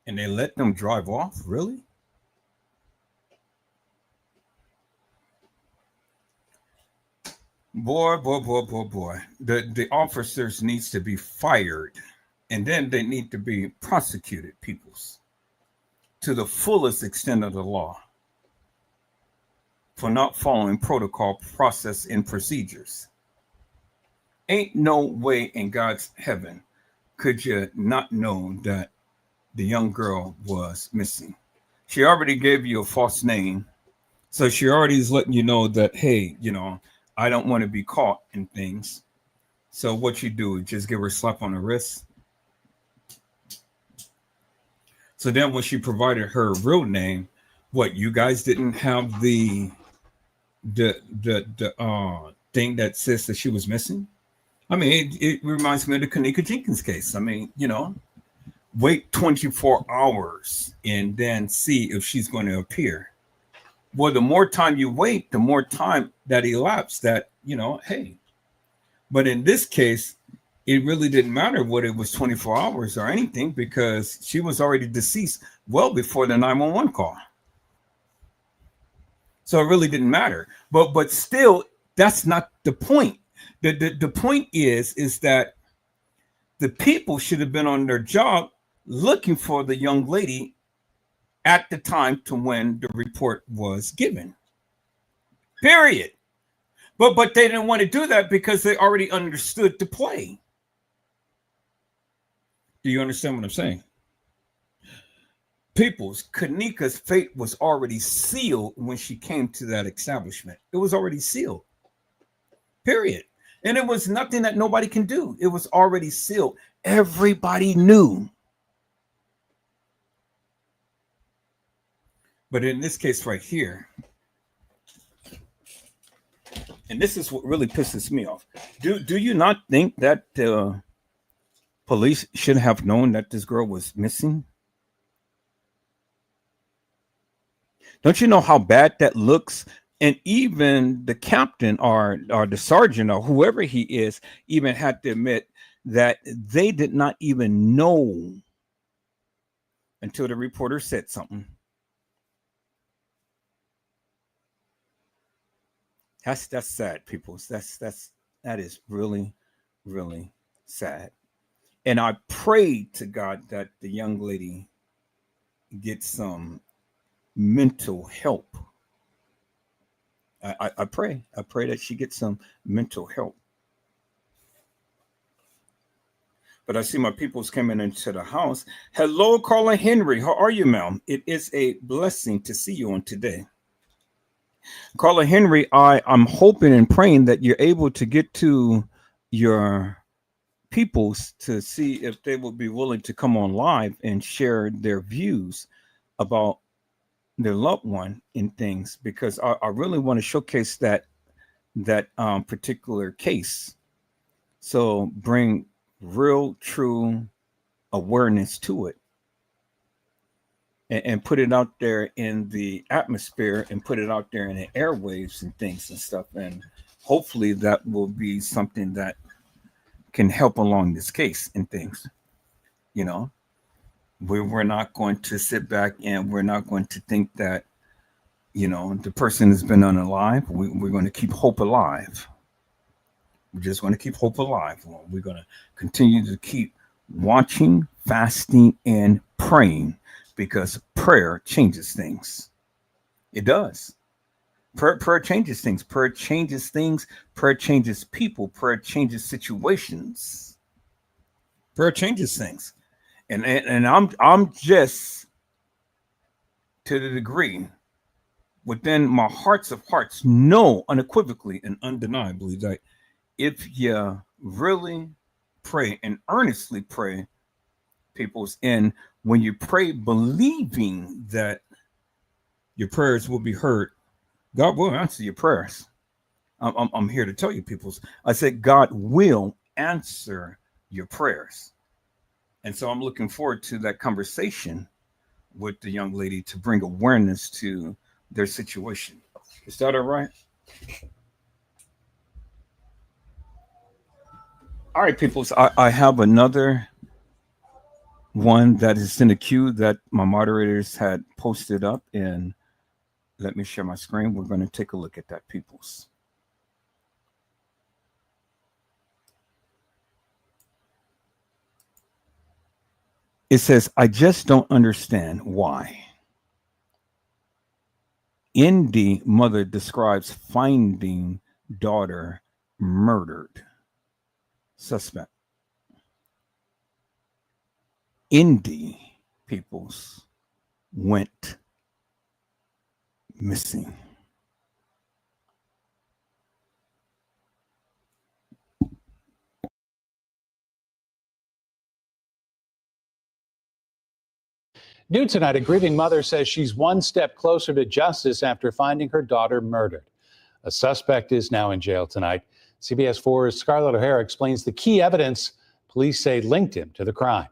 And they let them drive off? Really? Boy. The officers needs to be fired, and then they need to be prosecuted, peoples, to the fullest extent of the law for not following protocol, process, and procedures. Ain't no way in God's heaven could you not know that the young girl was missing. She already gave you a false name. So she already is letting you know that, hey, I don't want to be caught in things. So what you do, just give her a slap on the wrist. So then when she provided her real name, what, you guys didn't have the thing that says that she was missing? I mean, it reminds me of the Kanika Jenkins case. I mean, wait 24 hours and then see if she's going to appear. Well, the more time you wait, the more time that elapsed that, hey. But in this case, it really didn't matter what it was 24 hours or anything, because she was already deceased well before the 911 call. So it really didn't matter. But still, that's not the point. The point is that the people should have been on their job looking for the young lady at the time to when the report was given. Period. But they didn't want to do that because they already understood the play. Do you understand what I'm saying? People's Kanika's fate was already sealed when she came to that establishment. It was already sealed. Period. And it was nothing that nobody can do. It was already sealed. Everybody knew. But in this case right here, and this is what really pisses me off. Do you not think that the police should have known that this girl was missing? Don't you know how bad that looks? And even the captain or the sergeant or whoever he is even had to admit that they did not even know until the reporter said something. That's sad, people. That is really, really sad. And I pray to God that the young lady gets some mental help. I pray that she gets some mental help. But I see my people's coming into the house. Hello, Carla Henry. How are you, ma'am? It is a blessing to see you on today. Carla Henry, I'm hoping and praying that you're able to get to your peoples to see if they will be willing to come on live and share their views about their loved one in things, because I really want to showcase that particular case. So bring real, true awareness to it. And put it out there in the atmosphere and put it out there in the airwaves and things and stuff. And hopefully that will be something that can help along this case and things. We're not going to sit back and we're not going to think that, the person has been unalive. We're going to keep hope alive. We're just going to keep hope alive. We're going to continue to keep watching, fasting, and praying. Because prayer changes things. It does. Prayer changes things. Prayer changes things. Prayer changes people. Prayer changes situations. Prayer changes things. And I'm just, to the degree within my hearts of hearts, know unequivocally and undeniably that if you really pray and earnestly pray, people's, and when you pray believing that your prayers will be heard, God will answer your prayers. I'm here to tell you, peoples. I said God will answer your prayers. And so I'm looking forward to that conversation with the young lady to bring awareness to their situation. Is that all right? All right, peoples. I have another one that is in the queue that my moderators had posted up, and let me share my screen. We're going to take a look at that, peoples. It says, I just don't understand why. ND mother describes finding daughter murdered. Suspect. ND peoples went missing. New tonight, a grieving mother says she's one step closer to justice after finding her daughter murdered. A suspect is now in jail tonight. CBS 4's Scarlett O'Hara explains the key evidence police say linked him to the crime.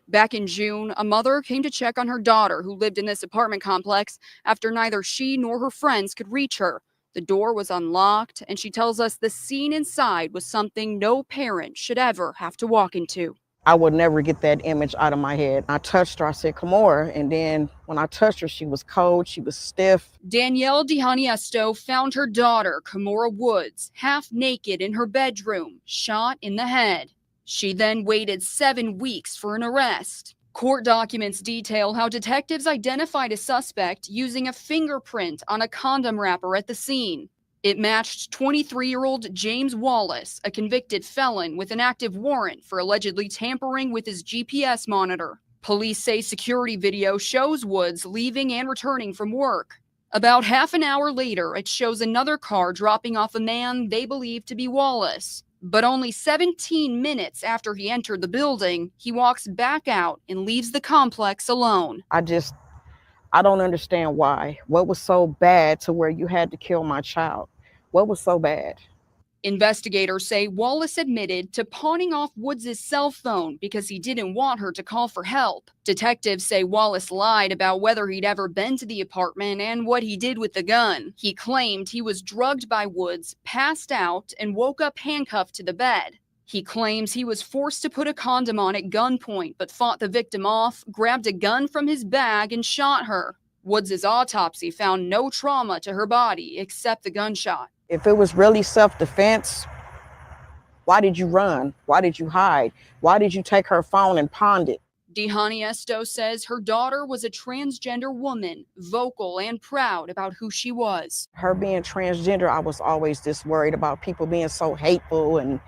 Back in June, a mother came to check on her daughter who lived in this apartment complex after neither she nor her friends could reach her. The door was unlocked, and she tells us the scene inside was something no parent should ever have to walk into. I would never get that image out of my head. I touched her, I said, Kimora. And then when I touched her, she was cold, she was stiff. Danielle DiHaniesto found her daughter, Kimora Woods, half naked in her bedroom, shot in the head. She then waited 7 weeks for an arrest. Court documents detail how detectives identified a suspect using a fingerprint on a condom wrapper at the scene. It matched 23-year-old James Wallace, a convicted felon with an active warrant for allegedly tampering with his GPS monitor. Police say security video shows Woods leaving and returning from work. About half an hour later, it shows another car dropping off a man they believe to be Wallace. But only 17 minutes after he entered the building, he walks back out and leaves the complex alone. I don't understand why. What was so bad to where you had to kill my child? What was so bad? Investigators say Wallace admitted to pawning off Woods' cell phone because he didn't want her to call for help. Detectives say Wallace lied about whether he'd ever been to the apartment and what he did with the gun. He claimed he was drugged by Woods, passed out, and woke up handcuffed to the bed. He claims he was forced to put a condom on at gunpoint, but fought the victim off, grabbed a gun from his bag, and shot her. Woods' autopsy found no trauma to her body except the gunshot. If it was really self-defense, why did you run? Why did you hide? Why did you take her phone and pawn it? DiHaniesto says her daughter was a transgender woman, vocal and proud about who she was. Her being transgender, I was always just worried about people being so hateful, and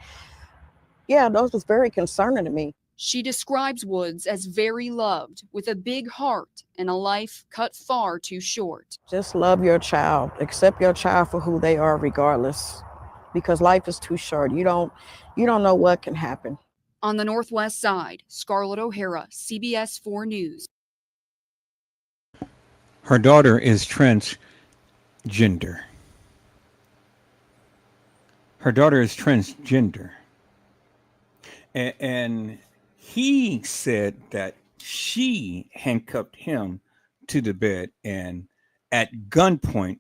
yeah, those was very concerning to me. She describes Woods as very loved, with a big heart and a life cut far too short. Just love your child. Accept your child for who they are regardless, because life is too short. You don't know what can happen. On the Northwest Side, Scarlett O'Hara, CBS 4 News. Her daughter is transgender. Her daughter is transgender. And he said that she handcuffed him to the bed and at gunpoint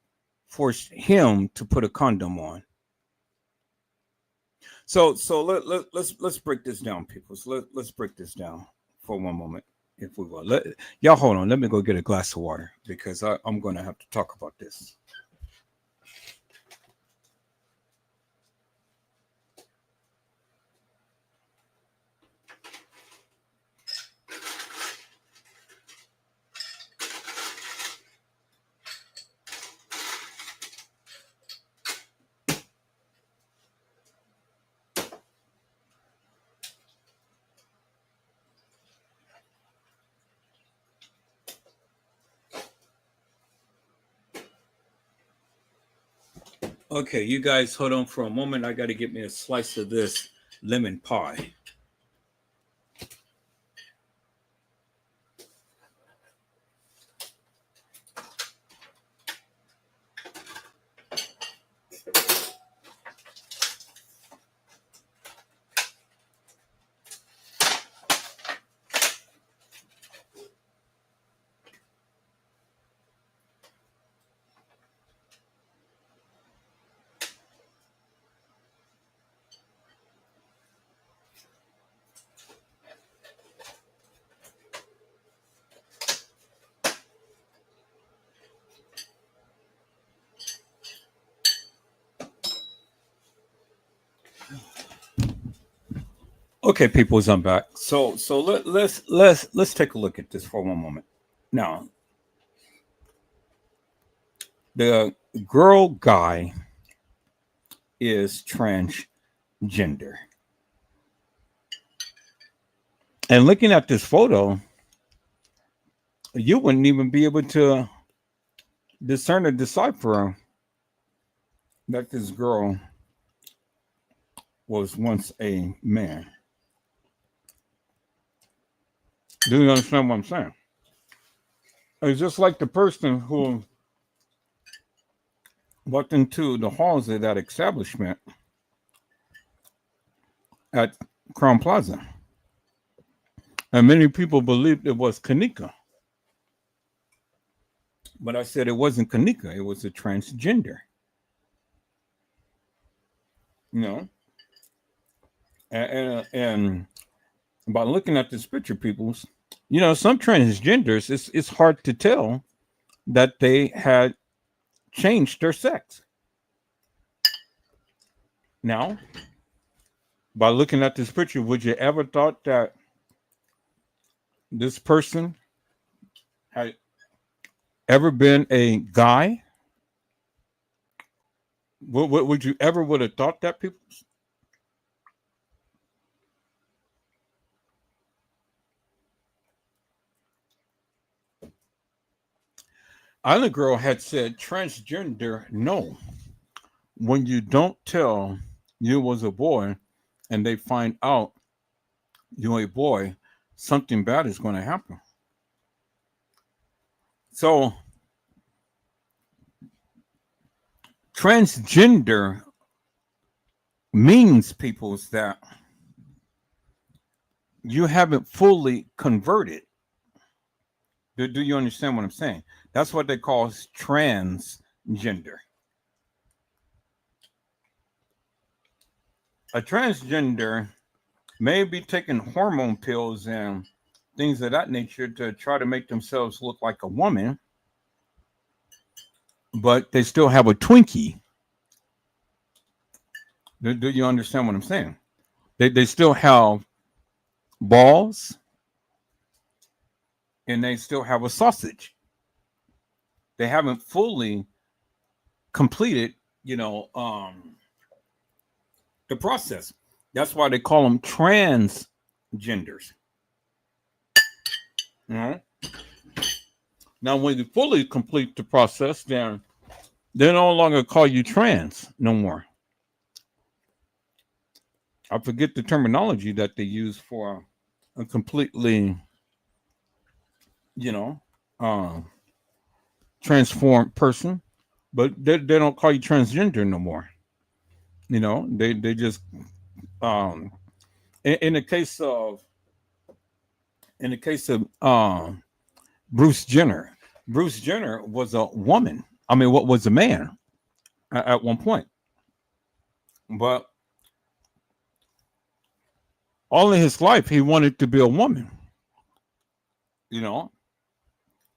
forced him to put a condom on. So let's break this down, people. So let's break this down for one moment, if we will. Y'all hold on. Let me go get a glass of water because I'm going to have to talk about this. Okay, you guys hold on for a moment. I got to get me a slice of this lemon pie. Okay, peoples, I'm back. So let's take a look at this for one moment. Now, the girl guy is transgender. And looking at this photo, you wouldn't even be able to discern or decipher that this girl was once a man. Do you understand what I'm saying? It's just like the person who walked into the halls of that establishment at Crown Plaza. And many people believed it was Kanika. But I said it wasn't Kanika, it was a transgender. You know? And by looking at this picture, peoples, you know, some transgenders, it's hard to tell that they had changed their sex. Now, by looking at this picture, would you ever thought that this person had ever been a guy? Would you ever would have thought that, people? Island Girl had said transgender, no. When you don't tell you was a boy and they find out you're a boy, something bad is going to happen. So transgender means, peoples, that you haven't fully converted. Do you understand what I'm saying? That's what they call transgender. A transgender may be taking hormone pills and things of that nature to try to make themselves look like a woman, but they still have a Twinkie. Do you understand what I'm saying? They still have balls and they still have a sausage. They haven't fully completed, you know, the process. That's why they call them transgenders. You know? Now, when you fully complete the process, then they no longer call you trans no more. I forget the terminology that they use for a completely, you know, transformed person, but they don't call you transgender no more. You know, they just in the case of Bruce Jenner was a woman. I mean, what was a man at one point, but all of his life he wanted to be a woman. You know,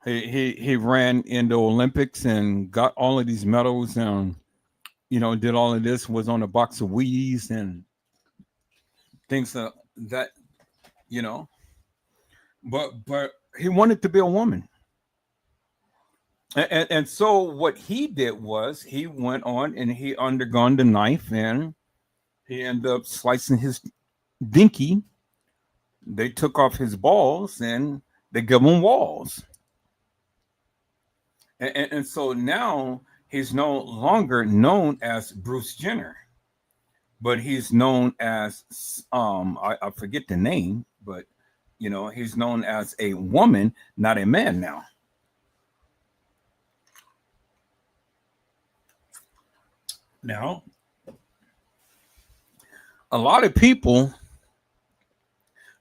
he ran in the Olympics and got all of these medals and, you know, did all of this, was on a box of Wheaties and things that, you know, but he wanted to be a woman. And so what he did was he went on and he undergone the knife and he ended up slicing his dinky. They took off his balls and they give him walls. And so now he's no longer known as Bruce Jenner, but he's known as, I forget the name, but, you know, he's known as a woman, not a man now. Now, a lot of people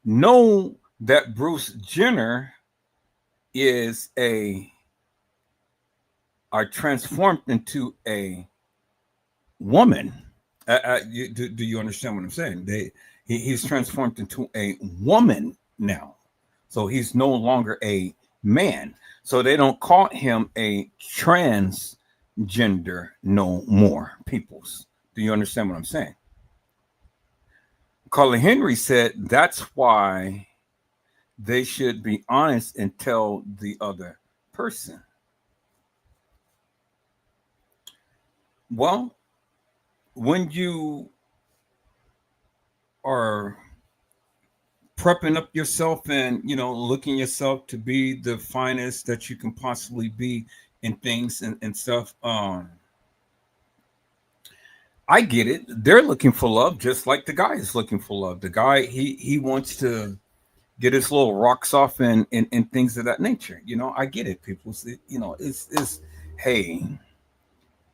know that Bruce Jenner is are transformed into a woman. Do you understand what I'm saying? He's transformed into a woman now. So he's no longer a man. So they don't call him a transgender no more, peoples. Do you understand what I'm saying? Carla Henry said that's why they should be honest and tell the other person. Well, when you are prepping up yourself and, you know, looking yourself to be the finest that you can possibly be in things and stuff, I get it. They're looking for love just like the guy is looking for love. The guy, he wants to get his little rocks off and things of that nature. You know, I get it. People, you know, it's hey,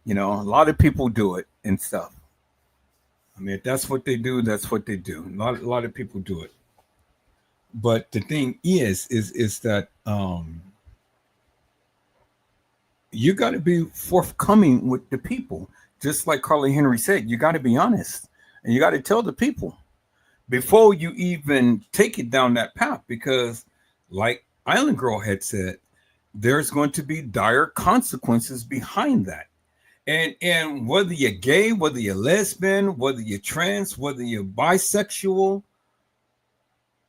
you know, a lot of people do it and stuff. I mean, if that's what they do, that's what they do. A lot of people do it. But the thing is that you got to be forthcoming with the people. Just like Carly Henry said, you got to be honest and you got to tell the people before you even take it down that path, because like Island Girl had said, there's going to be dire consequences behind that. And whether you're gay, whether you're lesbian, whether you're trans, whether you're bisexual,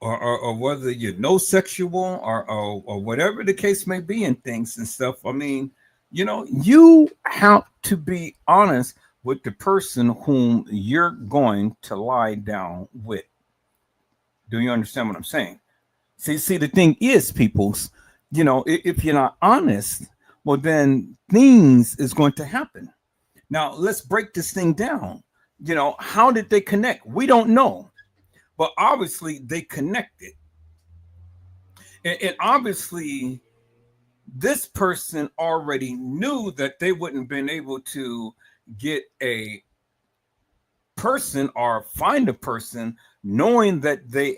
or whether you're no sexual or whatever the case may be in things and stuff. I mean, you know, you have to be honest with the person whom you're going to lie down with. Do you understand what I'm saying? See, the thing is, peoples, you know, if you're not honest, well, then things is going to happen. Now, let's break this thing down. You know, how did they connect? We don't know. But obviously, they connected. And obviously, this person already knew that they wouldn't have been able to get a person or find a person knowing that they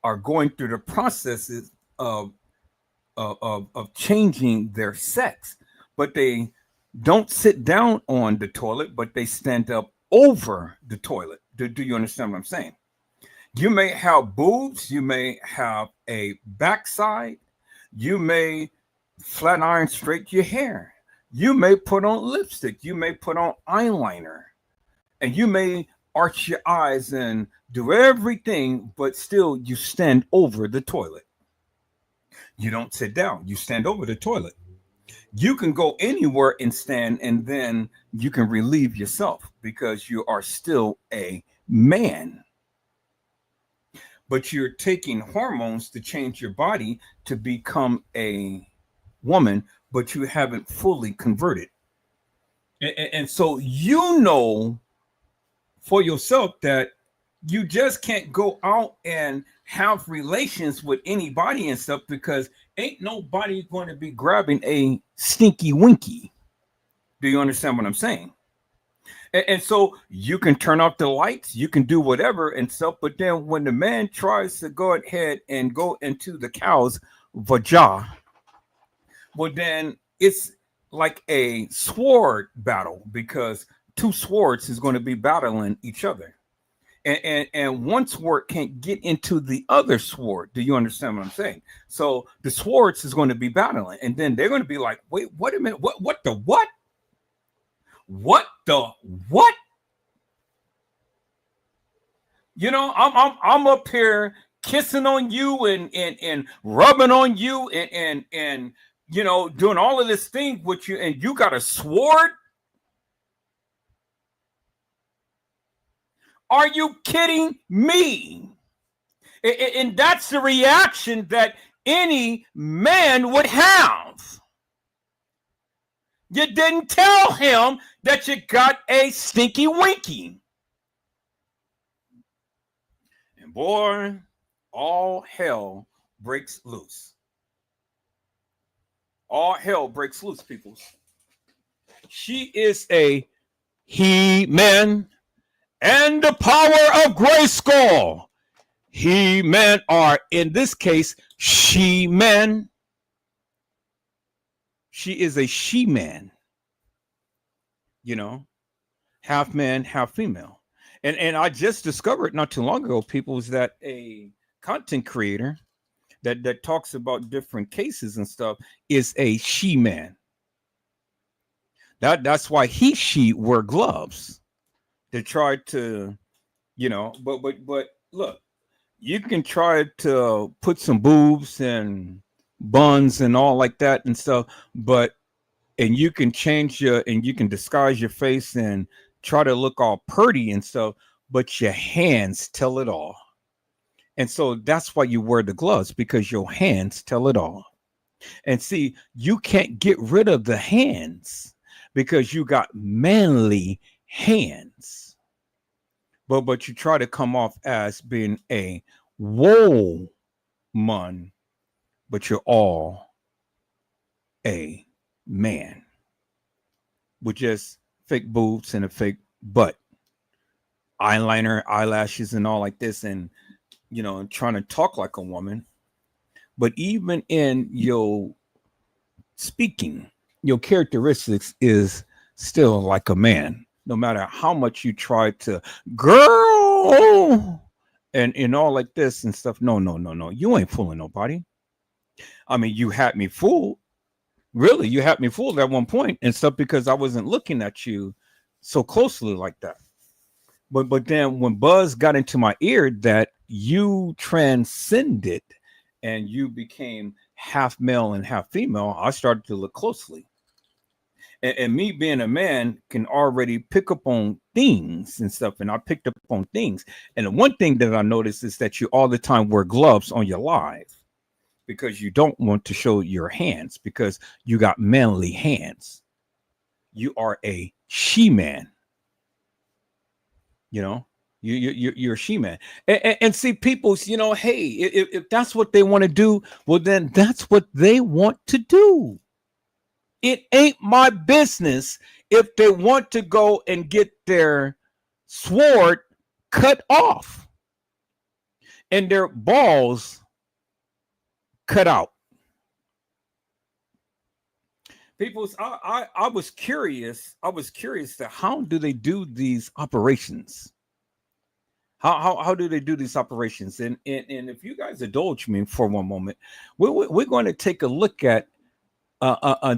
are going through the processes of changing their sex. But they don't sit down on the toilet, but they stand up over the toilet. Do you understand what I'm saying? You may have boobs, you may have a backside, you may flat iron straight your hair, you may put on lipstick, you may put on eyeliner, and you may arch your eyes and do everything, but still you stand over the toilet. You don't sit down, you stand over the toilet. You can go anywhere and stand, and then you can relieve yourself because you are still a man. But you're taking hormones to change your body to become a woman, but you haven't fully converted. And so you know for yourself that you just can't go out and have relations with anybody and stuff, because ain't nobody going to be grabbing a stinky winky. Do you understand what I'm saying? And so you can turn off the lights, you can do whatever and stuff, but then when the man tries to go ahead and go into the cow's vagina, well, then it's like a sword battle, because two swords is going to be battling each other. And one sword can't get into the other sword. Do you understand what I'm saying? So the swords is going to be battling, and then they're going to be like, wait a minute, what the what? What the what? You know, I'm up here kissing on you and rubbing on you and you know, doing all of this thing with you, and you got a sword? Are you kidding me? And that's the reaction that any man would have. You didn't tell him that you got a stinky winky. And boy, all hell breaks loose. All hell breaks loose, people. She is a he-man. And the power of Grayskull. He-men are, in this case, she-men. She is a she-man. You know, half man, half female. And I just discovered not too long ago, people, is that a content creator that talks about different cases and stuff is a she-man. That's why she wear gloves. They tried to you know. But look, you can try to put some boobs and buns and all like that and stuff, and you can change and you can disguise your face and try to look all pretty and stuff, but your hands tell it all. And so that's why you wear the gloves, because your hands tell it all. And see, you can't get rid of the hands because you got manly hands. But you try to come off as being a woman, but you're all a man with just fake boobs and a fake butt, eyeliner, eyelashes, and all like this, and you know, and trying to talk like a woman. But even in your speaking, your characteristics is still like a man, no matter how much you try to girl and all like this and stuff. No, you ain't fooling nobody. I mean, you had me fooled. Really, you had me fooled at one point and stuff, because I wasn't looking at you so closely like that. But then when Buzz got into my ear that you transcended and you became half male and half female, I started to look closely. And me being a man can already pick up on things and stuff. And I picked up on things. And the one thing that I noticed is that you all the time wear gloves on your live, because you don't want to show your hands, because you got manly hands. You are a she-man. You know, you're a she-man. And see, people's, you know, hey, if that's what they want to do, well, then that's what they want to do. It ain't my business if they want to go and get their sword cut off and their balls cut out. People, I was curious. I was curious to how do they do these operations? How do they do these operations? And if you guys indulge me for one moment, we're going to take a look at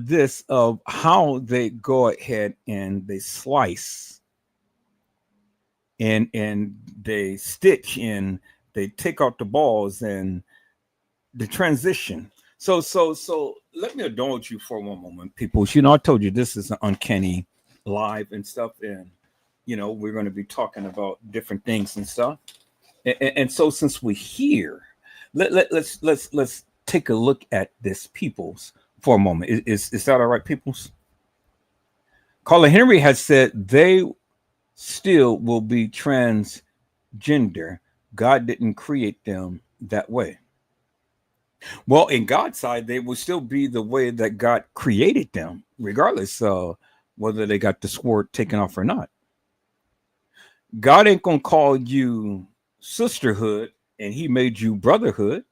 this of how they go ahead and they slice and they stitch and they take out the balls and the transition. So let me indulge you for one moment, people. You know, I told you this is an uncanny live and stuff, and you know we're going to be talking about different things and stuff. And so since we're here, let's take a look at this, peoples, for a moment. Is that all right, peoples? Carla Henry has said they still will be transgender. God didn't create them that way. Well, in God's side, they will still be the way that God created them, regardless of whether they got the sword taken off or not. God ain't gonna call you sisterhood, and He made you brotherhood,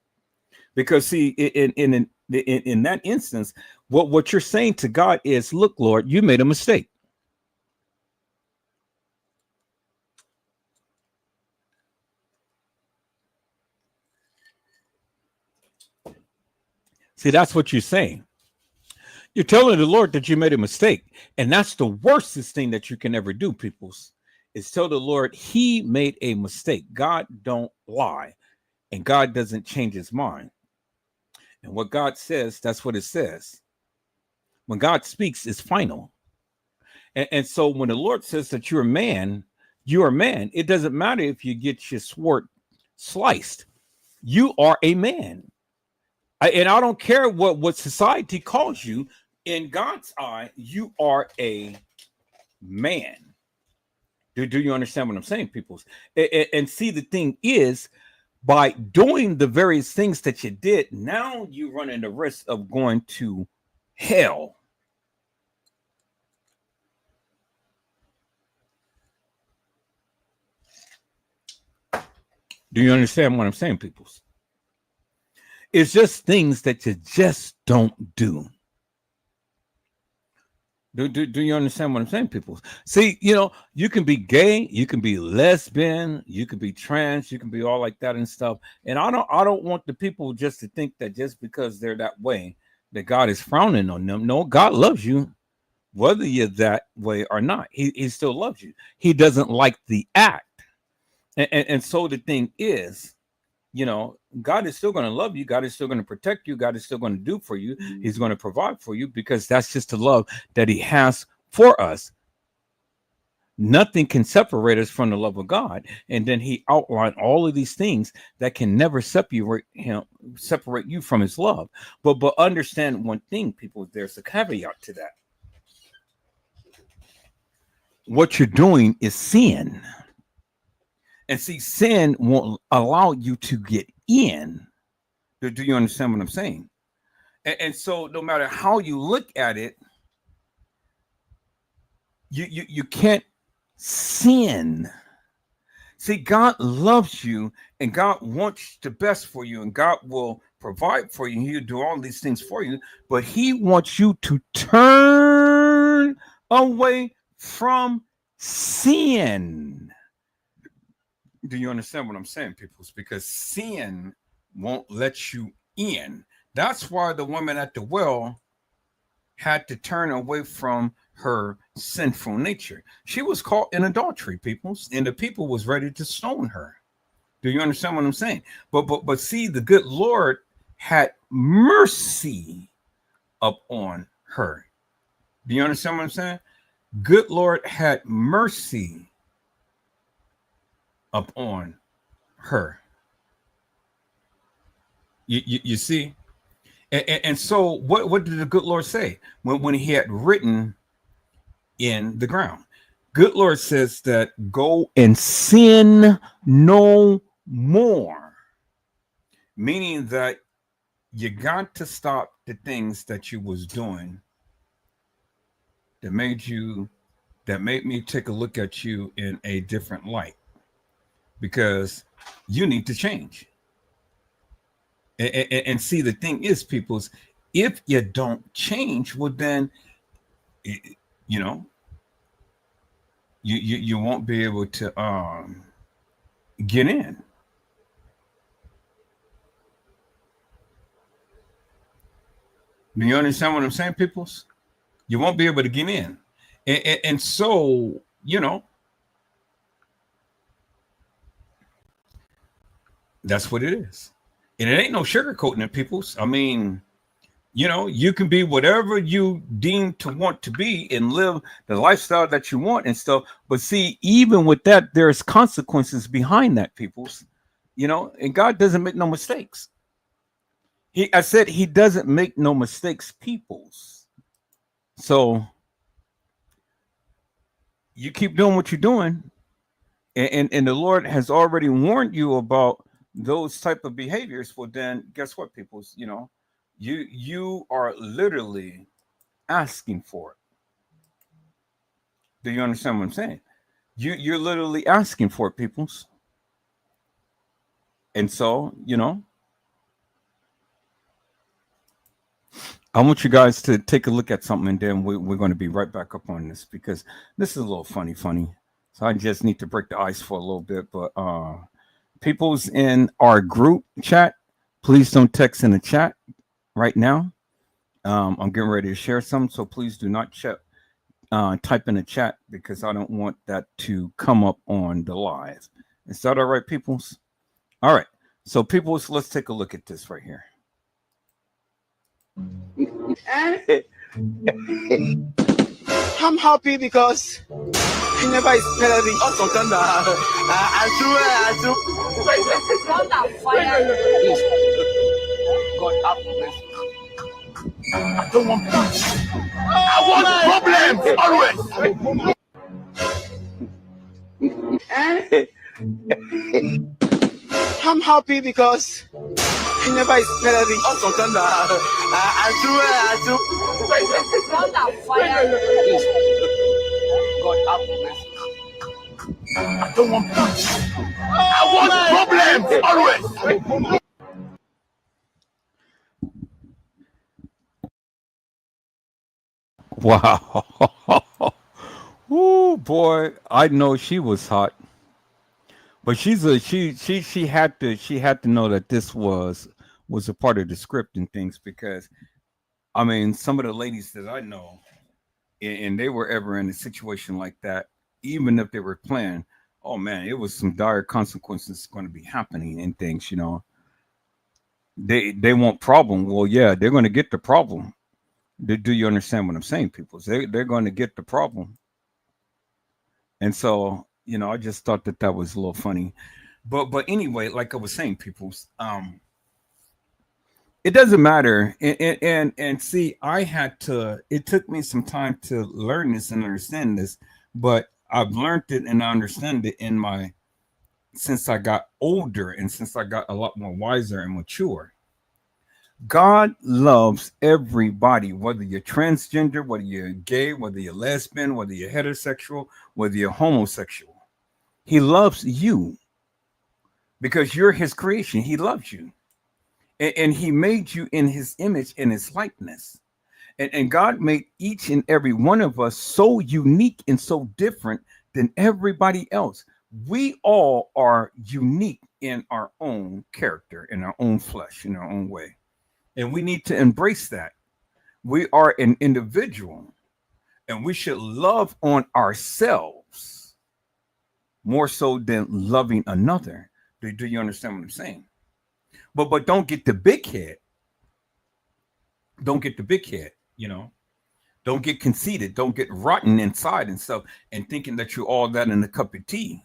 because see, in that instance, what you're saying to God is, "Look, Lord, you made a mistake." See, that's what you're saying. You're telling the Lord that you made a mistake. And that's the worstest thing that you can ever do, peoples, is tell the Lord He made a mistake. God don't lie, and God doesn't change His mind. And what God says, that's what it says. When God speaks, it's final. And so when the Lord says that you're a man, you're a man. It doesn't matter if you get your sword sliced. You are a man. And I don't care what society calls you. In God's eye, you are a man. Do you understand what I'm saying, people? And see, the thing is, by doing the various things that you did, now you run the risk of going to hell. Do you understand what I'm saying, people? It's just things that you just don't do. Do you understand what I'm saying, people? See, you know, you can be gay, you can be lesbian, you can be trans, you can be all like that and stuff. And I don't want the people just to think that just because they're that way, that God is frowning on them. No, God loves you, whether you're that way or not. He still loves you. He doesn't like the act. And so the thing is, God is still going to love you. God is still going to protect you. God is still going to do for you. He's going to provide for you, because that's just the love that he has for us. Nothing can separate us from the love of God. And then he outlined all of these things that can never separate you from his love. But understand one thing, people, there's a caveat to that. What you're doing is sin. And see, sin won't allow you to get in. Do you understand what I'm saying? And so no matter how you look at it, you can't sin. See, God loves you, and God wants the best for you, and God will provide for you. He'll do all these things for you, but he wants you to turn away from sin. Do you understand what I'm saying, people? It's because sin won't let you in. That's why the woman at the well had to turn away from her sinful nature. She was caught in adultery, people, and the people was ready to stone her. Do you understand what I'm saying? But see, the good Lord had mercy upon her. Do you understand what I'm saying? Good Lord had mercy upon her. You see? And so what did the good Lord say when he had written in the ground? Good Lord says that go and sin no more, meaning that you got to stop the things that you was doing that made me take a look at you in a different light, because you need to change. And see, the thing is, peoples, if you don't change, well, then you won't be able to get in. Do you understand what I'm saying, peoples? You won't be able to get in. And so, that's what it is. And it ain't no sugarcoating it, peoples. I mean, you can be whatever you deem to want to be and live the lifestyle that you want and stuff. But see, even with that, there's consequences behind that, peoples. And God doesn't make no mistakes. I said he doesn't make no mistakes, peoples. So you keep doing what you're doing. And the Lord has already warned you about those type of behaviors. Well, then guess what, people? You are literally asking for it. Do you understand what I'm saying? You're literally asking for it, peoples. And so, I want you guys to take a look at something, and then we're going to be right back up on this, because this is a little funny. So I just need to break the ice for a little bit. But people's in our group chat, please don't text in the chat right now. I'm getting ready to share some, so please do not type in the chat, because I don't want that to come up on the live. Is that all right, peoples? All right. So peoples, let's take a look at this right here. I'm happy because he never expected me. Also, I don't want peace. I want problems always. I'm happy because he never expected me. Also, I don't want peace. I want problems always. Wow. Oh boy, I know she was hot. But she had to know that this was a part of the script and things, because I mean, some of the ladies that I know, and they were ever in a situation like that, even if they were playing, oh man, it was some dire consequences going to be happening and things, you know. They want problem. Well, yeah, they're going to get the problem. Do you understand what I'm saying, people? They're going to get the problem. And so, you know, I just thought that was a little funny. But anyway, like I was saying, people, it doesn't matter. And see, it took me some time to learn this and understand this, but I've learned it and I understand it since I got older and since I got a lot more wiser and mature. God loves everybody, whether you're transgender, whether you're gay, whether you're lesbian, whether you're heterosexual, whether you're homosexual. He loves you because you're his creation. He loves you. And he made you in his image and his likeness. And God made each and every one of us so unique and so different than everybody else. We all are unique in our own character, in our own flesh, in our own way. And we need to embrace that. We are an individual and we should love on ourselves more so than loving another. Do you understand what I'm saying? But don't get the big head. Don't get the big head, you know. Don't get conceited. Don't get rotten inside and stuff and thinking that you're all that in a cup of tea.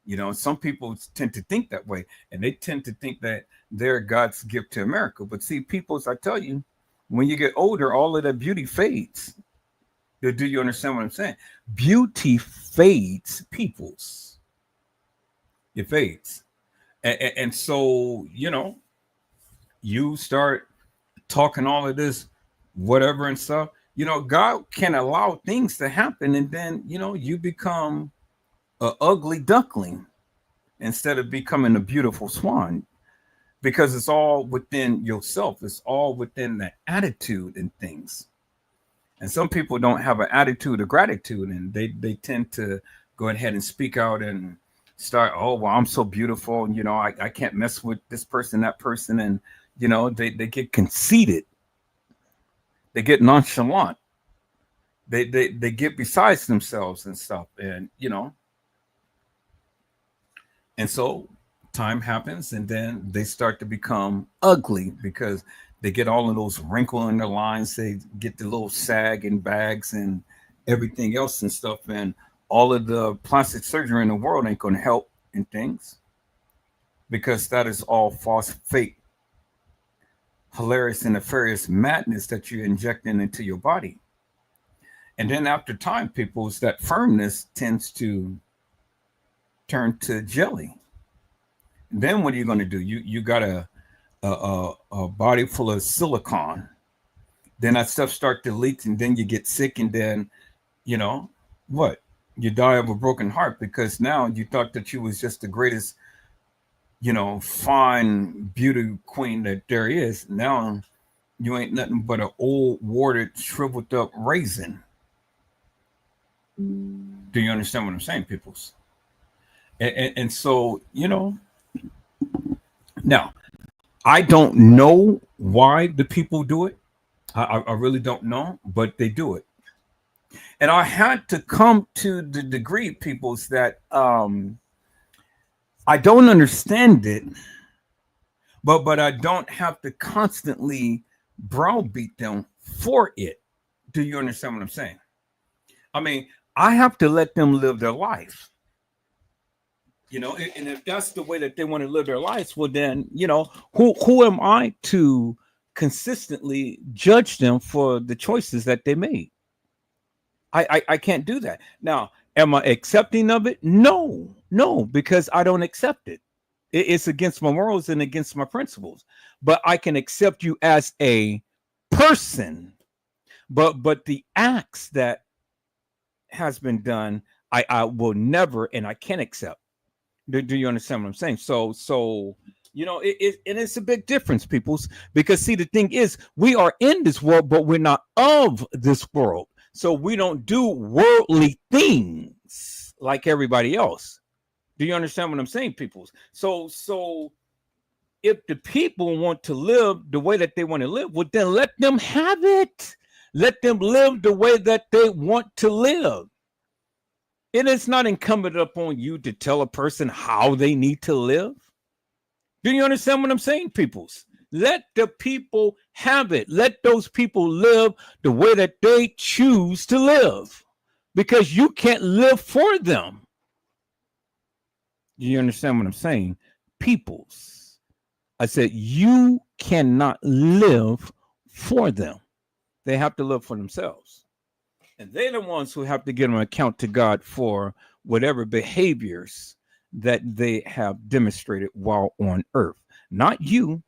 You know, some people tend to think that way, and they tend to think that they're God's gift to America. But see, peoples, I tell you, when you get older, all of that beauty fades. Do you understand what I'm saying? Beauty fades, peoples. It fades. And so, you know, you start talking all of this, whatever and stuff. You know, God can allow things to happen, and then, you know, you become an ugly duckling instead of becoming a beautiful swan, because it's all within yourself. It's all within the attitude and things. And some people don't have an attitude of gratitude, and they tend to go ahead and speak out and start, oh, well, I'm so beautiful, and, you know, I can't mess with this person, that person. And, you know, they get conceited. They get nonchalant. They get besides themselves and stuff. And, you know, and so time happens, and then they start to become ugly because they get all of those wrinkles in their lines. They get the little sag and bags and everything else and stuff. And all of the plastic surgery in the world ain't going to help in things, because that is all false, fake, hilarious and nefarious madness that you're injecting into your body. And then after time, people's that firmness tends to turn to jelly. Then what are you going to do? You got a body full of silicone. Then that stuff starts to leak, and then you get sick, and then, you know, what? You die of a broken heart, because now you thought that you was just the greatest, you know, fine beauty queen that there is. Now you ain't nothing but an old, warted, shriveled up raisin. Do you understand what I'm saying, peoples? And so, you know, now I don't know why the people do it. I really don't know, but they do it. And I had to come to the degree, peoples, that I don't understand it, but I don't have to constantly browbeat them for it. Do you understand what I'm saying? I mean, I have to let them live their life. You know, and if that's the way that they want to live their lives, well, then, you know, who am I to consistently judge them for the choices that they made? I can't do that. Now, am I accepting of it? No, because I don't accept it. It's against my morals and against my principles. But I can accept you as a person. But the acts that has been done, I will never, and I can't accept. Do you understand what I'm saying? So you know, it's a big difference, peoples, because see, the thing is, we are in this world, but we're not of this world. So we don't do worldly things like everybody else. Do you understand what I'm saying, peoples? So if the people want to live the way that they want to live, well, then let them have it. Let them live the way that they want to live. It is not incumbent upon you to tell a person how they need to live. Do you understand what I'm saying, peoples? Let the people have it. Let those people live the way that they choose to live, because you can't live for them. Do you understand what I'm saying? Peoples. I said you cannot live for them. They have to live for themselves. And they're the ones who have to give an account to God for whatever behaviors that they have demonstrated while on earth. Not you,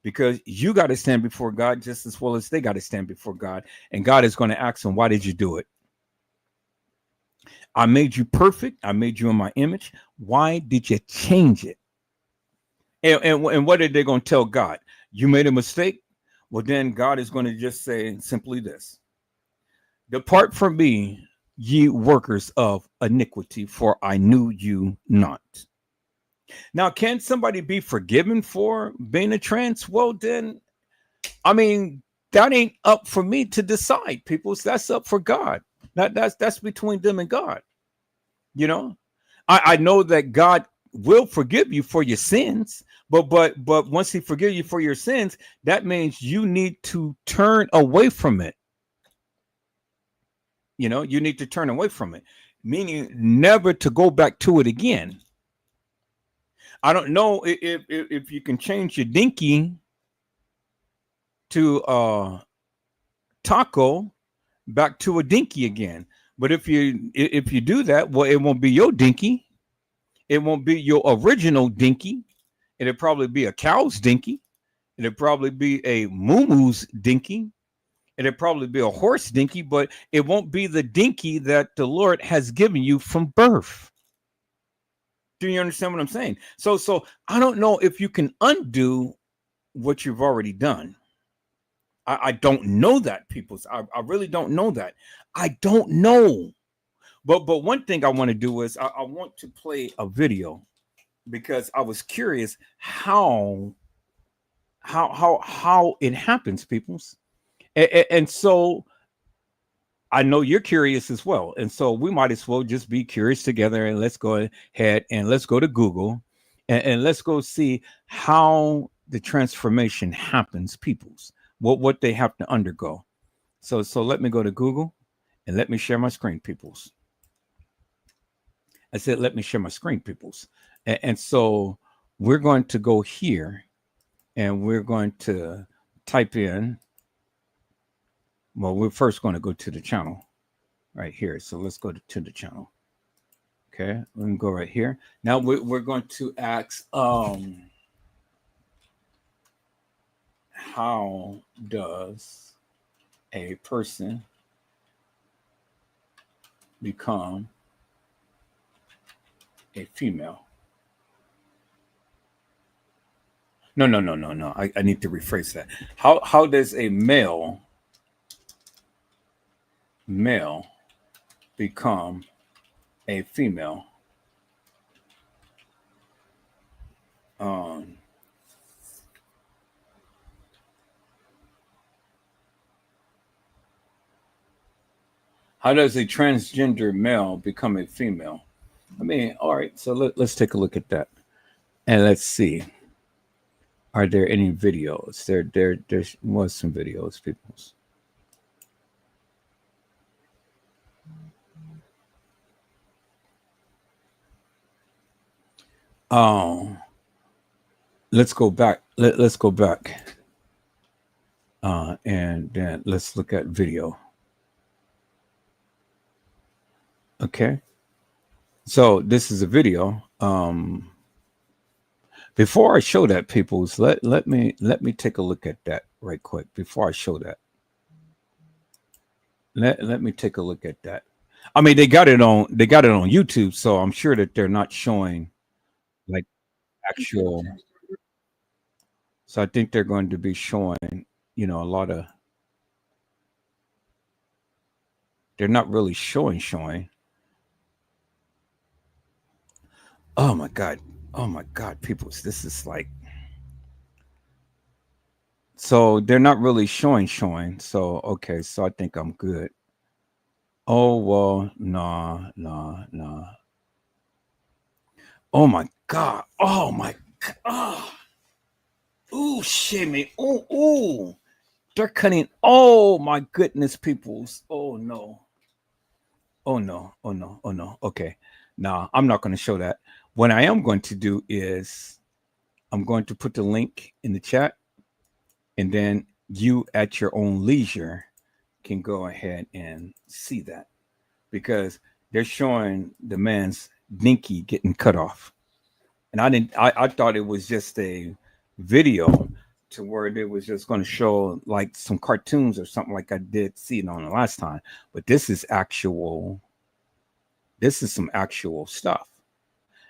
because you got to stand before God just as well as they got to stand before God. And God is going to ask them, why did you do it? I made you perfect. I made you in my image. Why did you change it? And what are they going to tell God? You made a mistake? Well, then God is going to just say simply this: depart from me, ye workers of iniquity, for I knew you not. Now, can somebody be forgiven for being a trans? Well, then, I mean, that ain't up for me to decide, people. That's up for God. That's between them and God. You know, I know that God will forgive you for your sins, but once he forgives you for your sins, that means you need to turn away from it. You know, you need to turn away from it, meaning never to go back to it again. I don't know if you can change your dinky to taco back to a dinky again. But if you do that, well, it won't be your dinky. It won't be your original dinky. It'll probably be a cow's dinky. It'll probably be a moo-moo's dinky. It'll probably be a horse dinky, but it won't be the dinky that the Lord has given you from birth. Do you understand what I'm saying? So I don't know if you can undo what you've already done. I don't know that, people. I really don't know that. I don't know. But one thing I want to do is I want to play a video, because I was curious how it happens, peoples. And so I know you're curious as well. And so we might as well just be curious together, and let's go ahead and let's go to Google and let's go see how the transformation happens, peoples, what they have to undergo. So let me go to Google and let me share my screen, peoples. I said, let me share my screen, peoples. And so we're going to go here and we're going to type in. Well, we're first going to go to the channel right here. So let's go to the channel. Okay, we can go right here. Now we're going to ask, how does a person become a female? No. I need to rephrase that. How does a male become a female? How does a transgender male become a female? I mean, all right, so let's take a look at that. And let's see. Are there any videos? There was some videos, people. Let's go back. Let's go back. And then let's look at video. Okay. So this is a video. Before I show that, peoples, let me take a look at that right quick before I show that. Let me take a look at that. I mean, they got it on YouTube, so I'm sure that they're not showing like actual. So I think they're going to be showing, a lot of. They're not really showing. Oh my God, people, this is like. So they're not really showing. So okay, so I think I'm good. Oh well, nah. Oh my God. Oh my God. Ooh, shimmy. Ooh. They're cutting. Oh my goodness, peoples. Oh no. Oh no. Okay. Nah, I'm not going to show that. What I am going to do is I'm going to put the link in the chat, and then you at your own leisure can go ahead and see that, because they're showing the man's dinky getting cut off. And I thought it was just a video to where they was just going to show like some cartoons or something, like I did see it on the last time. But this is some actual stuff.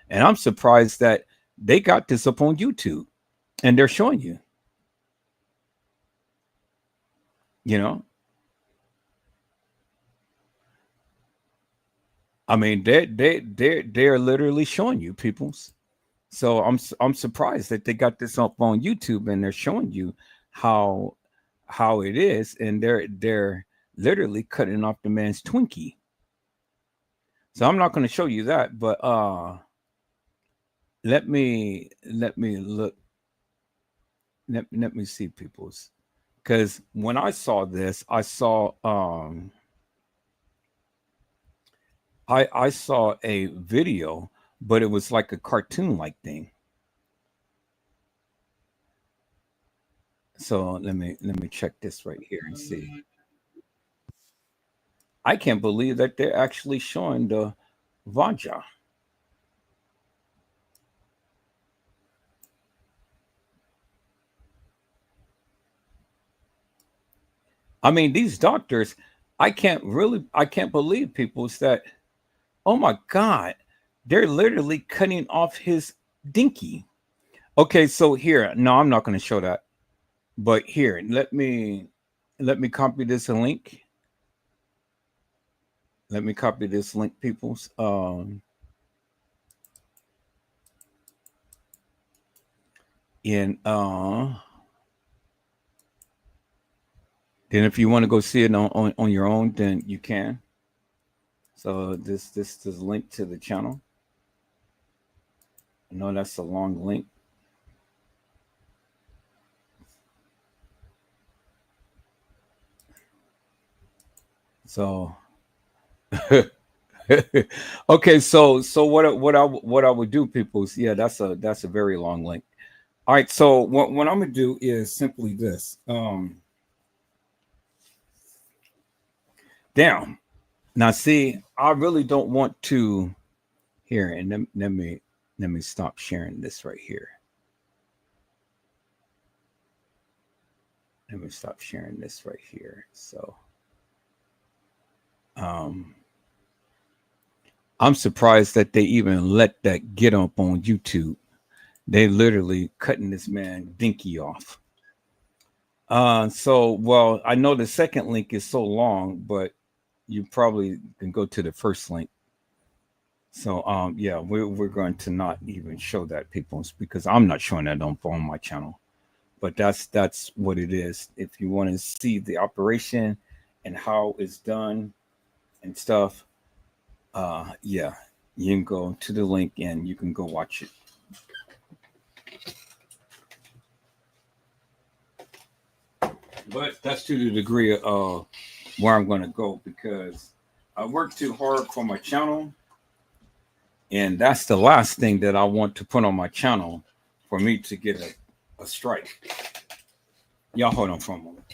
And I'm surprised that they got this up on YouTube and they're showing you. You know? I mean, they're literally showing you, peoples. So I'm surprised that they got this up on YouTube and they're showing you how it is, and they're literally cutting off the man's Twinkie. So I'm not going to show you that, but let me look. Let me see, peoples, because when I saw this, I saw I saw a video, but it was like a cartoon-like thing. So let me check this right here and see. I can't believe that they're actually showing the Vanja. I mean, these doctors, I can't believe, people, that, oh my God, they're literally cutting off his dinky. Okay, so here, no, I'm not going to show that. But here, let me copy this link. Let me copy this link, peoples. Then if you want to go see it on your own, then you can. So this is link to the channel. I know that's a long link. So okay, so what I would do, people, is, yeah, that's a very long link. All right, so what I'm gonna do is simply this. Down. Now see, I really don't want to here, and let me stop sharing this right here. Let me stop sharing this right here. So I'm surprised that they even let that get up on YouTube. They literally cutting this man dinky off. So, well, I know the second link is so long, but you probably can go to the first link. So, yeah, we're going to not even show that, people, because I'm not showing that on my channel. But that's what it is. If you want to see the operation and how it's done and stuff, yeah, you can go to the link and you can go watch it. But that's to the degree of where I'm going to go, because I work too hard for my channel, and that's the last thing that I want to put on my channel for me to get a strike. Y'all hold on for a moment.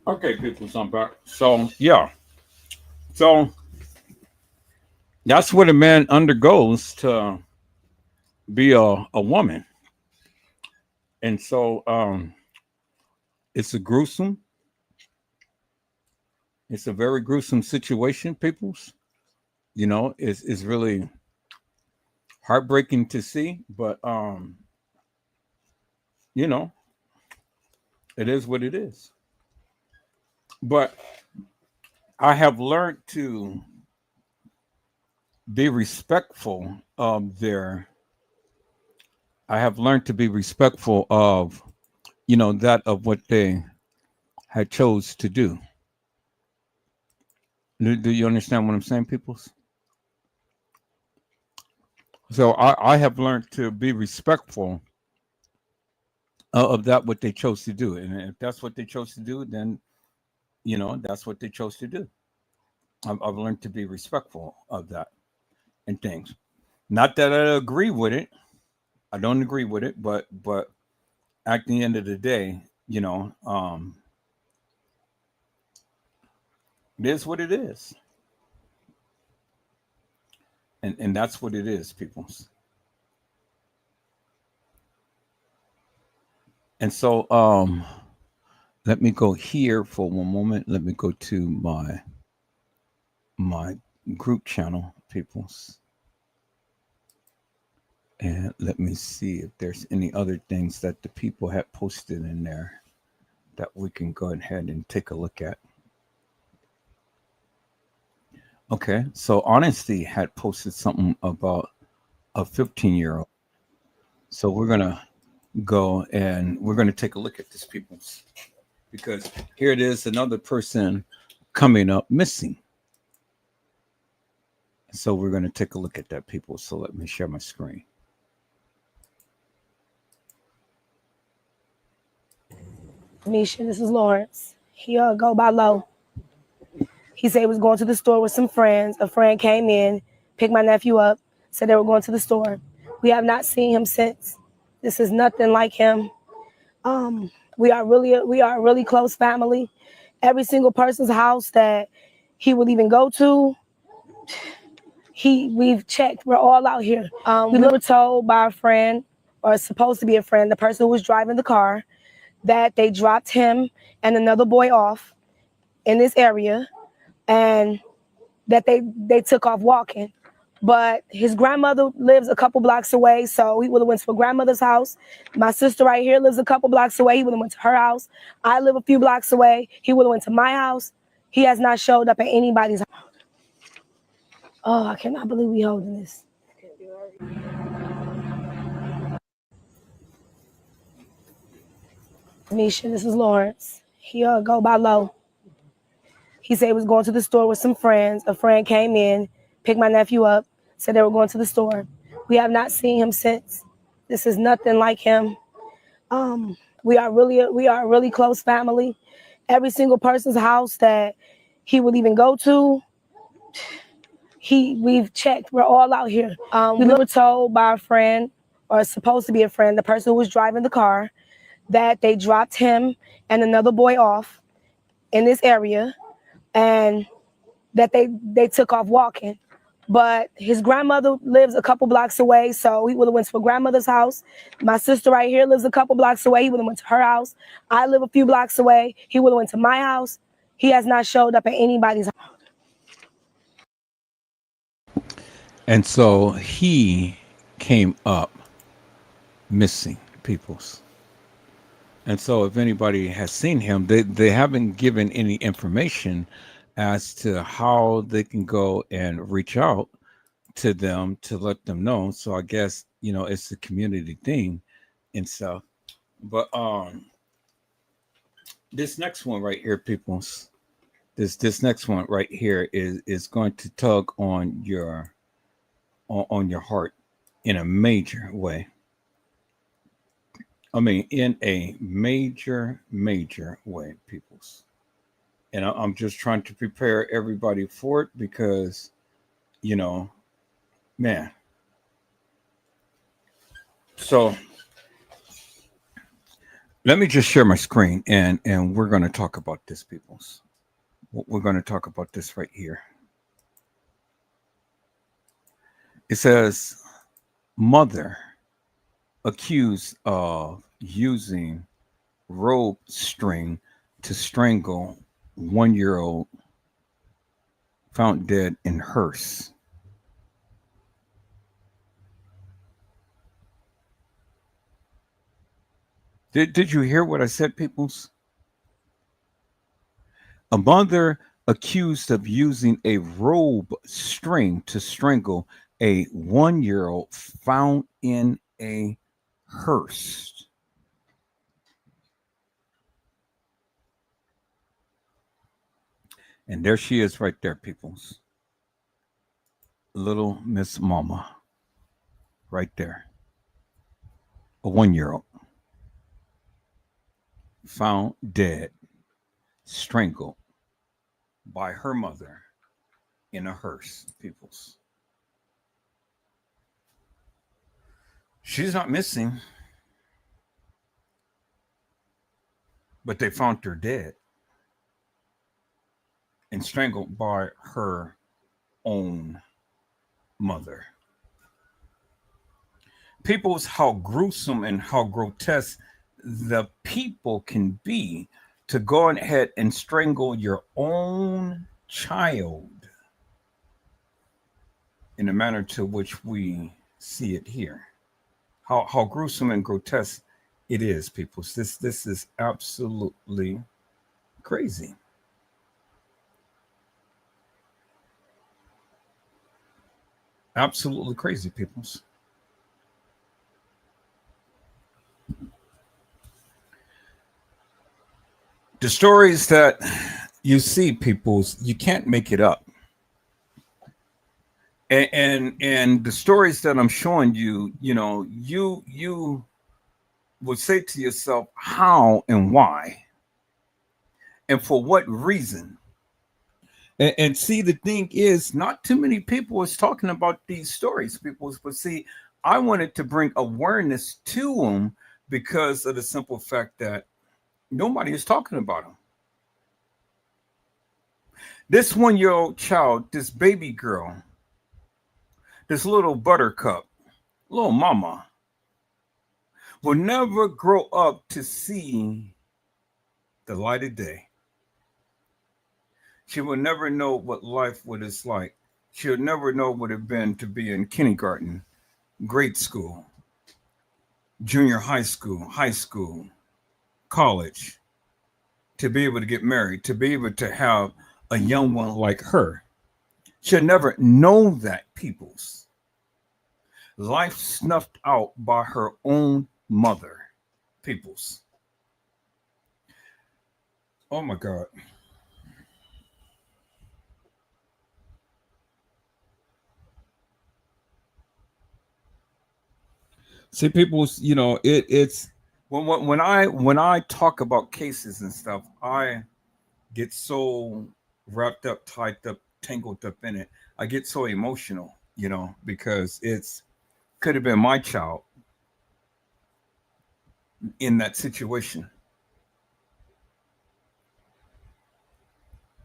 Okay, people, so I'm back. So, yeah. So, that's what a man undergoes to be a woman. And so, it's a gruesome It's a very gruesome situation, peoples. You know, it's really heartbreaking to see, but you know, it is what it is. But I have learned to be respectful of their. I have learned to be respectful of, you know, that of what they had chose to do. Do you understand what I'm saying, peoples? So I have learned to be respectful of that what they chose to do, and if that's what they chose to do, then you know that's what they chose to do. I've learned to be respectful of that and things. Not that I agree with it. I don't agree with it, but at the end of the day, you know, it is what it is. And that's what it is, people. And so let me go here for one moment. Let me go to my group channel, peoples. And let me see if there's any other things that the people have posted in there that we can go ahead and take a look at. Okay, so Honesty had posted something about a 15-year-old. So we're going to go and we're going to take a look at this, peoples, because here it is, another person coming up missing. So we're going to take a look at that, people. So let me share my screen. Nisha, this is Lawrence. He go by Low. He said he was going to the store with some friends. A friend came in, picked my nephew up, said they were going to the store. We have not seen him since. This is nothing like him. We are a really close family. Every single person's house that he would even go to, we've checked. We're all out here. We were told by a friend, or supposed to be a friend, the person who was driving the car, that they dropped him and another boy off in this area, and that they took off walking. But his grandmother lives a couple blocks away, so he would have went to a grandmother's house. My sister right here lives a couple blocks away. He would have went to her house. I live a few blocks away. He would have went to my house. He has not showed up at anybody's house. Oh, I cannot believe we holding this. Nisha, this is Lawrence. He go by Low. He said he was going to the store with some friends. A friend came in, picked my nephew up, said they were going to the store. We have not seen him since. This is nothing like him. We are a really close family. Every single person's house that he would even go to, we've checked. We're all out here. We were told by a friend, or supposed to be a friend, the person who was driving the car, that they dropped him and another boy off in this area, and that they took off walking. But his grandmother lives a couple blocks away, so he would have went to a grandmother's house. My sister right here lives a couple blocks away. He would have went to her house. I live a few blocks away. He would have went to my house. He has not showed up at anybody's house. And so he came up missing, peoples. And so if anybody has seen him, they haven't given any information as to how they can go and reach out to them to let them know. So I guess, you know, it's a community thing and stuff. But this next one right here, peoples, this next one right here is going to tug on your heart in a major way. I mean, in a major way, peoples. And I'm just trying to prepare everybody for it because, you know, man. So let me just share my screen and we're going to talk about this, peoples. We're going to talk about this right here. It says, mother accused of using rope string to strangle 1-year-old found dead in hearse. Did you hear what I said, peoples? A mother accused of using a rope string to strangle a 1-year-old found in a hearse. And there she is right there, peoples. Little Miss Mama. Right there. A 1-year-old. Found dead, strangled by her mother in a hearse, peoples. She's not missing, but they found her dead and strangled by her own mother. Peoples, how gruesome and how grotesque the people can be to go ahead and strangle your own child in the manner to which we see it here. How gruesome and grotesque it is, people. This is absolutely crazy. Absolutely crazy, peoples. The stories that you see, peoples, you can't make it up. And the stories that I'm showing you, you know, you would say to yourself, how and why? And for what reason? And see, the thing is, not too many people is talking about these stories, people. But see, I wanted to bring awareness to them because of the simple fact that nobody is talking about them. This 1-year-old child, this baby girl, this little buttercup, little mama, will never grow up to see the light of day. She will never know what life was like. She'll never know what it been to be in kindergarten, grade school, junior high school, college, to be able to get married, to be able to have a young one like her. She'll never know that, peoples. Life snuffed out by her own mother, peoples. Oh my God. See, people's, you know, it's when I talk about cases and stuff, I get so wrapped up, tied up, tangled up in it. I get so emotional, you know, because it's could have been my child in that situation.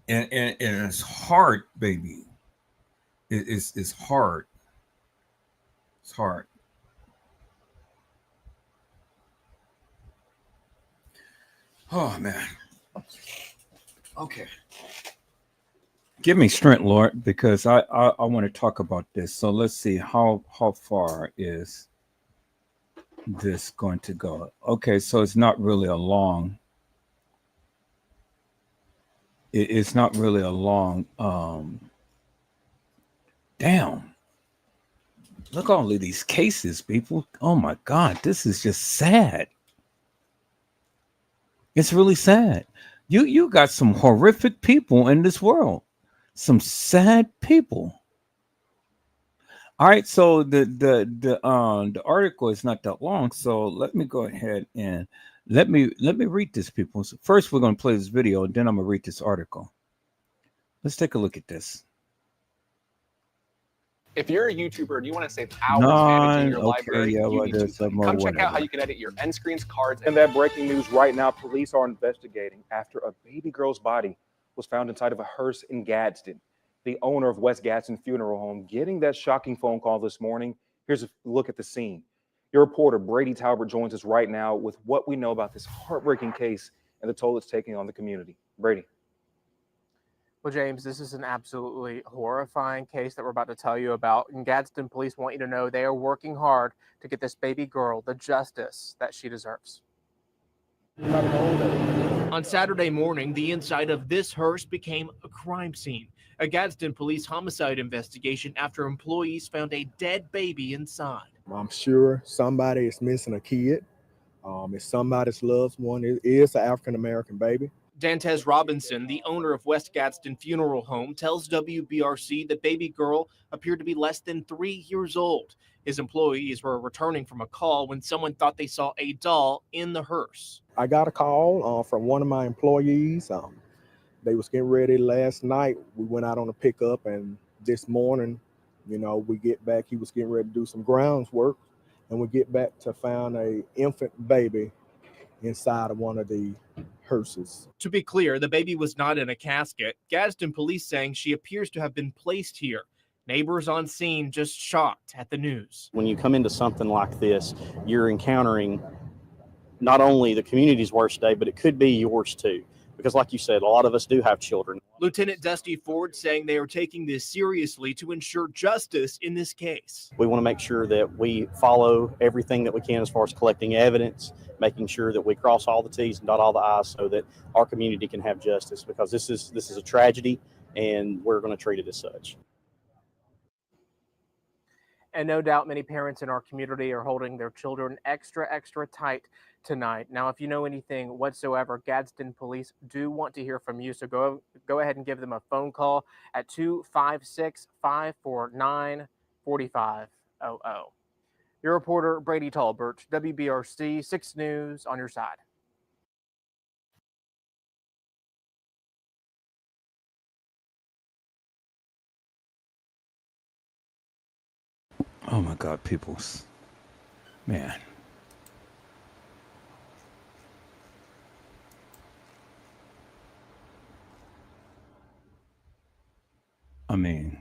And it's hard, baby. It's hard. It's hard. Oh man. Okay. Give me strength, Lord, because I want to talk about this. So let's see how far is this going to go. Okay, so it's not really a long. It's not really a long. Damn. Look at all of these cases, people. Oh my God, this is just sad. It's really sad. You got some horrific people in this world. Some sad people. All right, so the article is not that long, so let me go ahead and let me read this, people. So first, we're going to play this video, and then I'm going to read this article. Let's take a look at this. If you're a YouTuber and you want to save hours managing your library, yeah, you well, need to there's some more, come check out how whatever. you can edit your end screens, cards, And that breaking news right now, police are investigating after a baby girl's body was found inside of a hearse in Gadsden. The owner of West Gadsden Funeral Home getting that shocking phone call this morning. Here's a look at the scene. Your reporter, Brady Talbert, joins us right now with what we know about this heartbreaking case and the toll it's taking on the community. Brady. Well, James, this is an absolutely horrifying case that we're about to tell you about. And Gadsden police want you to know they are working hard to get this baby girl the justice that she deserves. On Saturday morning, the inside of this hearse became a crime scene. A Gadsden police homicide investigation after employees found a dead baby inside. I'm sure somebody is missing a kid. It's somebody's loved one. It is an African-American baby. Dantez Robinson, the owner of West Gadsden Funeral Home, tells WBRC the baby girl appeared to be less than 3 years old. His employees were returning from a call when someone thought they saw a doll in the hearse. I got a call from one of my employees. They was getting ready last night. We went out on a pickup, and this morning, we get back. He was getting ready to do some grounds work, and we get back to find a infant baby inside of one of the hearses. To be clear, the baby was not in a casket. Gadsden police saying she appears to have been placed here. Neighbors on scene just shocked at the news. When you come into something like this, you're encountering not only the community's worst day, but it could be yours too. Because like you said, a lot of us do have children. Lieutenant Dusty Ford saying they are taking this seriously to ensure justice in this case. We want to make sure that we follow everything that we can as far as collecting evidence, making sure that we cross all the T's and dot all the I's so that our community can have justice, because this is a tragedy and we're going to treat it as such. And no doubt many parents in our community are holding their children extra tight tonight. Now, if you know anything whatsoever, Gadsden police do want to hear from you. So go ahead and give them a phone call at 256-549-4500. Your reporter, Brady Talbert, WBRC 6 News on your side. Oh my God, peoples. Man. I mean,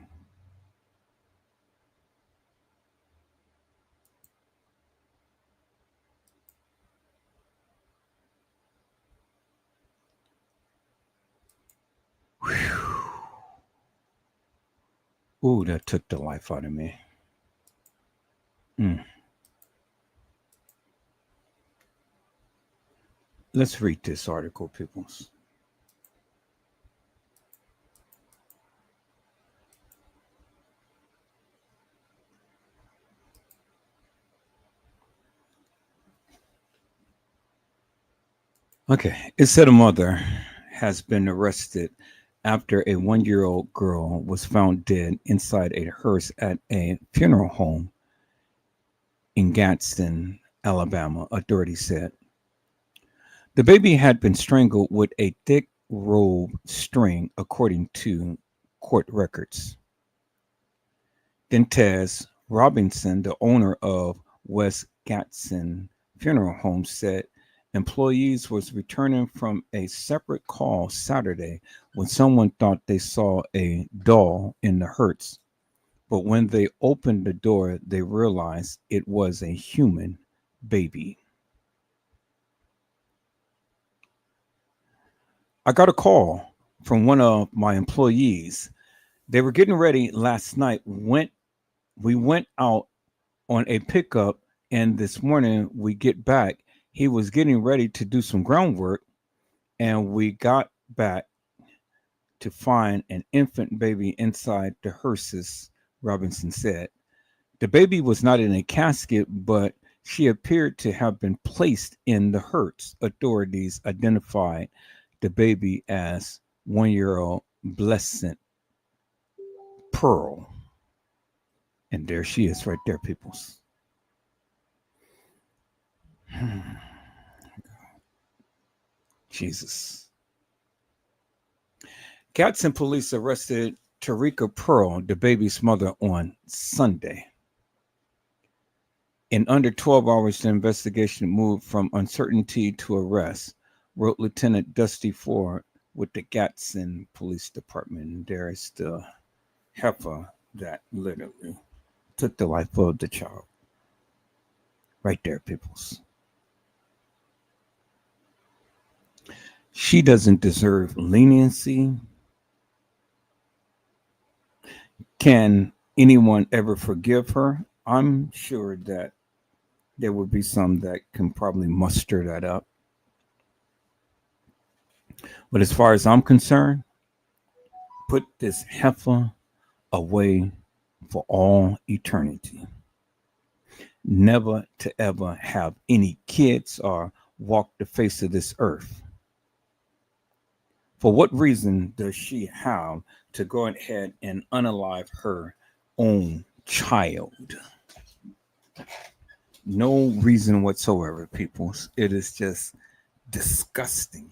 ooh, that took the life out of me. Let's read this article, peoples. Okay, it said a mother has been arrested after a 1-year-old girl was found dead inside a hearse at a funeral home in Gadsden, Alabama, authorities said. The baby had been strangled with a thick rope string, according to court records. Dantez Robinson, the owner of West Gadsden Funeral Home, said employees was returning from a separate call Saturday when someone thought they saw a doll in the hearse. But when they opened the door, they realized it was a human baby. I got a call from one of my employees. They were getting ready last night. We went out on a pickup, and this morning we get back. He was getting ready to do some groundwork, and we got back to find an infant baby inside the hearses, Robinson said. The baby was not in a casket, but she appeared to have been placed in the hearse. Authorities identified the baby as 1-year-old Blessed Pearl. And there she is right there, peoples. Jesus. Gadsden police arrested Tarika Pearl, the baby's mother, on Sunday. In under 12 hours, the investigation moved from uncertainty to arrest, wrote Lieutenant Dusty Ford with the Gadsden Police Department. And there is the heifer that literally took the life of the child. Right there, peoples. She doesn't deserve leniency. Can anyone ever forgive her? I'm sure that there would be some that can probably muster that up. But as far as I'm concerned, put this heifer away for all eternity. Never to ever have any kids or walk the face of this earth. For what reason does she have to go ahead and unalive her own child? No reason whatsoever, people. It is just disgusting.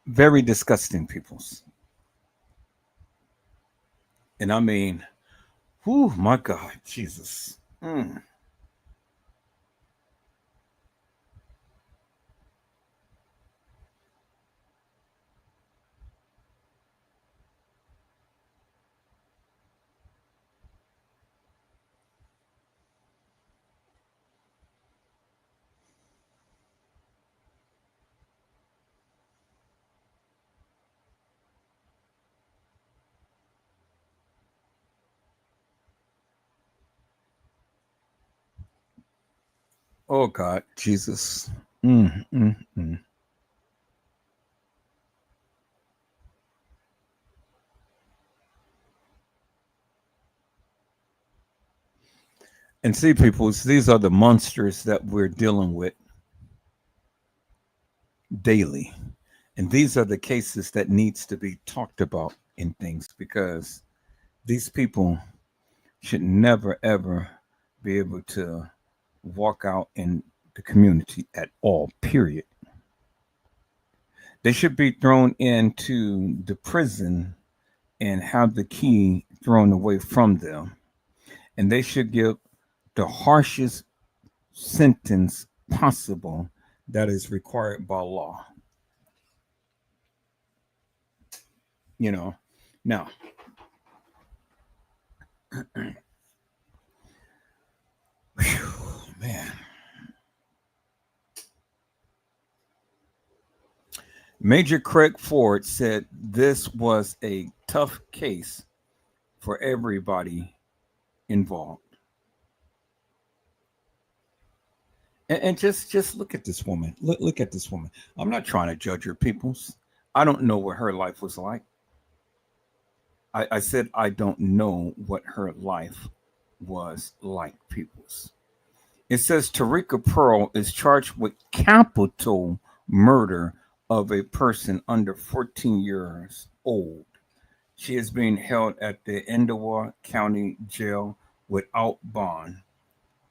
Very disgusting, peoples. And I mean, whew, my God, Jesus. Oh God, Jesus. Mm, mm, mm. And see, peoples, these are the monsters that we're dealing with daily. And these are the cases that needs to be talked about in things, because these people should never ever be able to walk out in the community at all, period. They should be thrown into the prison and have the key thrown away from them. And they should give the harshest sentence possible that is required by law. You know, now, whew, man. Major Craig Ford said this was a tough case for everybody involved. And just look at this woman. Look at this woman. I'm not trying to judge her, peoples. I don't know what her life was like. I said I don't know what her life was like, peoples. It says Tarika Pearl is charged with capital murder of a person under 14 years old. She is being held at the Etowah County Jail without bond.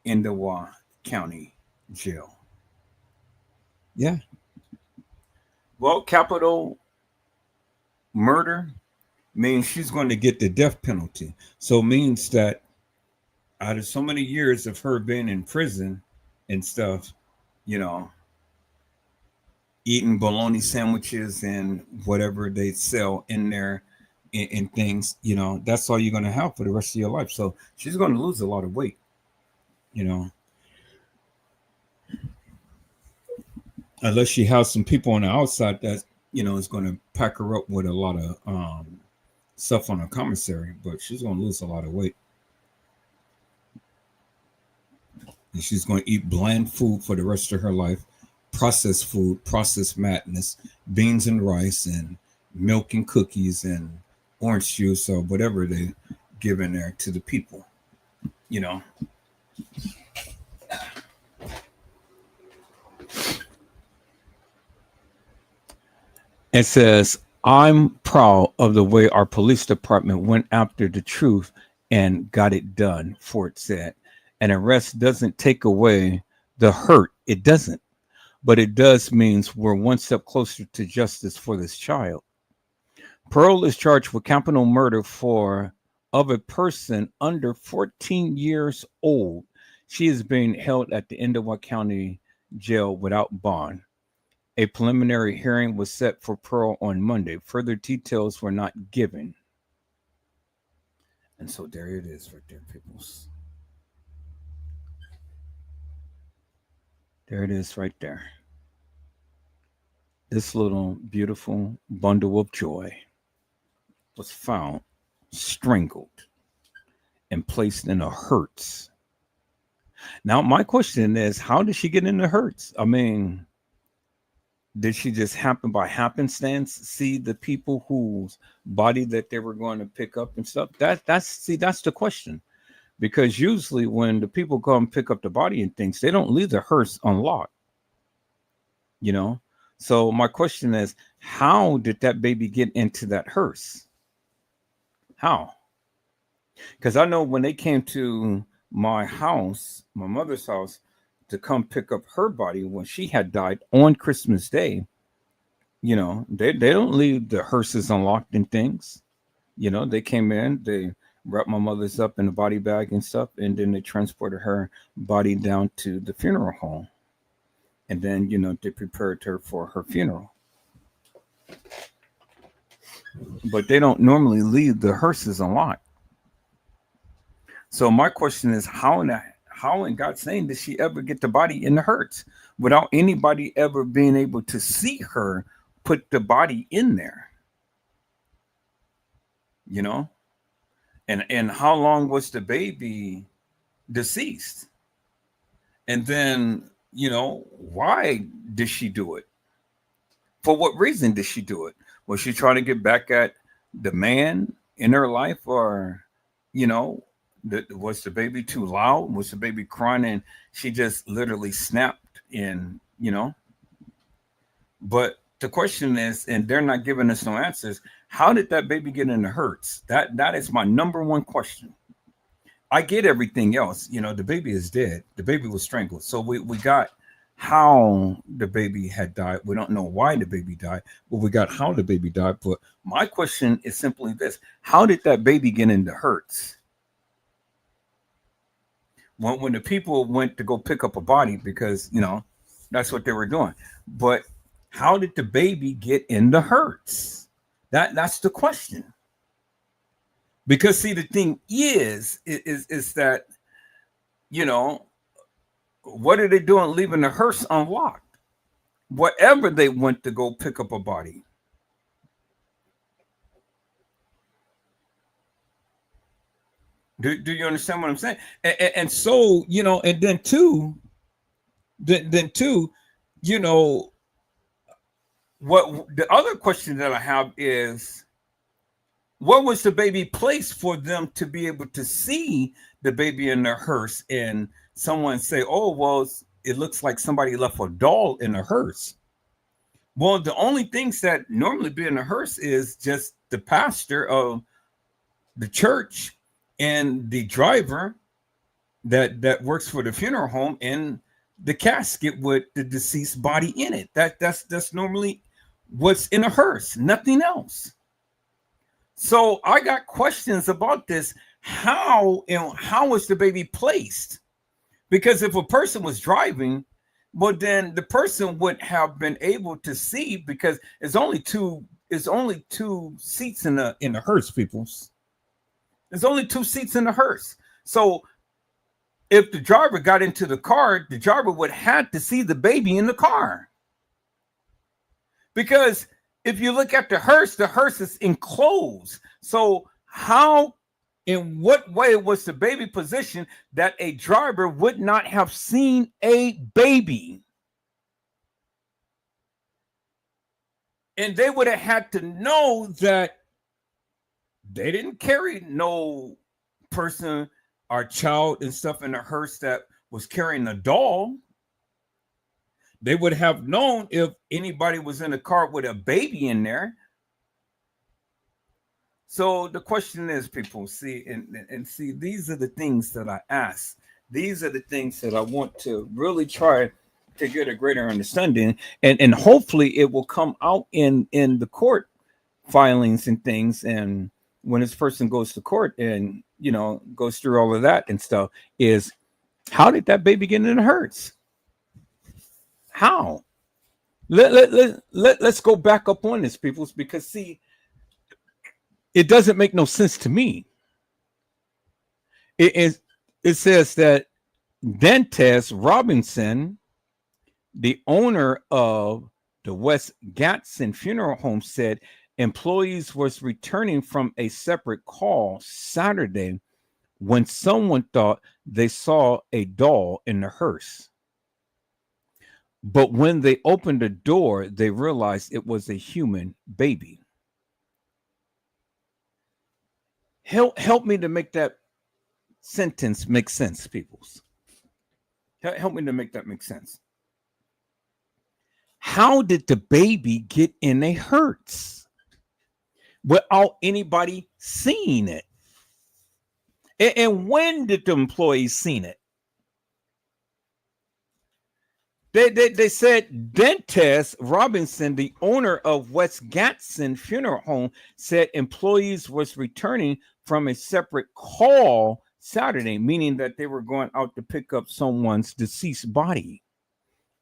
Etowah County Jail. Yeah. Well, capital murder means she's going to get the death penalty. So it means that out of so many years of her being in prison and stuff, you know, eating bologna sandwiches and whatever they sell in there and things, you know, that's all you're going to have for the rest of your life. So she's going to lose a lot of weight, you know, unless she has some people on the outside that, you know, is going to pack her up with a lot of stuff on her commissary, but she's going to lose a lot of weight. And she's going to eat bland food for the rest of her life, processed food, processed madness, beans and rice and milk and cookies and orange juice or whatever they give in there to the people, you know. It says, I'm proud of the way our police department went after the truth and got it done, Ford said. An arrest doesn't take away the hurt. It doesn't. But it does means we're one step closer to justice for this child. Pearl is charged with capital murder of a person under 14 years old. She is being held at the Etowah County Jail without bond. A preliminary hearing was set for Pearl on Monday. Further details were not given. And so there it is right there, peoples. There it is right there. This little beautiful bundle of joy. was found strangled and placed in a hearse. Now, my question is, how did she get in the hearse? I mean, did she just happen by happenstance see the people whose body that they were going to pick up and stuff? That's the question. Because usually when the people come pick up the body and things, they don't leave the hearse unlocked. You know? So my question is, how did that baby get into that hearse? How? Because I know when they came to my house, my mother's house, to come pick up her body when she had died on Christmas Day, you know, they don't leave the hearses unlocked and things. You know, they came in, they wrapped my mother's up in a body bag and stuff, and then they transported her body down to the funeral home. And then, you know, they prepared her for her funeral. But they don't normally leave the hearses unlocked. So my question is, how in God's name did she ever get the body in the hearse without anybody ever being able to see her put the body in there? You know? And how long was the baby deceased? And then, you know, why did she do it? For what reason did she do it? Was she trying to get back at the man in her life? Or, you know, was the baby too loud? Was the baby crying and she just literally snapped in, you know? But the question is, and they're not giving us no answers, how did that baby get in the hearse? That is my number one question. I get everything else. You know, the baby is dead. The baby was strangled. So we got how the baby had died. We don't know why the baby died, but we got how the baby died. But my question is simply this: how did that baby get in the hearse? When the people went to go pick up a body, because, you know, that's what they were doing. But how did the baby get in the hearse? That's the question. Because see, the thing is that, you know, what are they doing leaving the hearse unlocked? Whatever they went to go pick up a body. Do you understand what I'm saying? And so, you know, and then two, you know, what the other question that I have is, what was the baby placed for them to be able to see the baby in the hearse and someone say, oh, well, it looks like somebody left a doll in the hearse? Well, the only things that normally be in the hearse is just the pastor of the church and the driver that works for the funeral home and the casket with the deceased body in it. That's normally what's in a hearse, nothing else. So I got questions about this. How was the baby placed? Because if a person was driving, well, then the person would have been able to see, because it's only two seats in the hearse, peoples. There's only 2 seats in the hearse. So if the driver got into the car, the driver would have to see the baby in the car. Because if you look at the hearse is enclosed. So how, in what way was the baby positioned that a driver would not have seen a baby? And they would have had to know that they didn't carry no person or child and stuff in the hearse that was carrying a doll. They would have known if anybody was in a car with a baby in there. So the question is, people, see, and see, these are the things that I ask. These are the things that I want to really try to get a greater understanding. And hopefully it will come out in the court filings and things. And when this person goes to court and, you know, goes through all of that and stuff, is how did that baby get in the hearse? How? Let's go back up on this, peoples, because see, it doesn't make no sense to me. It says that Dantes Robinson, the owner of the West Gadsden Funeral Home, said employees was returning from a separate call Saturday when someone thought they saw a doll in the hearse. But when they opened the door, they realized it was a human baby. Help me to make that sentence make sense, peoples. Help me to make that make sense. How did the baby get in a hearse without anybody seeing it? And when did the employees seen it? They said Dentes Robinson, the owner of West Gadsden Funeral Home, said employees was returning from a separate call Saturday, meaning that they were going out to pick up someone's deceased body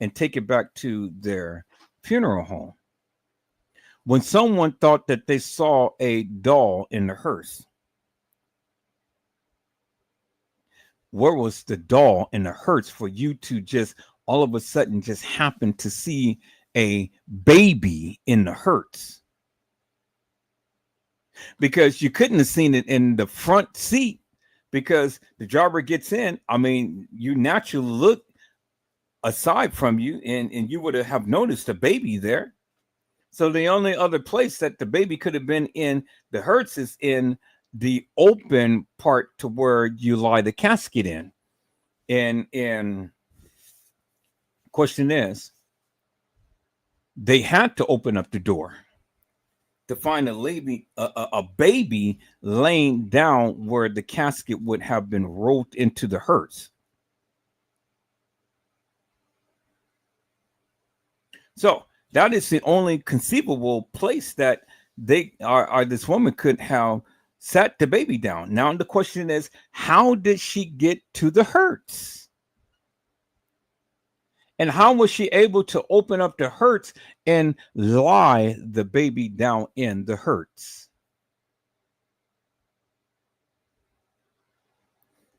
and take it back to their funeral home, when someone thought that they saw a doll in the hearse. Where was the doll in the hearse for you to just all of a sudden just happen to see a baby in the hearse? Because you couldn't have seen it in the front seat, because the driver gets in. I mean, you naturally look aside from you, and you would have noticed a baby there. So the only other place that the baby could have been in the hearse is in the open part to where you lie the casket in. And question is, they had to open up the door to find a baby laying down where the casket would have been rolled into the hearse. So that is the only conceivable place that they are this woman could have sat the baby down. Now the question is, how did she get to the hearse? And how was she able to open up the hearse and lie the baby down in the hearse?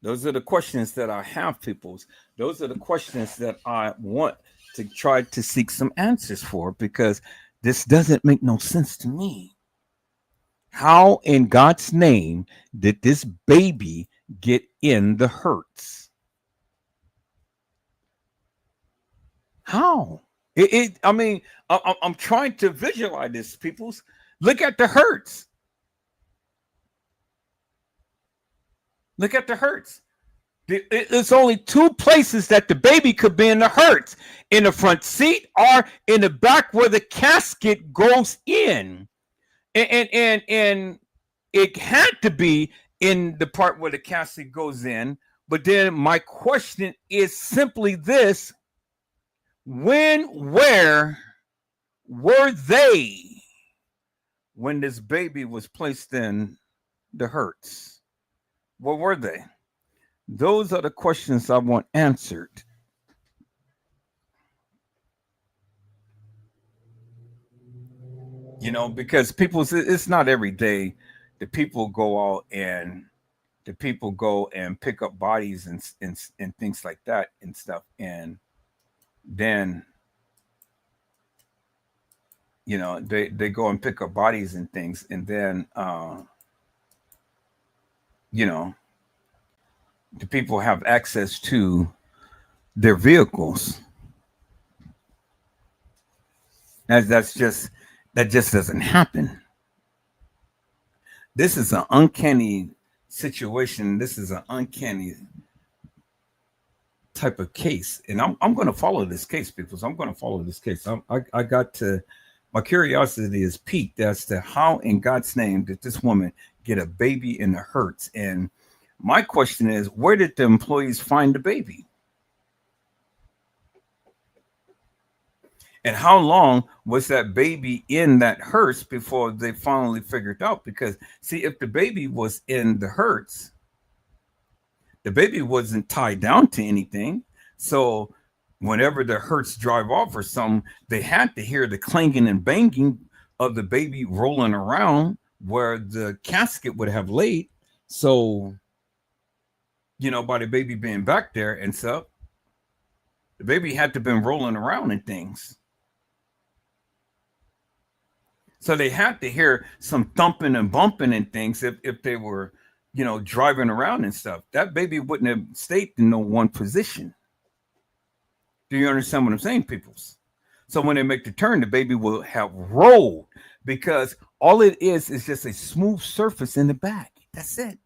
Those are the questions that I have, peoples. Those are the questions that I want to try to seek some answers for, because this doesn't make no sense to me. How in God's name did this baby get in the hearse? How? I mean, I'm trying to visualize this, peoples. Look at the hearse. Look at the hearse. There's only two places that the baby could be in the hearse: in the front seat or in the back where the casket goes in. And it had to be in the part where the casket goes in. But then my question is simply this: where were they when this baby was placed in the hearse? Where were they? Those are the questions I want answered. You know, because it's not every day that people go out and pick up bodies and things like that and stuff. And then, you know, they go and pick up bodies and things. And then, you know, the people have access to their vehicles. That just doesn't happen. This is an uncanny situation. This is an uncanny type of case. And I'm going to follow this case, people. I'm going to follow this case. My curiosity is piqued as to how in God's name did this woman get a baby in the hearse? And my question is, where did the employees find the baby? And how long was that baby in that hearse before they finally figured out? Because, see, if the baby was in the hearse, the baby wasn't tied down to anything. So whenever the hearse drive off or something, they had to hear the clanging and banging of the baby rolling around where the casket would have laid. So, you know, by the baby being back there and stuff, the baby had to been rolling around and things. So they had to hear some thumping and bumping and things if they were, driving around and stuff. That baby wouldn't have stayed in no one position. Do you understand what I'm saying, peoples? So when they make the turn, the baby will have rolled, because all it is just a smooth surface in the back. That's it.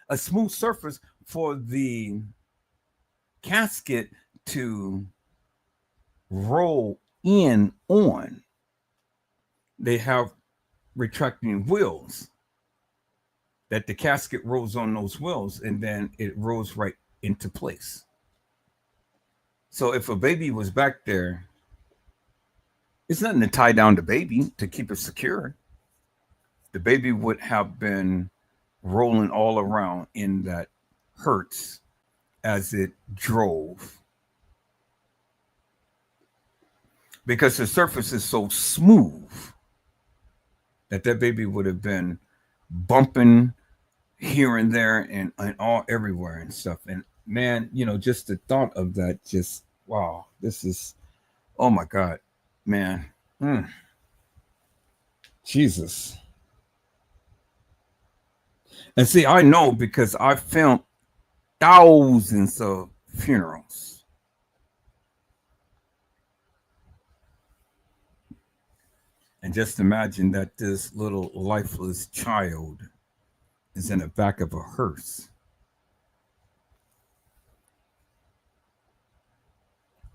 A smooth surface for the casket to roll in on. They have retracting wheels that the casket rolls on those wheels, and then it rolls right into place. So if a baby was back there, it's nothing to tie down the baby to keep it secure. The baby would have been rolling all around in that Hertz as it drove, because the surface is so smooth that baby would have been bumping here and there and all everywhere and stuff. And man, just the thought of that, just wow, this is, oh my God, man. Jesus. And see, I know, because I filmed thousands of funerals. And just imagine that this little lifeless child is in the back of a hearse.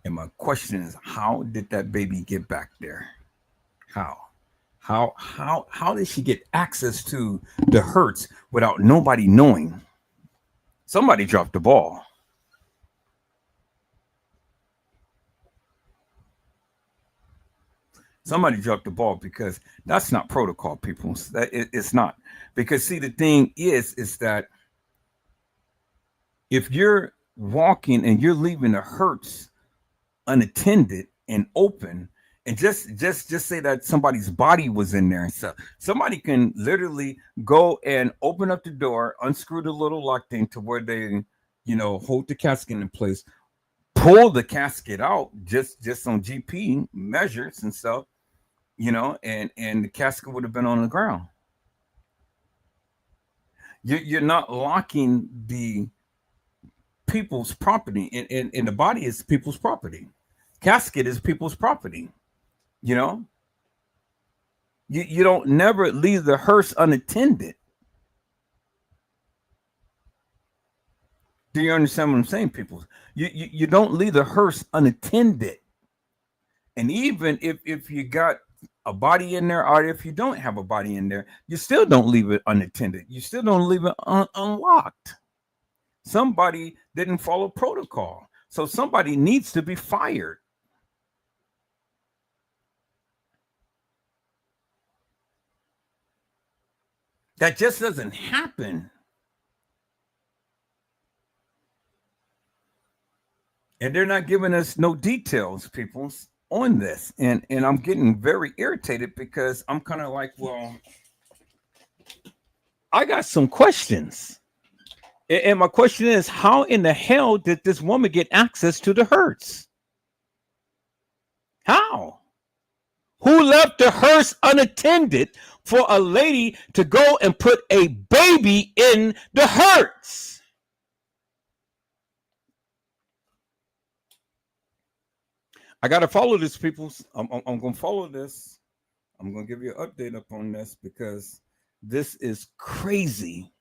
And my question is, how did that baby get back there? How did she get access to the Hertz without nobody knowing? Somebody dropped the ball. Somebody dropped the ball, because that's not protocol, people. It's not. Because see, the thing is that if you're walking and you're leaving a Hertz unattended and open, and just say that somebody's body was in there and stuff, somebody can literally go and open up the door, unscrew the little lock thing to where they, hold the casket in place, pull the casket out just on GP measures and stuff, and the casket would have been on the ground. You're not locking the people's property, and the body is people's property. Casket is people's property. You don't never leave the hearse unattended. Do you understand what I'm saying, people? You don't leave the hearse unattended. And even if you got a body in there, or if you don't have a body in there, you still don't leave it unattended. You still don't leave it unlocked. Somebody didn't follow protocol. So somebody needs to be fired. That just doesn't happen. And they're not giving us no details, people, on this. And I'm getting very irritated, because I'm kind of like, well, I got some questions. And my question is, how in the hell did this woman get access to the Hertz? How? Who left the hearse unattended for a lady to go and put a baby in the Hertz? I got to follow this, people. I'm going to follow this. I'm going to give you an update up on this, because this is crazy.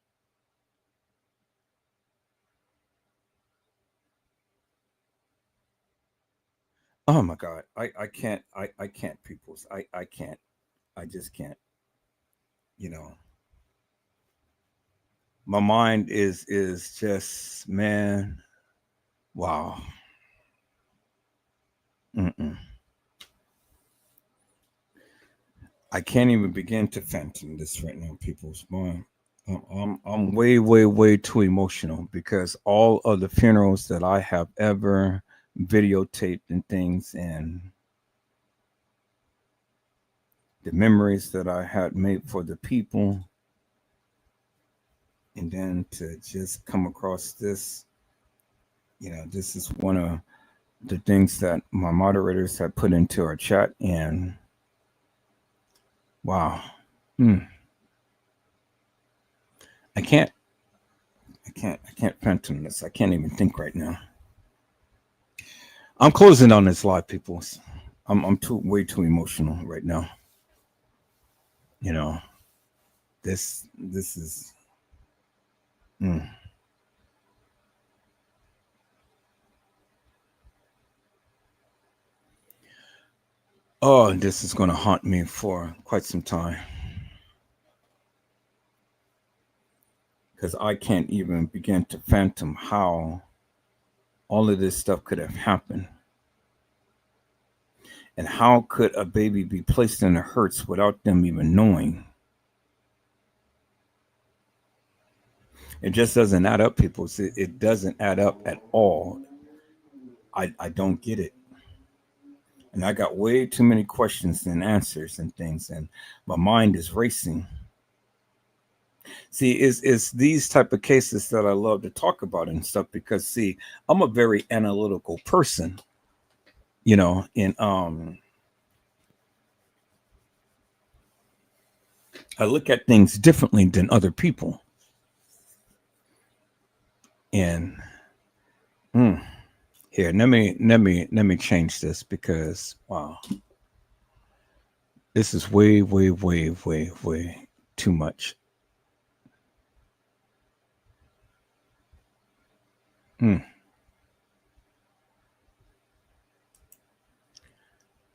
Oh my God. I can't, peoples. I can't. I just can't. My mind is just, man, wow. I can't even begin to fathom this right now, people's mind. I'm way too emotional, because all of the funerals that I have ever videotaped and things, and the memories that I had made for the people, and then to just come across this, this is one of the things that my moderators had put into our chat, and Wow. I can't phantom this. I can't even think right now. I'm closing on this live, people. I'm way too emotional right now. You know, this is. Oh, this is going to haunt me for quite some time. Because I can't even begin to fathom how all of this stuff could have happened. And how could a baby be placed in a hearse without them even knowing? It just doesn't add up, people. It doesn't add up at all. I don't get it. And I got way too many questions and answers and things, and my mind is racing. See, it's these type of cases that I love to talk about and stuff, because see, I'm a very analytical person, you know, and I look at things differently than other people. And here, let me change this, because wow, this is way too much.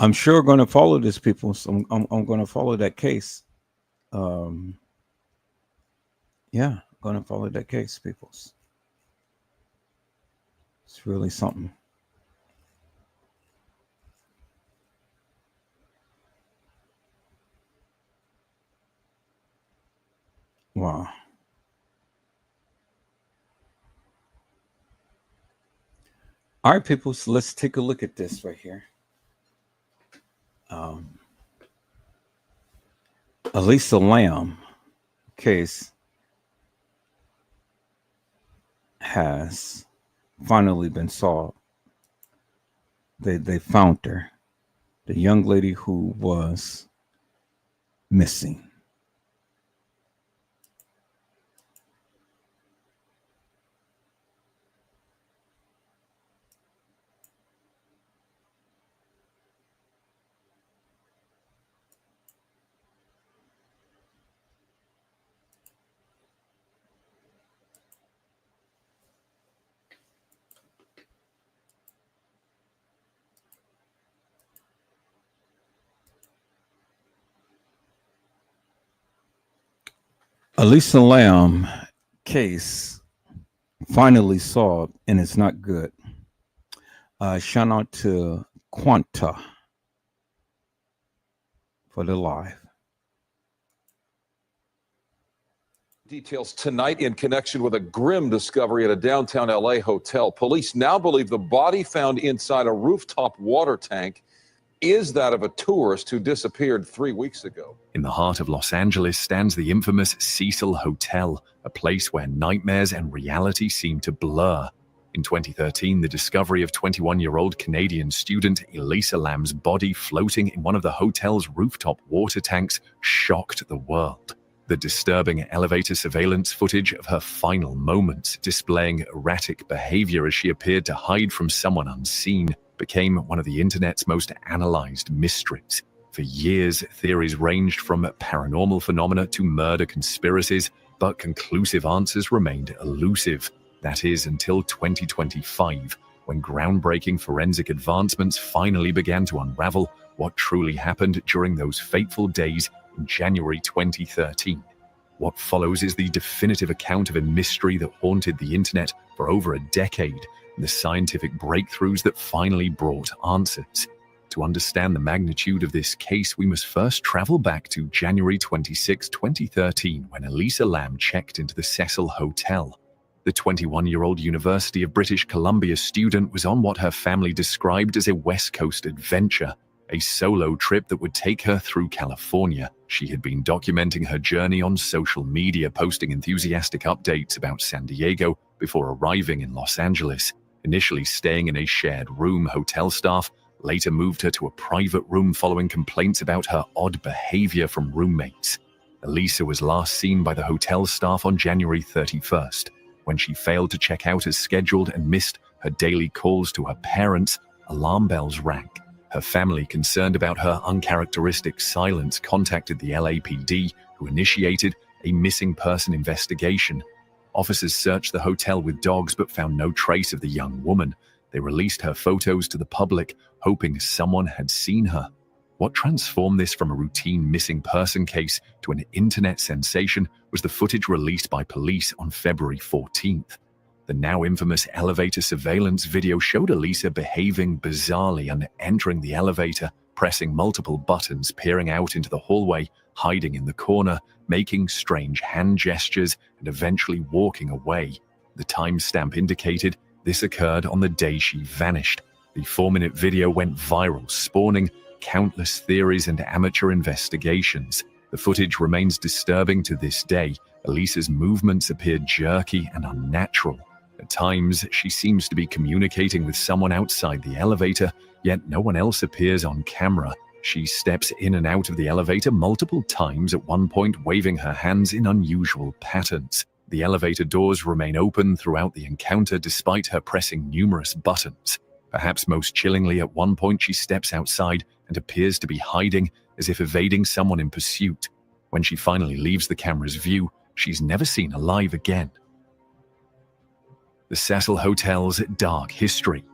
I'm sure going to follow this, people. So I'm going to follow that case. Yeah, going to follow that case, people. It's really something. Wow. All right, people, so let's take a look at this right here. Elisa Lam case has finally been solved. They found her, the young lady who was missing. Elisa Lam case finally solved, and it's not good. Shout out to Quanta for the live. Details tonight in connection with a grim discovery at a downtown LA hotel. Police now believe the body found inside a rooftop water tank is that of a tourist who disappeared 3 weeks ago. In the heart of Los Angeles stands the infamous Cecil Hotel, a place where nightmares and reality seem to blur. In 2013, the discovery of 21-year-old Canadian student Elisa Lam's body floating in one of the hotel's rooftop water tanks shocked the world. The disturbing elevator surveillance footage of her final moments, displaying erratic behavior as she appeared to hide from someone unseen, became one of the internet's most analyzed mysteries. For years, theories ranged from paranormal phenomena to murder conspiracies, but conclusive answers remained elusive. That is, until 2025, when groundbreaking forensic advancements finally began to unravel what truly happened during those fateful days in January 2013. What follows is the definitive account of a mystery that haunted the internet for over a decade, and the scientific breakthroughs that finally brought answers. To understand the magnitude of this case, we must first travel back to January 26, 2013, when Elisa Lam checked into the Cecil Hotel. The 21-year-old University of British Columbia student was on what her family described as a West Coast adventure, a solo trip that would take her through California. She had been documenting her journey on social media, posting enthusiastic updates about San Diego before arriving in Los Angeles. Initially staying in a shared room, hotel staff later moved her to a private room following complaints about her odd behavior from roommates. Elisa was last seen by the hotel staff on January 31st. When she failed to check out as scheduled and missed her daily calls to her parents, alarm bells rang. Her family, concerned about her uncharacteristic silence, contacted the LAPD, who initiated a missing person investigation. Officers searched the hotel with dogs but found no trace of the young woman. They released her photos to the public, hoping someone had seen her. What transformed this from a routine missing person case to an internet sensation was the footage released by police on February 14th. The now infamous elevator surveillance video showed Elisa behaving bizarrely and entering the elevator, pressing multiple buttons, peering out into the hallway, hiding in the corner, making strange hand gestures, and eventually walking away. The timestamp indicated this occurred on the day she vanished. The 4-minute video went viral, spawning countless theories and amateur investigations. The footage remains disturbing to this day. Elisa's movements appeared jerky and unnatural. At times, she seems to be communicating with someone outside the elevator, yet no one else appears on camera. She steps in and out of the elevator multiple times, at one point waving her hands in unusual patterns. The elevator doors remain open throughout the encounter despite her pressing numerous buttons. Perhaps most chillingly, at one point she steps outside and appears to be hiding, as if evading someone in pursuit. When she finally leaves the camera's view, she's never seen alive again. The Cecil Hotel's dark history.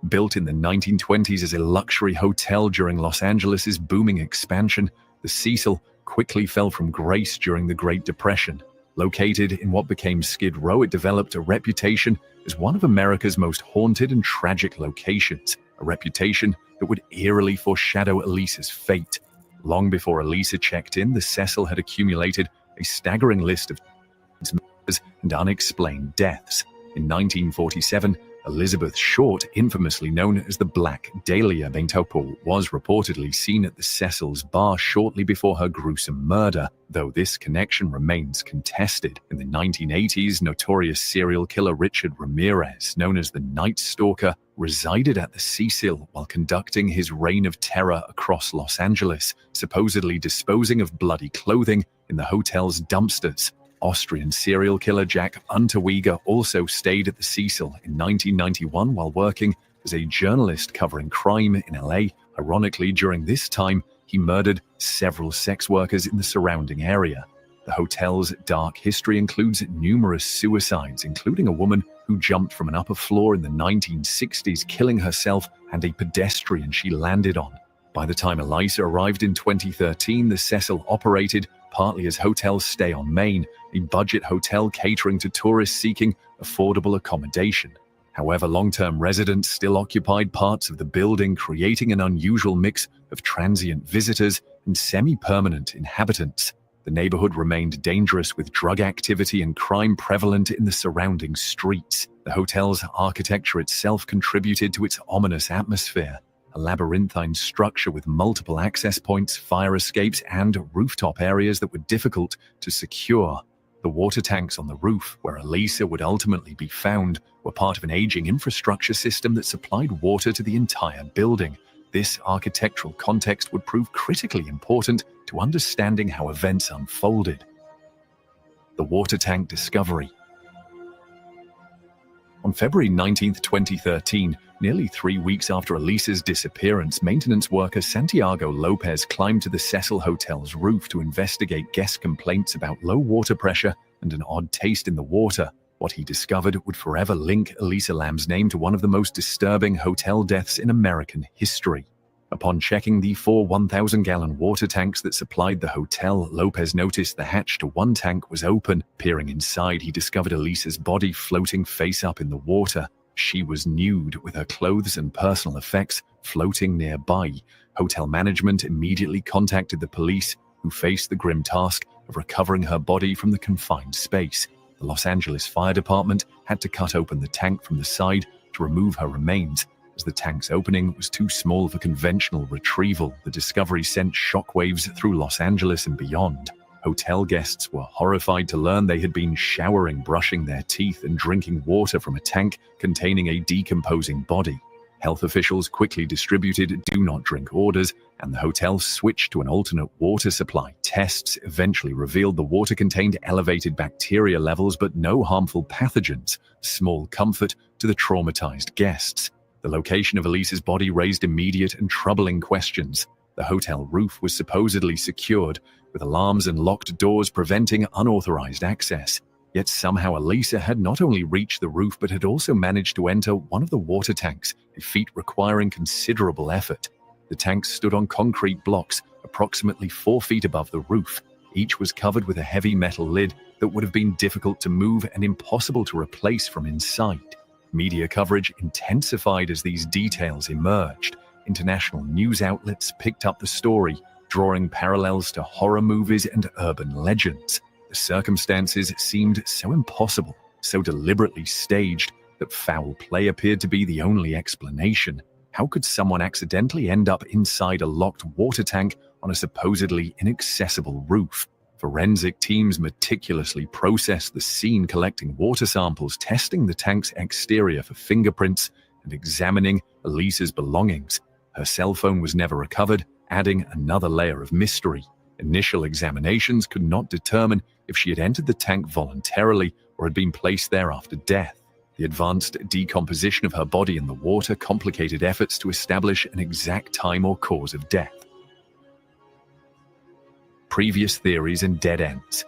Built in the 1920s as a luxury hotel during Los Angeles' booming expansion, the Cecil quickly fell from grace during the Great Depression. Located in what became Skid Row, it developed a reputation as one of America's most haunted and tragic locations, a reputation that would eerily foreshadow Elisa's fate. Long before Elisa checked in, the Cecil had accumulated a staggering list of and unexplained deaths. In 1947, Elizabeth Short, infamously known as the Black Dahlia Bentopol, was reportedly seen at the Cecil's bar shortly before her gruesome murder, though this connection remains contested. In the 1980s, notorious serial killer Richard Ramirez, known as the Night Stalker, resided at the Cecil while conducting his reign of terror across Los Angeles, supposedly disposing of bloody clothing in the hotel's dumpsters. Austrian serial killer Jack Unterweger also stayed at the Cecil in 1991 while working as a journalist covering crime in LA. Ironically, during this time, he murdered several sex workers in the surrounding area. The hotel's dark history includes numerous suicides, including a woman who jumped from an upper floor in the 1960s, killing herself and a pedestrian she landed on. By the time Elisa arrived in 2013, the Cecil operated partly as Hotel Stay on Main, a budget hotel catering to tourists seeking affordable accommodation. However, long-term residents still occupied parts of the building, creating an unusual mix of transient visitors and semi-permanent inhabitants. The neighborhood remained dangerous, with drug activity and crime prevalent in the surrounding streets. The hotel's architecture itself contributed to its ominous atmosphere. A labyrinthine structure with multiple access points, fire escapes, and rooftop areas that were difficult to secure. The water tanks on the roof, where Elisa would ultimately be found, were part of an aging infrastructure system that supplied water to the entire building. This architectural context would prove critically important to understanding how events unfolded. The water tank discovery. On February 19, 2013, nearly 3 weeks after Elisa's disappearance, maintenance worker Santiago Lopez climbed to the Cecil Hotel's roof to investigate guest complaints about low water pressure and an odd taste in the water. What he discovered would forever link Elisa Lam's name to one of the most disturbing hotel deaths in American history. Upon checking the 4 1,000-gallon water tanks that supplied the hotel, Lopez noticed the hatch to one tank was open. Peering inside, he discovered Elisa's body floating face up in the water. She was nude, with her clothes and personal effects floating nearby. Hotel management immediately contacted the police, who faced the grim task of recovering her body from the confined space. The Los Angeles Fire Department had to cut open the tank from the side to remove her remains. As the tank's opening was too small for conventional retrieval, the discovery sent shockwaves through Los Angeles and beyond. Hotel guests were horrified to learn they had been showering, brushing their teeth, and drinking water from a tank containing a decomposing body. Health officials quickly distributed do not drink orders, and the hotel switched to an alternate water supply. Tests eventually revealed the water contained elevated bacteria levels but no harmful pathogens, small comfort to the traumatized guests. The location of Elisa's body raised immediate and troubling questions. The hotel roof was supposedly secured, with alarms and locked doors preventing unauthorized access. Yet somehow Elisa had not only reached the roof but had also managed to enter one of the water tanks, a feat requiring considerable effort. The tanks stood on concrete blocks, approximately 4 feet above the roof. Each was covered with a heavy metal lid that would have been difficult to move and impossible to replace from inside. Media coverage intensified as these details emerged. International news outlets picked up the story, drawing parallels to horror movies and urban legends. The circumstances seemed so impossible, so deliberately staged, that foul play appeared to be the only explanation. How could someone accidentally end up inside a locked water tank on a supposedly inaccessible roof? Forensic teams meticulously processed the scene, collecting water samples, testing the tank's exterior for fingerprints, and examining Elisa's belongings. Her cell phone was never recovered, adding another layer of mystery. Initial examinations could not determine if she had entered the tank voluntarily or had been placed there after death. The advanced decomposition of her body in the water complicated efforts to establish an exact time or cause of death. Previous theories and dead ends.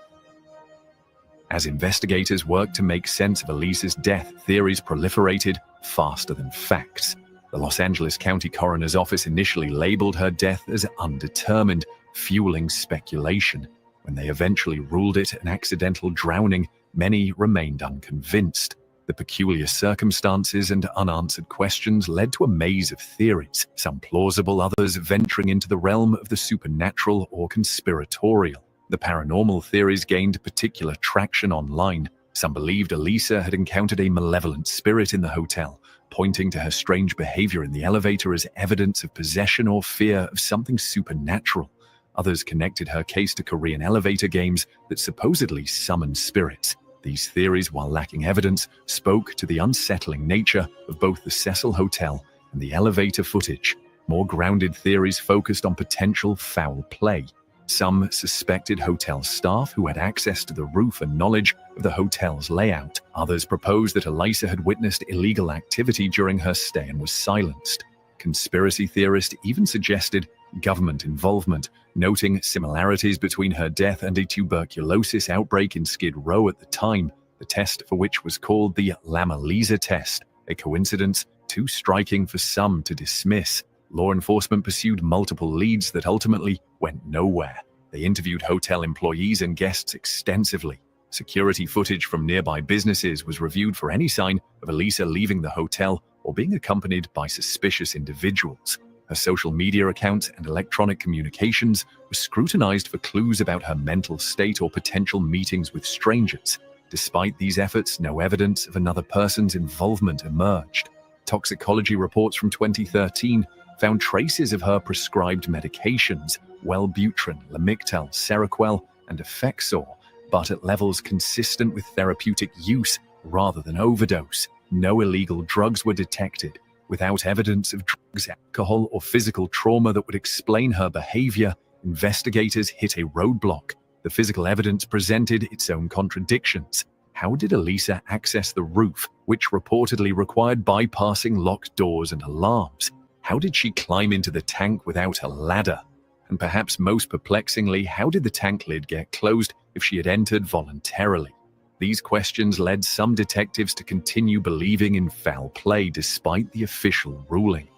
As investigators worked to make sense of Elisa's death, theories proliferated faster than facts. The Los Angeles County Coroner's Office initially labeled her death as undetermined, fueling speculation. When they eventually ruled it an accidental drowning, many remained unconvinced. The peculiar circumstances and unanswered questions led to a maze of theories, some plausible, others venturing into the realm of the supernatural or conspiratorial. The paranormal theories gained particular traction online. Some believed Elisa had encountered a malevolent spirit in the hotel, pointing to her strange behavior in the elevator as evidence of possession or fear of something supernatural. Others connected her case to Korean elevator games that supposedly summoned spirits. These theories, while lacking evidence, spoke to the unsettling nature of both the Cecil Hotel and the elevator footage. More grounded theories focused on potential foul play. Some suspected hotel staff who had access to the roof and knowledge of the hotel's layout. Others proposed that Elisa had witnessed illegal activity during her stay and was silenced. Conspiracy theorists even suggested government involvement, noting similarities between her death and a tuberculosis outbreak in Skid Row at the time, the test for which was called the Lam-Elisa test, a coincidence too striking for some to dismiss. Law enforcement pursued multiple leads that ultimately went nowhere. They interviewed hotel employees and guests extensively. Security footage from nearby businesses was reviewed for any sign of Elisa leaving the hotel or being accompanied by suspicious individuals. Her social media accounts and electronic communications were scrutinized for clues about her mental state or potential meetings with strangers. Despite these efforts, no evidence of another person's involvement emerged. Toxicology reports from 2013 found traces of her prescribed medications, Wellbutrin, Lamictal, Seroquel, and Effexor, but at levels consistent with therapeutic use rather than overdose. No illegal drugs were detected. Without evidence of drugs, alcohol, or physical trauma that would explain her behavior, investigators hit a roadblock. The physical evidence presented its own contradictions. How did Elisa access the roof, which reportedly required bypassing locked doors and alarms? How did she climb into the tank without a ladder? And perhaps most perplexingly, how did the tank lid get closed if she had entered voluntarily? These questions led some detectives to continue believing in foul play despite the official ruling.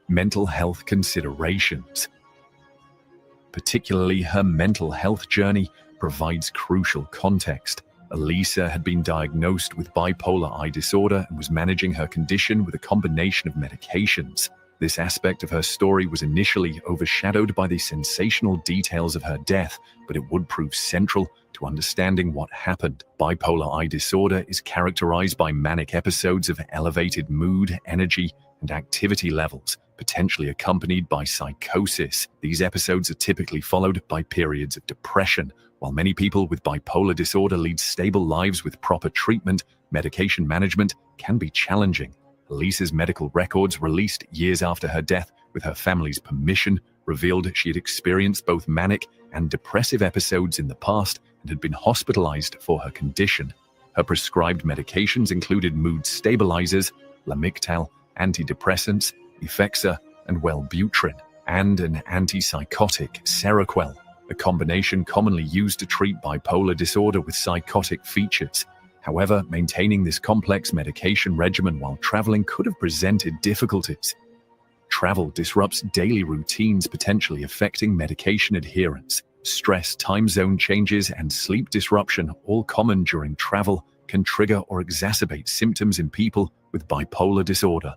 Mental health considerations. Particularly her mental health journey provides crucial context. Elisa had been diagnosed with bipolar I disorder and was managing her condition with a combination of medications. This aspect of her story was initially overshadowed by the sensational details of her death, but it would prove central to understanding what happened. Bipolar I disorder is characterized by manic episodes of elevated mood, energy, and activity levels, potentially accompanied by psychosis. These episodes are typically followed by periods of depression. While many people with bipolar disorder lead stable lives with proper treatment, medication management can be challenging. Elisa's medical records, released years after her death with her family's permission, revealed she had experienced both manic and depressive episodes in the past and had been hospitalized for her condition. Her prescribed medications included mood stabilizers, Lamictal, antidepressants, Effexor, and Wellbutrin, and an antipsychotic, Seroquel, a combination commonly used to treat bipolar disorder with psychotic features. However, maintaining this complex medication regimen while traveling could have presented difficulties. Travel disrupts daily routines, potentially affecting medication adherence. Stress, time zone changes, and sleep disruption, all common during travel, can trigger or exacerbate symptoms in people with bipolar disorder.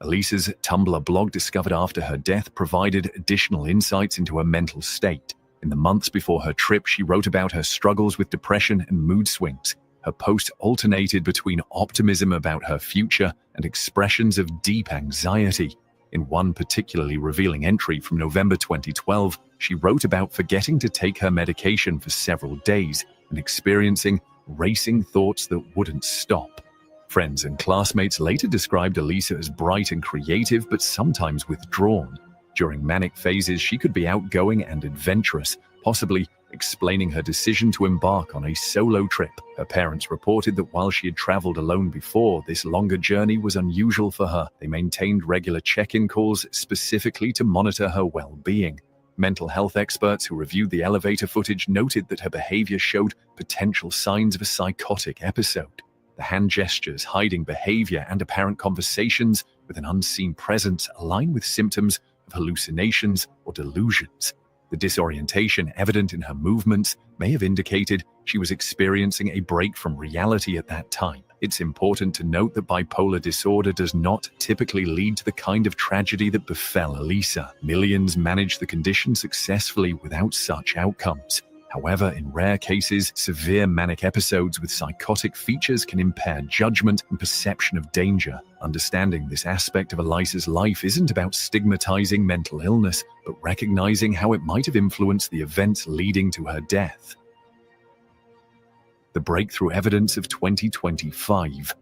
Elisa's Tumblr blog, discovered after her death, provided additional insights into her mental state. In the months before her trip, she wrote about her struggles with depression and mood swings. Her post alternated between optimism about her future and expressions of deep anxiety. In one particularly revealing entry from November 2012, she wrote about forgetting to take her medication for several days and experiencing racing thoughts that wouldn't stop. Friends and classmates later described Elisa as bright and creative, but sometimes withdrawn. During manic phases, she could be outgoing and adventurous, possibly explaining her decision to embark on a solo trip. Her parents reported that while she had traveled alone before, this longer journey was unusual for her. They maintained regular check-in calls specifically to monitor her well-being. Mental health experts who reviewed the elevator footage noted that her behavior showed potential signs of a psychotic episode. The hand gestures, hiding behavior, and apparent conversations with an unseen presence align with symptoms of hallucinations or delusions. The disorientation evident in her movements may have indicated she was experiencing a break from reality at that time. It's important to note that bipolar disorder does not typically lead to the kind of tragedy that befell Elisa. Millions manage the condition successfully without such outcomes. However, in rare cases, severe manic episodes with psychotic features can impair judgment and perception of danger. Understanding this aspect of Elisa's life isn't about stigmatizing mental illness, but recognizing how it might have influenced the events leading to her death. The breakthrough evidence of 2025.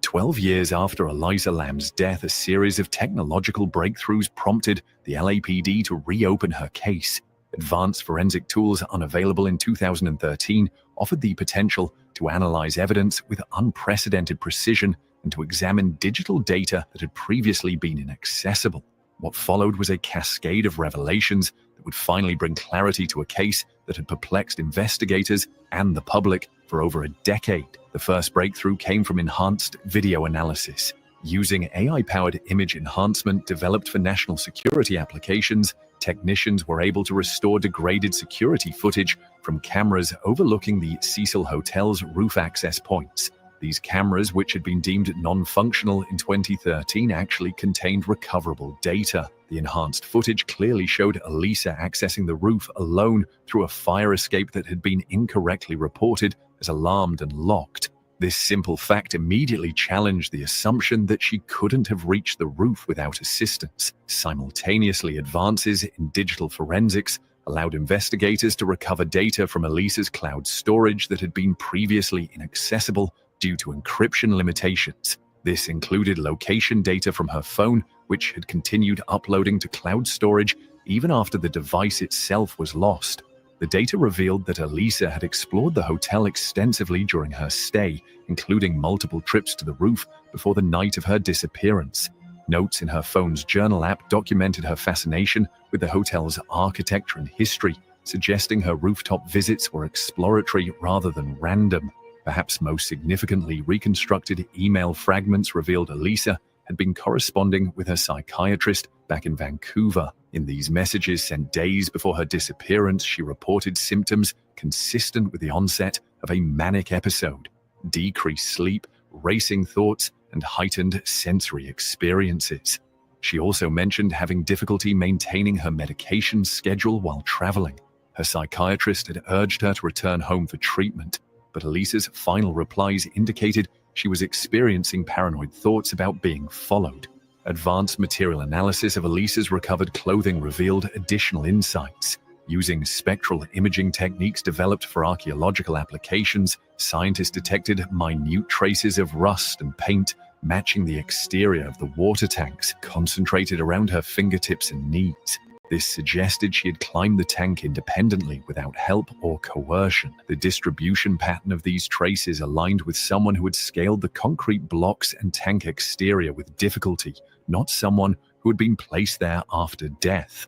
12 years after Elisa Lam's death, a series of technological breakthroughs prompted the LAPD to reopen her case. Advanced forensic tools unavailable in 2013 offered the potential to analyze evidence with unprecedented precision and to examine digital data that had previously been inaccessible. What followed was a cascade of revelations that would finally bring clarity to a case that had perplexed investigators and the public for over a decade. The first breakthrough came from enhanced video analysis. Using AI-powered image enhancement developed for national security applications, technicians were able to restore degraded security footage from cameras overlooking the Cecil Hotel's roof access points. These cameras, which had been deemed non-functional in 2013, actually contained recoverable data. The enhanced footage clearly showed Elisa accessing the roof alone through a fire escape that had been incorrectly reported as alarmed and locked. This simple fact immediately challenged the assumption that she couldn't have reached the roof without assistance. Simultaneously, advances in digital forensics allowed investigators to recover data from Elisa's cloud storage that had been previously inaccessible due to encryption limitations. This included location data from her phone, which had continued uploading to cloud storage even after the device itself was lost. The data revealed that Elisa had explored the hotel extensively during her stay, including multiple trips to the roof before the night of her disappearance. Notes in her phone's journal app documented her fascination with the hotel's architecture and history, suggesting her rooftop visits were exploratory rather than random. Perhaps most significantly, reconstructed email fragments revealed Elisa had been corresponding with her psychiatrist back in Vancouver. In these messages sent days before her disappearance, she reported symptoms consistent with the onset of a manic episode: decreased sleep, racing thoughts, and heightened sensory experiences. She also mentioned having difficulty maintaining her medication schedule while traveling. Her psychiatrist had urged her to return home for treatment, but Elisa's final replies indicated she was experiencing paranoid thoughts about being followed. Advanced material analysis of Elisa's recovered clothing revealed additional insights. Using spectral imaging techniques developed for archaeological applications, scientists detected minute traces of rust and paint matching the exterior of the water tanks, concentrated around her fingertips and knees. This suggested she had climbed the tank independently without help or coercion. The distribution pattern of these traces aligned with someone who had scaled the concrete blocks and tank exterior with difficulty, not someone who had been placed there after death.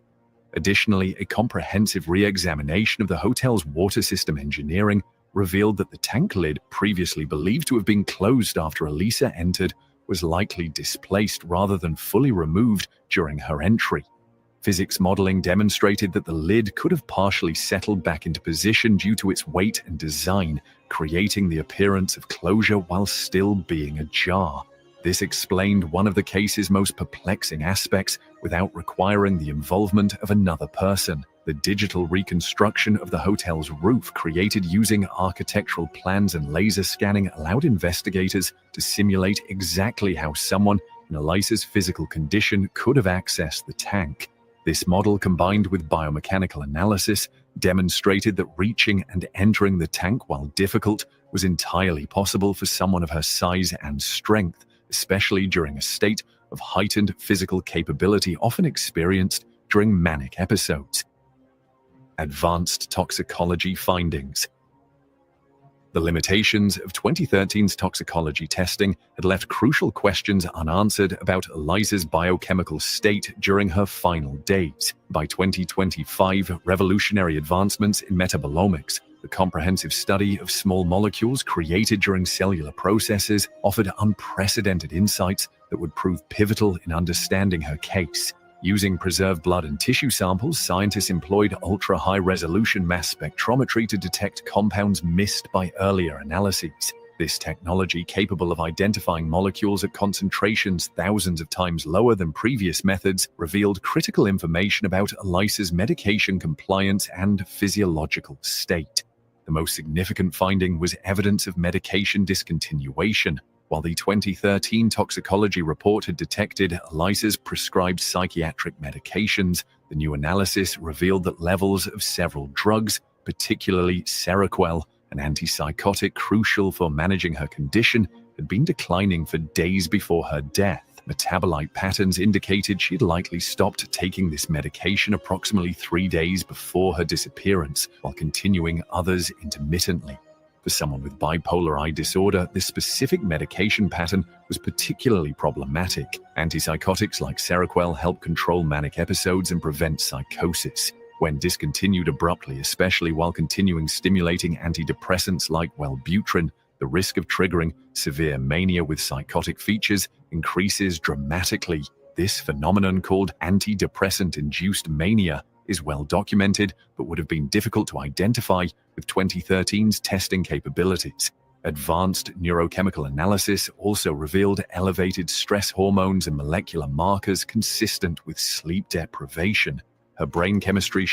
Additionally, a comprehensive re-examination of the hotel's water system engineering revealed that the tank lid, previously believed to have been closed after Elisa entered, was likely displaced rather than fully removed during her entry. Physics modeling demonstrated that the lid could have partially settled back into position due to its weight and design, creating the appearance of closure while still being ajar. This explained one of the case's most perplexing aspects without requiring the involvement of another person. The digital reconstruction of the hotel's roof created using architectural plans and laser scanning allowed investigators to simulate exactly how someone in Elisa's physical condition could have accessed the tank. This model, combined with biomechanical analysis, demonstrated that reaching and entering the tank, while difficult, was entirely possible for someone of her size and strength, especially during a state of heightened physical capability often experienced during manic episodes. Advanced toxicology findings. The limitations of 2013's toxicology testing had left crucial questions unanswered about Elisa's biochemical state during her final days. By 2025, revolutionary advancements in metabolomics, the comprehensive study of small molecules created during cellular processes, offered unprecedented insights that would prove pivotal in understanding her case. Using preserved blood and tissue samples, scientists employed ultra-high-resolution mass spectrometry to detect compounds missed by earlier analyses. This technology, capable of identifying molecules at concentrations thousands of times lower than previous methods, revealed critical information about Elisa's medication compliance and physiological state. The most significant finding was evidence of medication discontinuation. While the 2013 toxicology report had detected Elisa's prescribed psychiatric medications, the new analysis revealed that levels of several drugs, particularly Seroquel, an antipsychotic crucial for managing her condition, had been declining for days before her death. Metabolite patterns indicated she had likely stopped taking this medication approximately 3 days before her disappearance, while continuing others intermittently. For someone with bipolar I disorder, this specific medication pattern was particularly problematic. Antipsychotics like Seroquel help control manic episodes and prevent psychosis. When discontinued abruptly, especially while continuing stimulating antidepressants like Wellbutrin, the risk of triggering severe mania with psychotic features increases dramatically. This phenomenon, called antidepressant-induced mania, is well documented, but would have been difficult to identify with 2013's testing capabilities. Advanced neurochemical analysis also revealed elevated stress hormones and molecular markers consistent with sleep deprivation. Her brain chemistry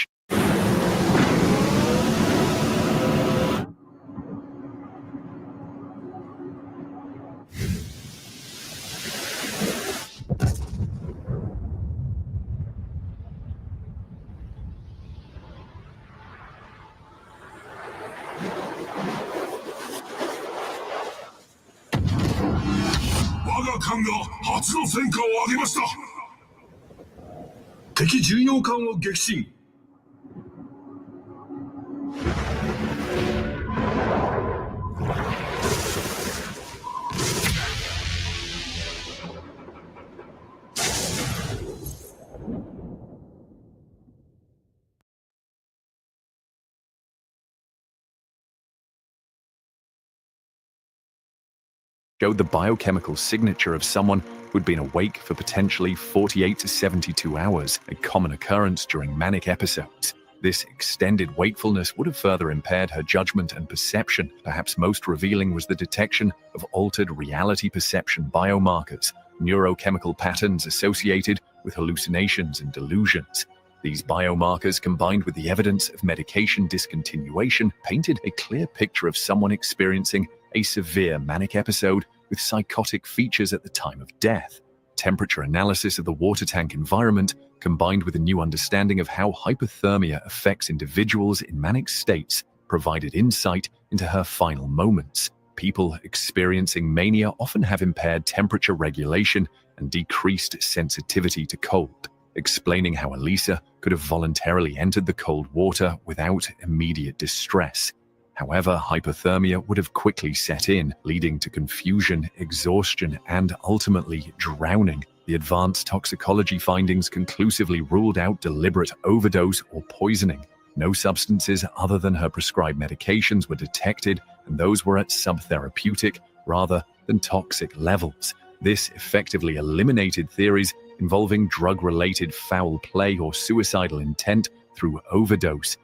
showed the biochemical signature of someone who'd been awake for potentially 48 to 72 hours, a common occurrence during manic episodes. This extended wakefulness would have further impaired her judgment and perception. Perhaps most revealing was the detection of altered reality perception biomarkers, neurochemical patterns associated with hallucinations and delusions. These biomarkers, combined with the evidence of medication discontinuation, painted a clear picture of someone experiencing a severe manic episode with psychotic features at the time of death. Temperature analysis of the water tank environment, combined with a new understanding of how hypothermia affects individuals in manic states, provided insight into her final moments. people experiencing mania often have impaired temperature regulation and decreased sensitivity to cold, explaining how Elisa could have voluntarily entered the cold water without immediate distress. However, hypothermia would have quickly set in, leading to confusion, exhaustion, and ultimately drowning. The advanced toxicology findings conclusively ruled out deliberate overdose or poisoning. No substances other than her prescribed medications were detected, and those were at subtherapeutic rather than toxic levels. This effectively eliminated theories involving drug-related foul play or suicidal intent through overdose.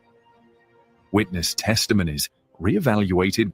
Witness testimonies reevaluated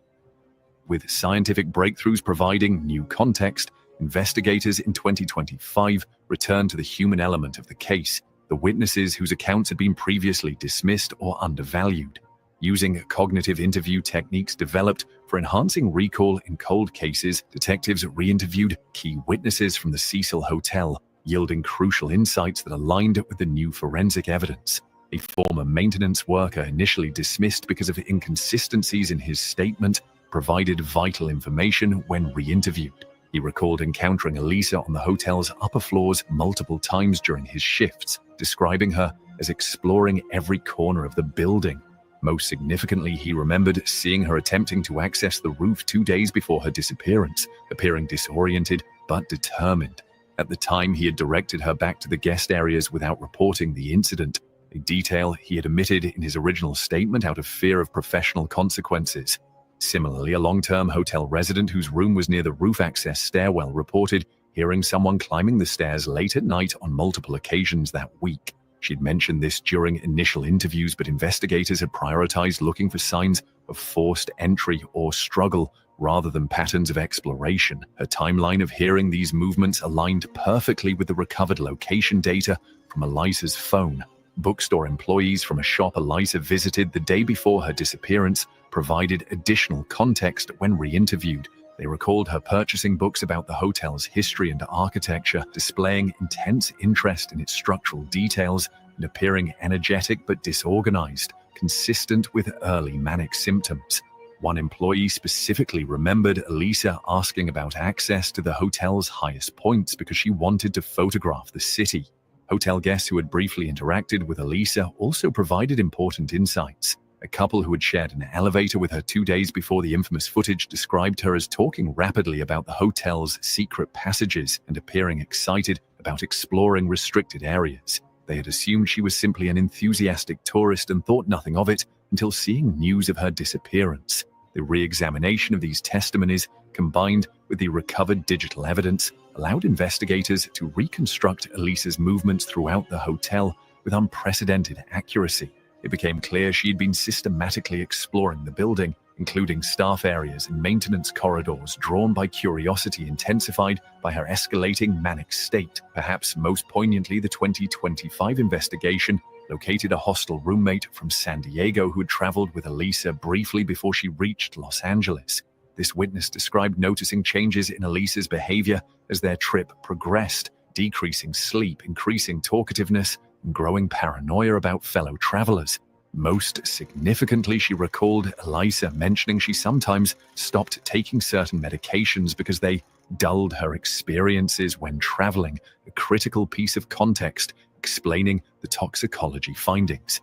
with scientific breakthroughs providing new context. Investigators in 2025 returned to the human element of the case, the witnesses whose accounts had been previously dismissed or undervalued. Using cognitive interview techniques developed for enhancing recall in cold cases, detectives re-interviewed key witnesses from the Cecil Hotel, yielding crucial insights that aligned with the new forensic evidence. A former maintenance worker, initially dismissed because of inconsistencies in his statement, provided vital information when re-interviewed. He recalled encountering Elisa on the hotel's upper floors multiple times during his shifts, describing her as exploring every corner of the building. Most significantly, he remembered seeing her attempting to access the roof 2 days before her disappearance, appearing disoriented but determined. At the time, he had directed her back to the guest areas without reporting the incident, a detail he had omitted in his original statement out of fear of professional consequences. Similarly, a long-term hotel resident whose room was near the roof access stairwell reported hearing someone climbing the stairs late at night on multiple occasions that week. She'd mentioned this during initial interviews, but investigators had prioritized looking for signs of forced entry or struggle rather than patterns of exploration. Her timeline of hearing these movements aligned perfectly with the recovered location data from Elisa's phone. Bookstore employees from a shop Elisa visited the day before her disappearance provided additional context when re-interviewed. They recalled her purchasing books about the hotel's history and architecture, displaying intense interest in its structural details and appearing energetic but disorganized, consistent with early manic symptoms. One employee specifically remembered Elisa asking about access to the hotel's highest points because she wanted to photograph the city. Hotel guests who had briefly interacted with Elisa also provided important insights. A couple who had shared an elevator with her 2 days before the infamous footage described her as talking rapidly about the hotel's secret passages and appearing excited about exploring restricted areas. They had assumed she was simply an enthusiastic tourist and thought nothing of it until seeing news of her disappearance. The re-examination of these testimonies, combined with the recovered digital evidence, allowed investigators to reconstruct Elisa's movements throughout the hotel with unprecedented accuracy. It became clear she had been systematically exploring the building, including staff areas and maintenance corridors, drawn by curiosity intensified by her escalating manic state. Perhaps most poignantly, the 2025 investigation located a hostel roommate from San Diego who had traveled with Elisa briefly before she reached Los Angeles. This witness described noticing changes in Elisa's behavior as their trip progressed, decreasing sleep, increasing talkativeness, and growing paranoia about fellow travelers. Most significantly, she recalled Elisa mentioning she sometimes stopped taking certain medications because they dulled her experiences when traveling, a critical piece of context explaining the toxicology findings.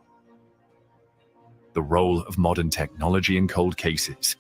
The role of modern technology in cold cases.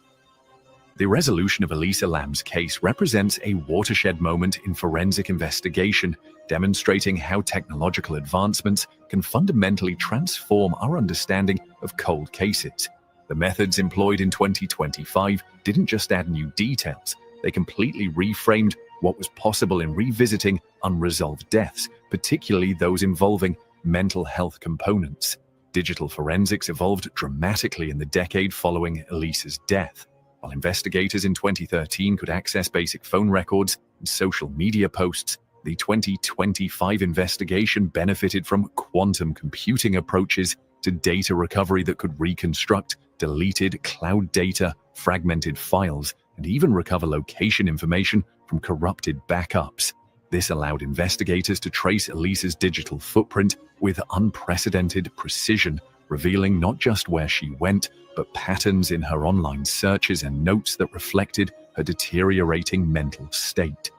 The resolution of Elisa Lam's case represents a watershed moment in forensic investigation, demonstrating how technological advancements can fundamentally transform our understanding of cold cases. The methods employed in 2025 didn't just add new details, they completely reframed what was possible in revisiting unresolved deaths, particularly those involving mental health components. Digital forensics evolved dramatically in the decade following Elisa's death. While investigators in 2013 could access basic phone records and social media posts, the 2025 investigation benefited from quantum computing approaches to data recovery that could reconstruct deleted cloud data, fragmented files, and even recover location information from corrupted backups. This allowed investigators to trace Elisa's digital footprint with unprecedented precision, revealing not just where she went, but patterns in her online searches and notes that reflected her deteriorating mental state.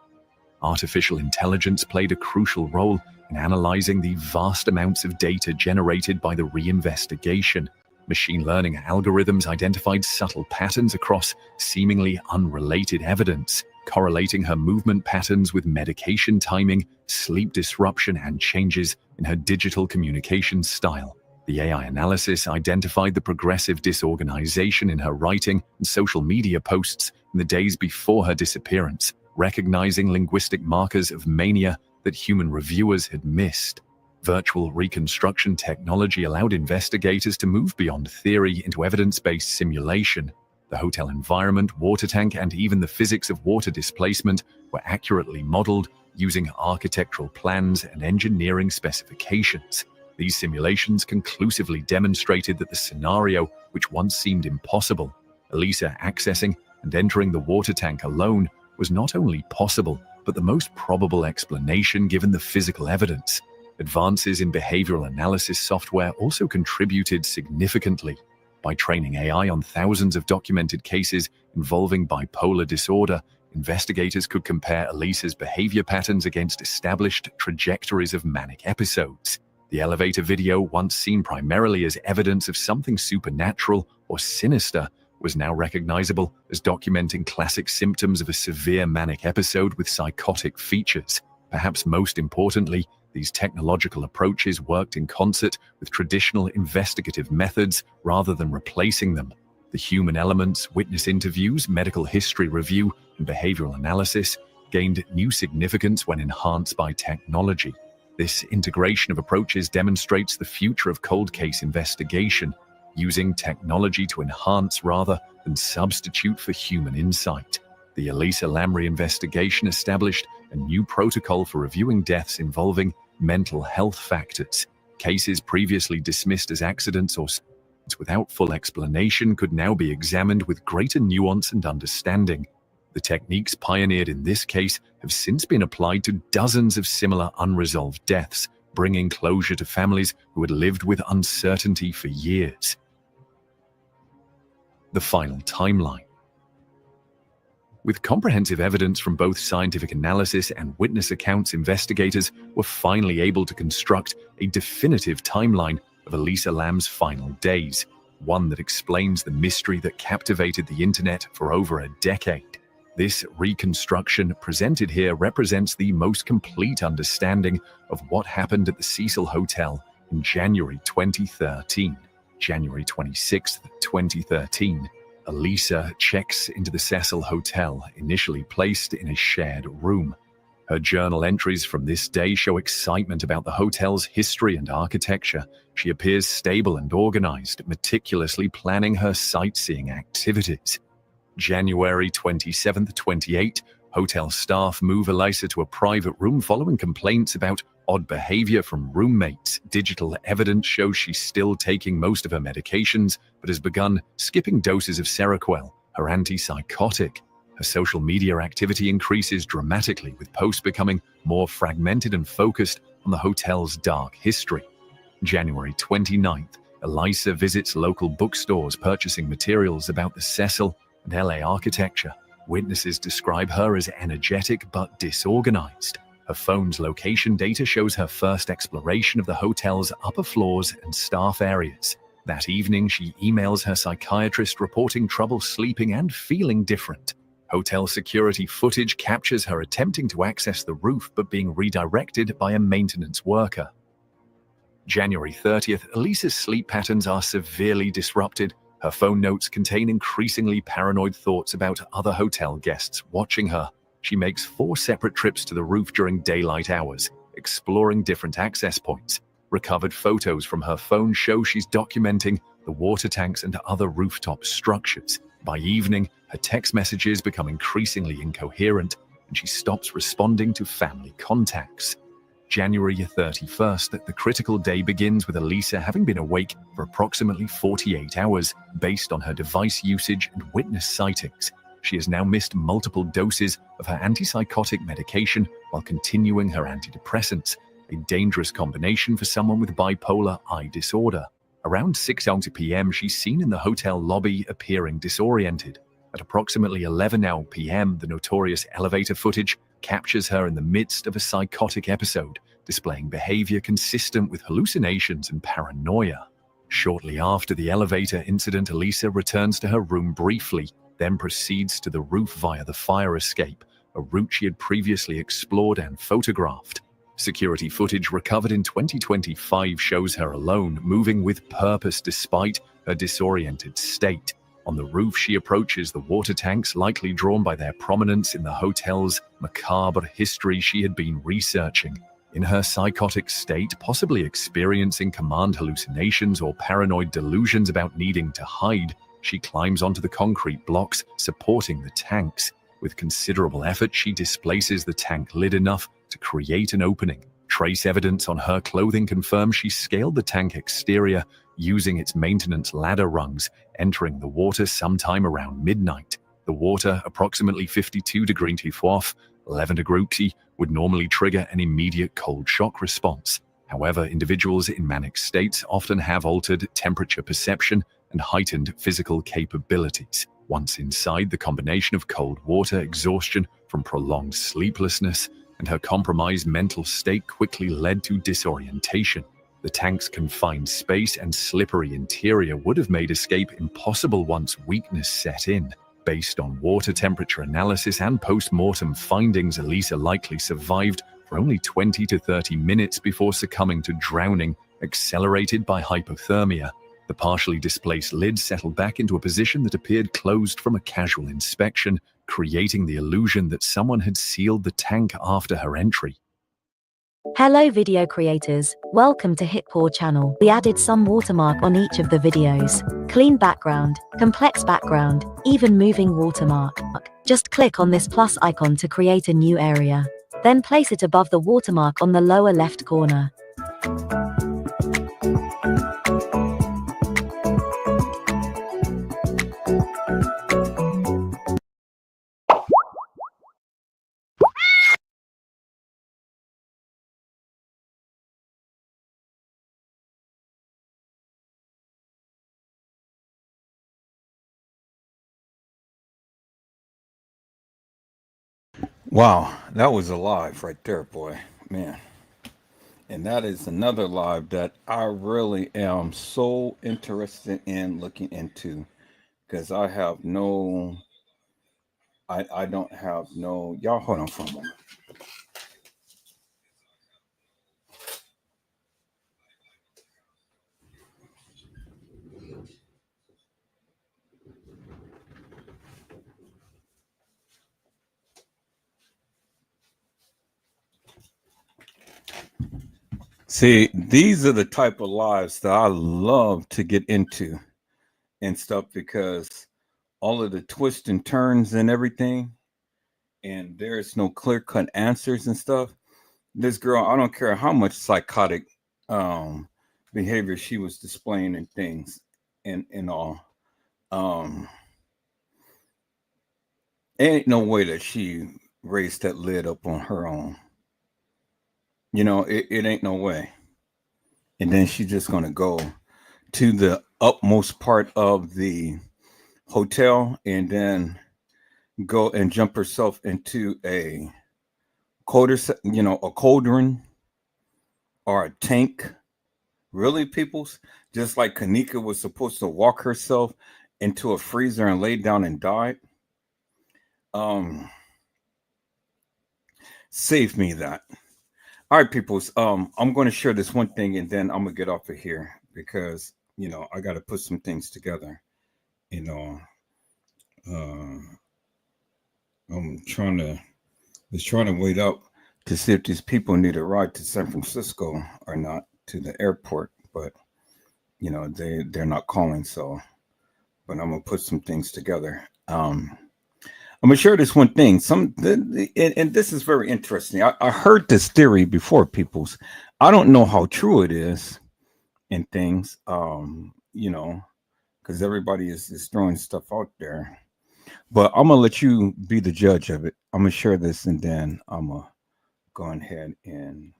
Artificial intelligence played a crucial role in analyzing the vast amounts of data generated by the reinvestigation. Machine learning algorithms identified subtle patterns across seemingly unrelated evidence, correlating her movement patterns with medication timing, sleep disruption, and changes in her digital communication style. The AI analysis identified the progressive disorganization in her writing and social media posts in the days before her disappearance, recognizing linguistic markers of mania that human reviewers had missed. Virtual reconstruction technology allowed investigators to move beyond theory into evidence-based simulation. The hotel environment, water tank, and even the physics of water displacement were accurately modeled using architectural plans and engineering specifications. These simulations conclusively demonstrated that the scenario, which once seemed impossible, Elisa accessing and entering the water tank alone, was not only possible, but the most probable explanation given the physical evidence. Advances in behavioral analysis software also contributed significantly. By training AI on thousands of documented cases involving bipolar disorder, investigators could compare Elisa's behavior patterns against established trajectories of manic episodes. The elevator video, once seen primarily as evidence of something supernatural or sinister, was now recognizable as documenting classic symptoms of a severe manic episode with psychotic features. Perhaps most importantly, these technological approaches worked in concert with traditional investigative methods rather than replacing them. The human elements, witness interviews, medical history review, and behavioral analysis gained new significance when enhanced by technology. This integration of approaches demonstrates the future of cold case investigation, using technology to enhance rather than substitute for human insight. The Elisa Lamry investigation established a new protocol for reviewing deaths involving mental health factors. Cases previously dismissed as accidents or without full explanation could now be examined with greater nuance and understanding. The techniques pioneered in this case have since been applied to dozens of similar unresolved deaths, bringing closure to families who had lived with uncertainty for years. The final timeline. With comprehensive evidence from both scientific analysis and witness accounts, investigators were finally able to construct a definitive timeline of Elisa Lam's final days, one that explains the mystery that captivated the internet for over a decade. This reconstruction presented here represents the most complete understanding of what happened at the Cecil Hotel in January 2013. January 26, 2013. Elisa checks into the Cecil Hotel, initially placed in a shared room. Her journal entries from this day show excitement about the hotel's history and architecture. She appears stable and organized, meticulously planning her sightseeing activities. January 27, 28, hotel staff move Elisa to a private room following complaints about odd behavior from roommates. Digital evidence shows she's still taking most of her medications, but has begun skipping doses of Seroquel, her antipsychotic. Her social media activity increases dramatically, with posts becoming more fragmented and focused on the hotel's dark history. January 29th, Elisa visits local bookstores purchasing materials about the Cecil and LA architecture. Witnesses describe her as energetic but disorganized. Her phone's location data shows her first exploration of the hotel's upper floors and staff areas. That evening, she emails her psychiatrist reporting trouble sleeping and feeling different. Hotel security footage captures her attempting to access the roof but being redirected by a maintenance worker. January 30th, Elisa's sleep patterns are severely disrupted. Her phone notes contain increasingly paranoid thoughts about other hotel guests watching her. She makes 4 separate trips to the roof during daylight hours, exploring different access points. Recovered photos from her phone show she's documenting the water tanks and other rooftop structures. By evening, her text messages become increasingly incoherent, and she stops responding to family contacts. January 31st, the critical day begins with Elisa having been awake for approximately 48 hours based on her device usage and witness sightings. She has now missed multiple doses of her antipsychotic medication while continuing her antidepressants, a dangerous combination for someone with bipolar I disorder. Around 6:00 p.m., she's seen in the hotel lobby appearing disoriented. At approximately 11:00 p.m., the notorious elevator footage captures her in the midst of a psychotic episode, displaying behavior consistent with hallucinations and paranoia. Shortly after the elevator incident, Elisa returns to her room briefly, then proceeds to the roof via the fire escape, a route she had previously explored and photographed. Security footage recovered in 2025 shows her alone, moving with purpose despite her disoriented state. On the roof, she approaches the water tanks, likely drawn by their prominence in the hotel's macabre history she had been researching. In her psychotic state, possibly experiencing command hallucinations or paranoid delusions about needing to hide, she climbs onto the concrete blocks supporting the tanks. With considerable effort, she displaces the tank lid enough to create an opening. Trace evidence on her clothing confirms she scaled the tank exterior using its maintenance ladder rungs, entering the water sometime around midnight. The water, approximately 52 degrees off, 11 degrees, would normally trigger an immediate cold shock response. However, individuals in manic states often have altered temperature perception and heightened physical capabilities. Once inside, the combination of cold water, exhaustion from prolonged sleeplessness, and her compromised mental state quickly led to disorientation. The tank's confined space and slippery interior would have made escape impossible once weakness set in. Based on water temperature analysis and post-mortem findings, Elisa likely survived for only 20 to 30 minutes before succumbing to drowning, accelerated by hypothermia. The partially displaced lid settled back into a position that appeared closed from a casual inspection, creating the illusion that someone had sealed the tank after her entry. Hello video creators, welcome to Hitpaw channel. We added some watermark on each of the videos. Clean background, complex background, even moving watermark. Just click on this plus icon to create a new area. Then place it above the watermark on the lower left corner. Wow, that was a live right there, boy, man. And that is another live that I really am so interested in looking into, because I have no, I don't have no, y'all hold on for a moment. See, these are the type of lives that I love to get into and stuff, because all of the twists and turns and everything, and there's no clear-cut answers and stuff. This girl, I don't care how much psychotic behavior she was displaying and things and all. Ain't no way that she raised that lid up on her own. You know, it ain't no way. And then she's just going to go to the utmost part of the hotel and then go and jump herself into a cauldron or a tank. Really, peoples? Just like Kanika was supposed to walk herself into a freezer and lay down and died. Save me that. All right, peoples. I'm going to share this one thing and then I'm going to get off of here because, you know, I got to put some things together. You know, I'm trying to wait up to see if these people need a ride to San Francisco or not, to the airport, but you know, they're not calling. So, but I'm going to put some things together. I'm gonna share this one thing. And this is very interesting. I heard this theory before, peoples. I don't know how true it is and things, you know, because everybody is throwing stuff out there. But I'm gonna let you be the judge of it. I'm gonna share this and then I'm gonna go ahead and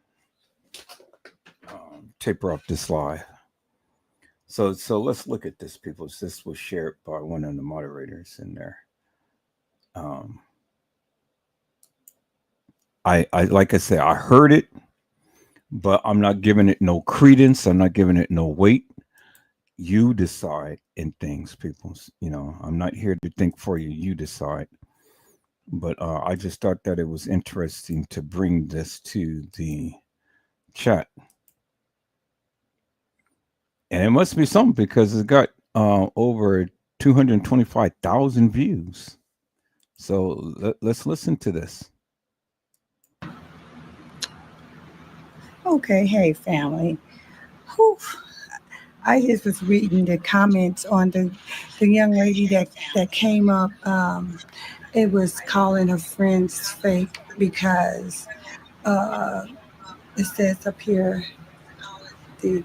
taper up this live. So let's look at this, people. This was shared by one of the moderators in there. I like I said, I heard it, but I'm not giving it no credence. I'm not giving it no weight. You decide in things, people. You know, I'm not here to think for you. You decide. But I just thought that it was interesting to bring this to the chat. And it must be something because it's got over 225,000 views. So let's listen to this. Okay, hey family. Whew. I just was reading the comments on the young lady that came up. It was calling her friends fake because it says up here the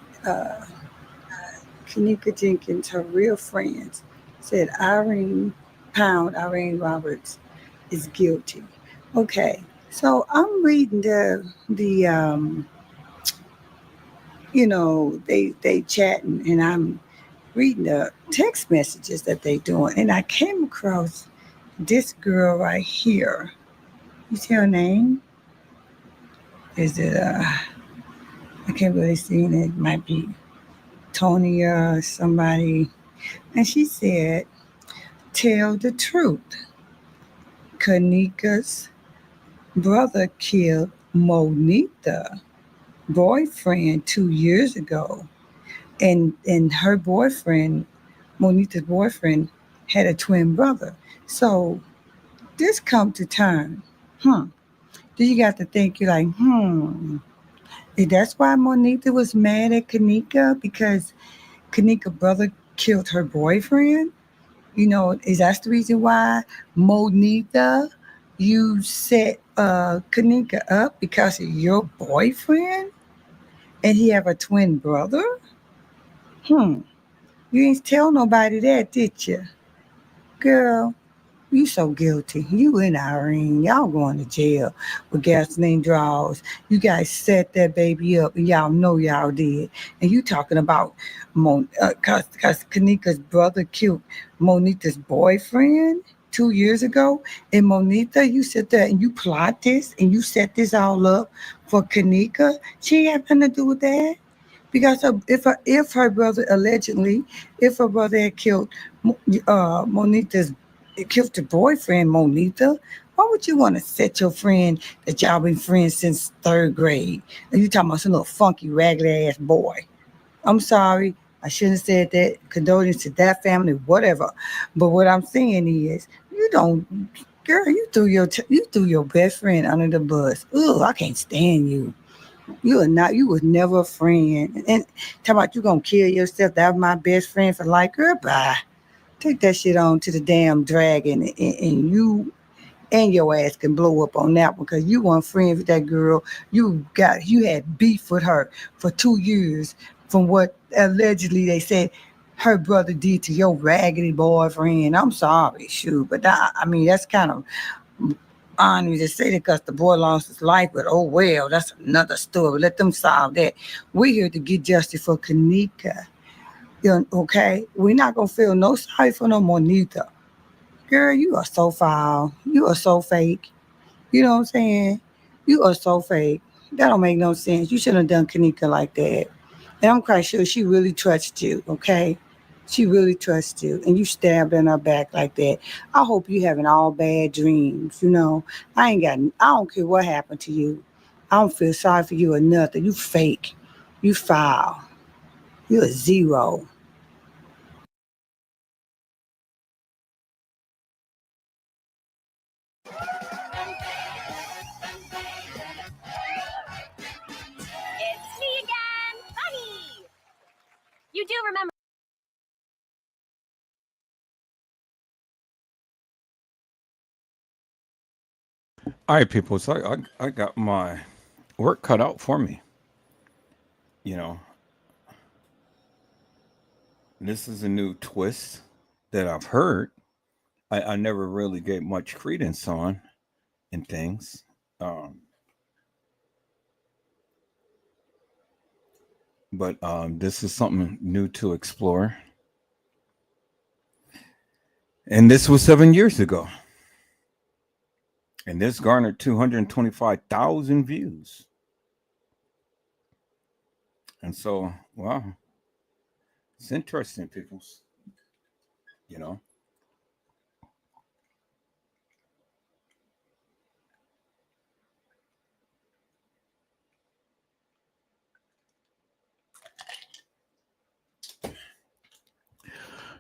Kanika Jenkins, her real friends, said Irene Roberts is guilty. Okay, so I'm reading the you know, they chatting, and I'm reading the text messages that they doing, and I came across this girl right here. You see her name? Is it I can't really see it. It might be Tonya or somebody. And she said, "Tell the truth. Kanika's brother killed Monita boyfriend 2 years ago, and her boyfriend, Monita's boyfriend, had a twin brother. So this come to turn, Then you got to think, you're like, that's why Monita was mad at Kanika, because Kanika's brother killed her boyfriend? You know, is that the reason why Monita, you set Kanika up because of your boyfriend? And he have a twin brother? You ain't tell nobody that, did you? Girl, you so guilty. You and Irene, y'all going to jail with gasoline draws. You guys set that baby up, and y'all know y'all did. And you talking about because Kanika's brother killed Monita's boyfriend 2 years ago. And Monita, you sit there and you plot this and you set this all up for Kanika. She ain't have nothing to do with that. Because if her brother, allegedly, if her brother had killed Monita's, killed the boyfriend, Monita, why would you want to set your friend that y'all been friends since 3rd grade? And you talking about some little funky, raggedy ass boy? I'm sorry, I shouldn't have said that. Condolences to that family, whatever. But what I'm saying is, you don't, girl, you threw your best friend under the bus. Ugh, I can't stand you. You was never a friend. And talk about you gonna kill yourself. That was my best friend for life. Girl, bye. Take that shit on to the damn dragon, and you and your ass can blow up on that one, because you weren't friends with that girl. You had beef with her for 2 years from what allegedly they said her brother did to your raggedy boyfriend. I'm sorry, shoot, but I mean, that's kind of honoring to say that because the boy lost his life, but oh well, that's another story. Let them solve that. We're here to get justice for Kanika. Okay? We're not going to feel no sorry for no Monita. Girl, you are so foul. You are so fake. You know what I'm saying? You are so fake. That don't make no sense. You shouldn't have done Kanika like that. And I'm quite sure she really trusts you, okay? She really trusts you, and you stabbed in her back like that. I hope you having all bad dreams, you know? I don't care what happened to you. I don't feel sorry for you or nothing. You fake. You foul. You're a zero. It's me again, Bunny! You do remember. All right, people. So I got my work cut out for me. You know, this is a new twist that I've heard. I never really gave much credence on and things. but this is something new to explore. And this was 7 years ago. And this garnered 225,000 views. And so, wow, it's interesting, peoples, you know.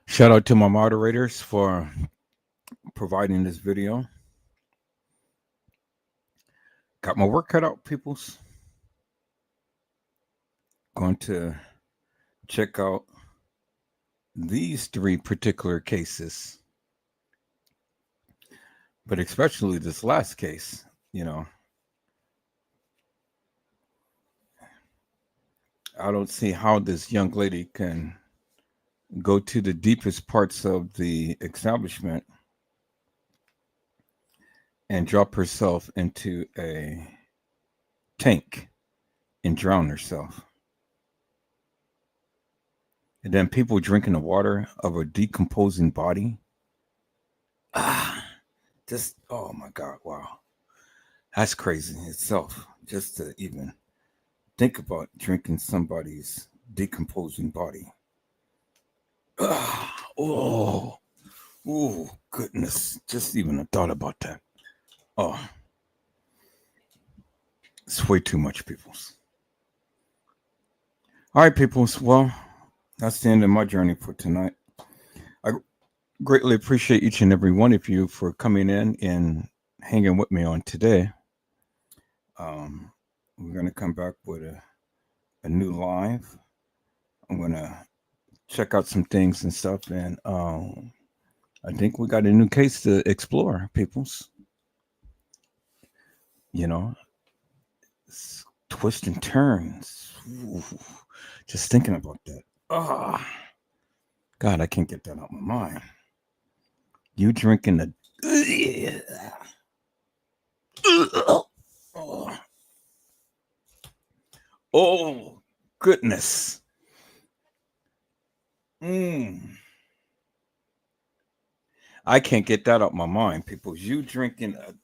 Shout out to my moderators for providing this video. Got my work cut out, peoples. Going to check out these 3 particular cases, but especially this last case, you know. I don't see how this young lady can go to the deepest parts of the establishment and drop herself into a tank and drown herself. And then people drinking the water of a decomposing body. Just, oh my God, wow. That's crazy in itself. Just to even think about drinking somebody's decomposing body. Oh, goodness. Just even a thought about that. Oh, it's way too much, peoples. All right, peoples. Well, that's the end of my journey for tonight. I greatly appreciate each and every one of you for coming in and hanging with me on today. We're going to come back with a new live. I'm going to check out some things and stuff. And I think we got a new case to explore, peoples. You know, twists and turns. Ooh, just thinking about that. Oh, God, I can't get that out of my mind. You drinking the... Oh, goodness. I can't get that out of my mind, people. You drinking a...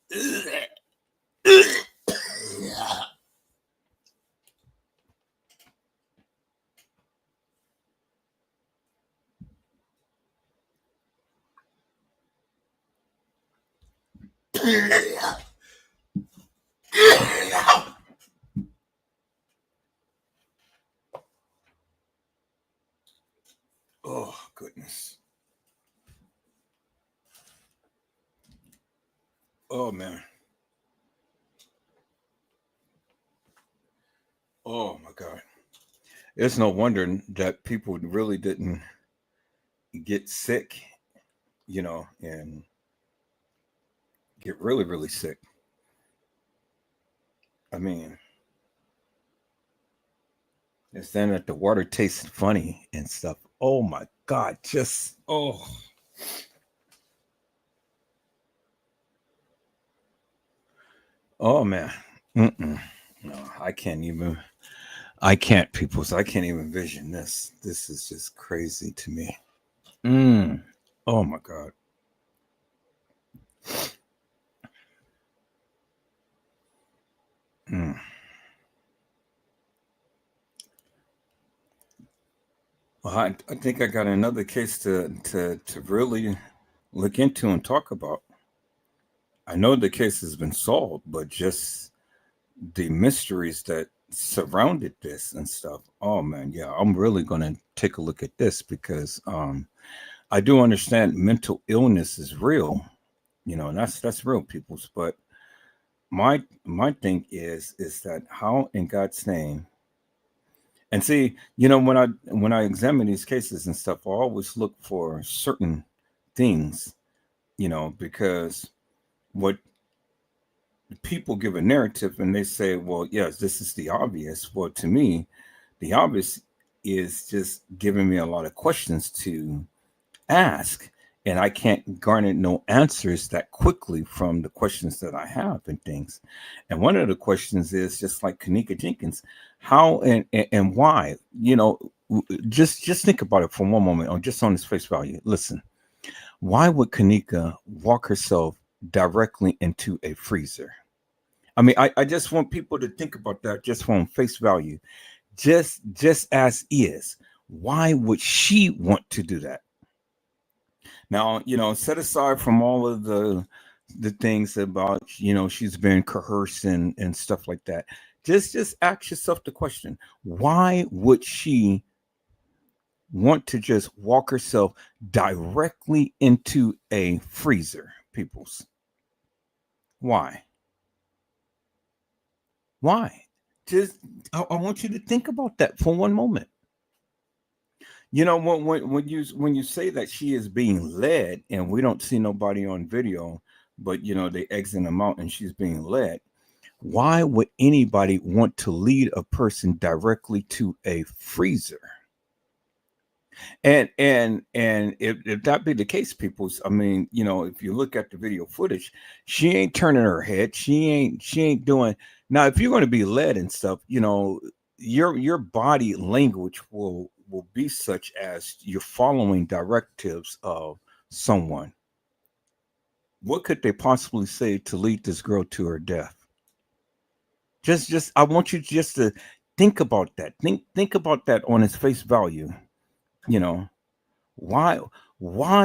Oh, goodness. Oh, man. Oh, my God. It's no wonder that people really didn't get sick, you know, and get really, really sick. I mean, it's then that the water tastes funny and stuff. Oh, my God. Just, oh. Oh, man. No, I can't, peoples. I can't even envision this. This is just crazy to me. Oh, my God. Well, I think I got another case to really look into and talk about. I know the case has been solved, but just the mysteries that surrounded this and stuff. Oh man, yeah, I'm really going to take a look at this because I do understand mental illness is real, you know, and that's real, peoples. But my thing is that how in God's name. And see, you know, when I examine these cases and stuff, I always look for certain things, you know, because what people give a narrative and they say, well, yes, this is the obvious. Well, to me, the obvious is just giving me a lot of questions to ask. and I can't garner no answers that quickly from the questions that I have and things. And one of the questions is just like Kanika Jenkins, how and why, just think about it for one moment, or just on its face value. Listen, why would Kanika walk herself directly into a freezer? I mean, I just want people to think about that just from face value, just as is. Why would she want to do that? Now, set aside from all of the things about, she's been coerced and stuff like that. Just ask yourself the question, why would she want to just walk herself directly into a freezer, peoples? Why? Just, I want you to think about that for one moment. When you say that she is being led, and we don't see nobody on video, but they exit them out and she's being led. Why would anybody want to lead a person directly to a freezer? And if that be the case, peoples, I mean, if you look at the video footage, she ain't turning her head. She ain't doing. Now, if you're going to be led and stuff, your body language will be such as you're following directives of someone. What could they possibly say to lead this girl to her death? Just I want you just to think about that. Think about that on its face value. Why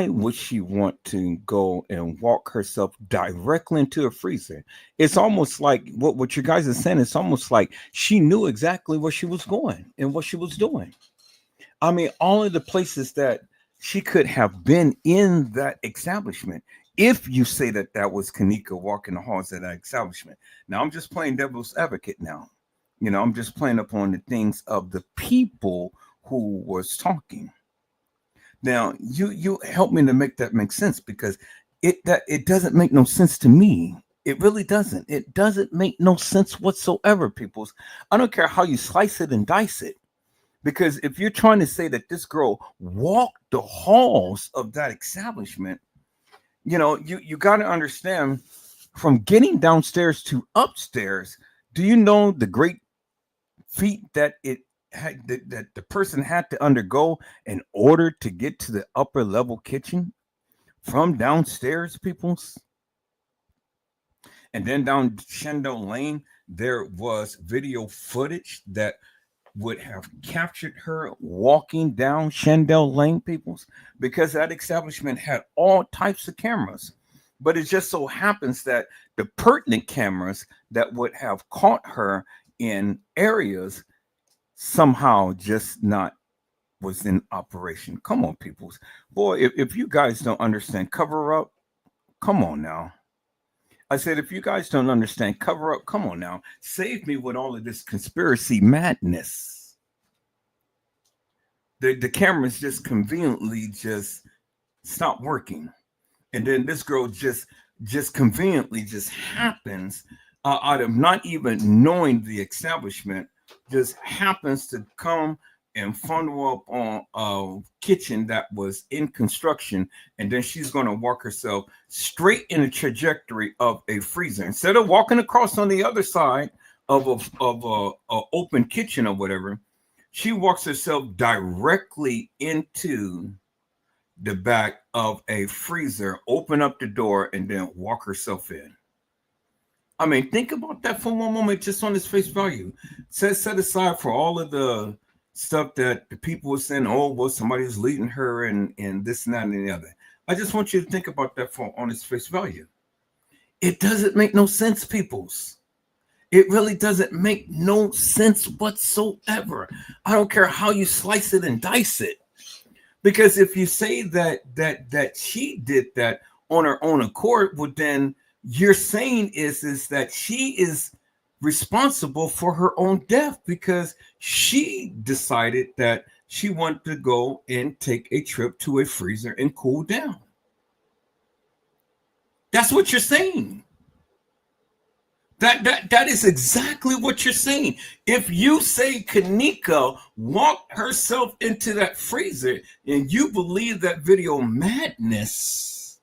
would she want to go and walk herself directly into a freezer? It's almost like what you guys are saying. It's almost like she knew exactly where she was going and what she was doing. I mean, all of the places that she could have been in that establishment, if you say that was Kanika walking the halls of that establishment. Now, I'm just playing devil's advocate now. I'm just playing upon the things of the people who was talking. Now, you help me to make that make sense, because it doesn't make no sense to me. It really doesn't. It doesn't make no sense whatsoever, peoples. I don't care how you slice it and dice it. Because if you're trying to say that this girl walked the halls of that establishment, you got to understand, from getting downstairs to upstairs, do you know the great feat that that the person had to undergo in order to get to the upper level kitchen from downstairs, peoples? And then down Shendell Lane, there was video footage that would have captured her walking down Shendell Lane, peoples, because that establishment had all types of cameras. But it just so happens that the pertinent cameras that would have caught her in areas somehow just not was in operation. Come on, peoples. Boy, if you guys don't understand cover up, come on now. I said, if you guys don't understand cover up, come on now. Save me with all of this conspiracy madness. The cameras just conveniently just stop working. And then this girl just conveniently just happens out of not even knowing the establishment, just happens to come and funnel up on a kitchen that was in construction, and then she's going to walk herself straight in the trajectory of a freezer instead of walking across on the other side of a open kitchen or whatever. She walks herself directly into the back of a freezer, open up the door, and then walk herself in. I mean, think about that for one moment, just on its face value. Set aside for all of the stuff that the people were saying, oh, well, somebody's leading her and this and that and the other. I just want you to think about that for on its face value. It doesn't make no sense, peoples. It really doesn't make no sense whatsoever. I don't care how you slice it and dice it. Because if you say that she did that on her own accord, well, then you're saying is that she is responsible for her own death because she decided that she wanted to go and take a trip to a freezer and cool down. That's what you're saying. That is exactly what you're saying. If you say Kanika walked herself into that freezer and you believe that video madness,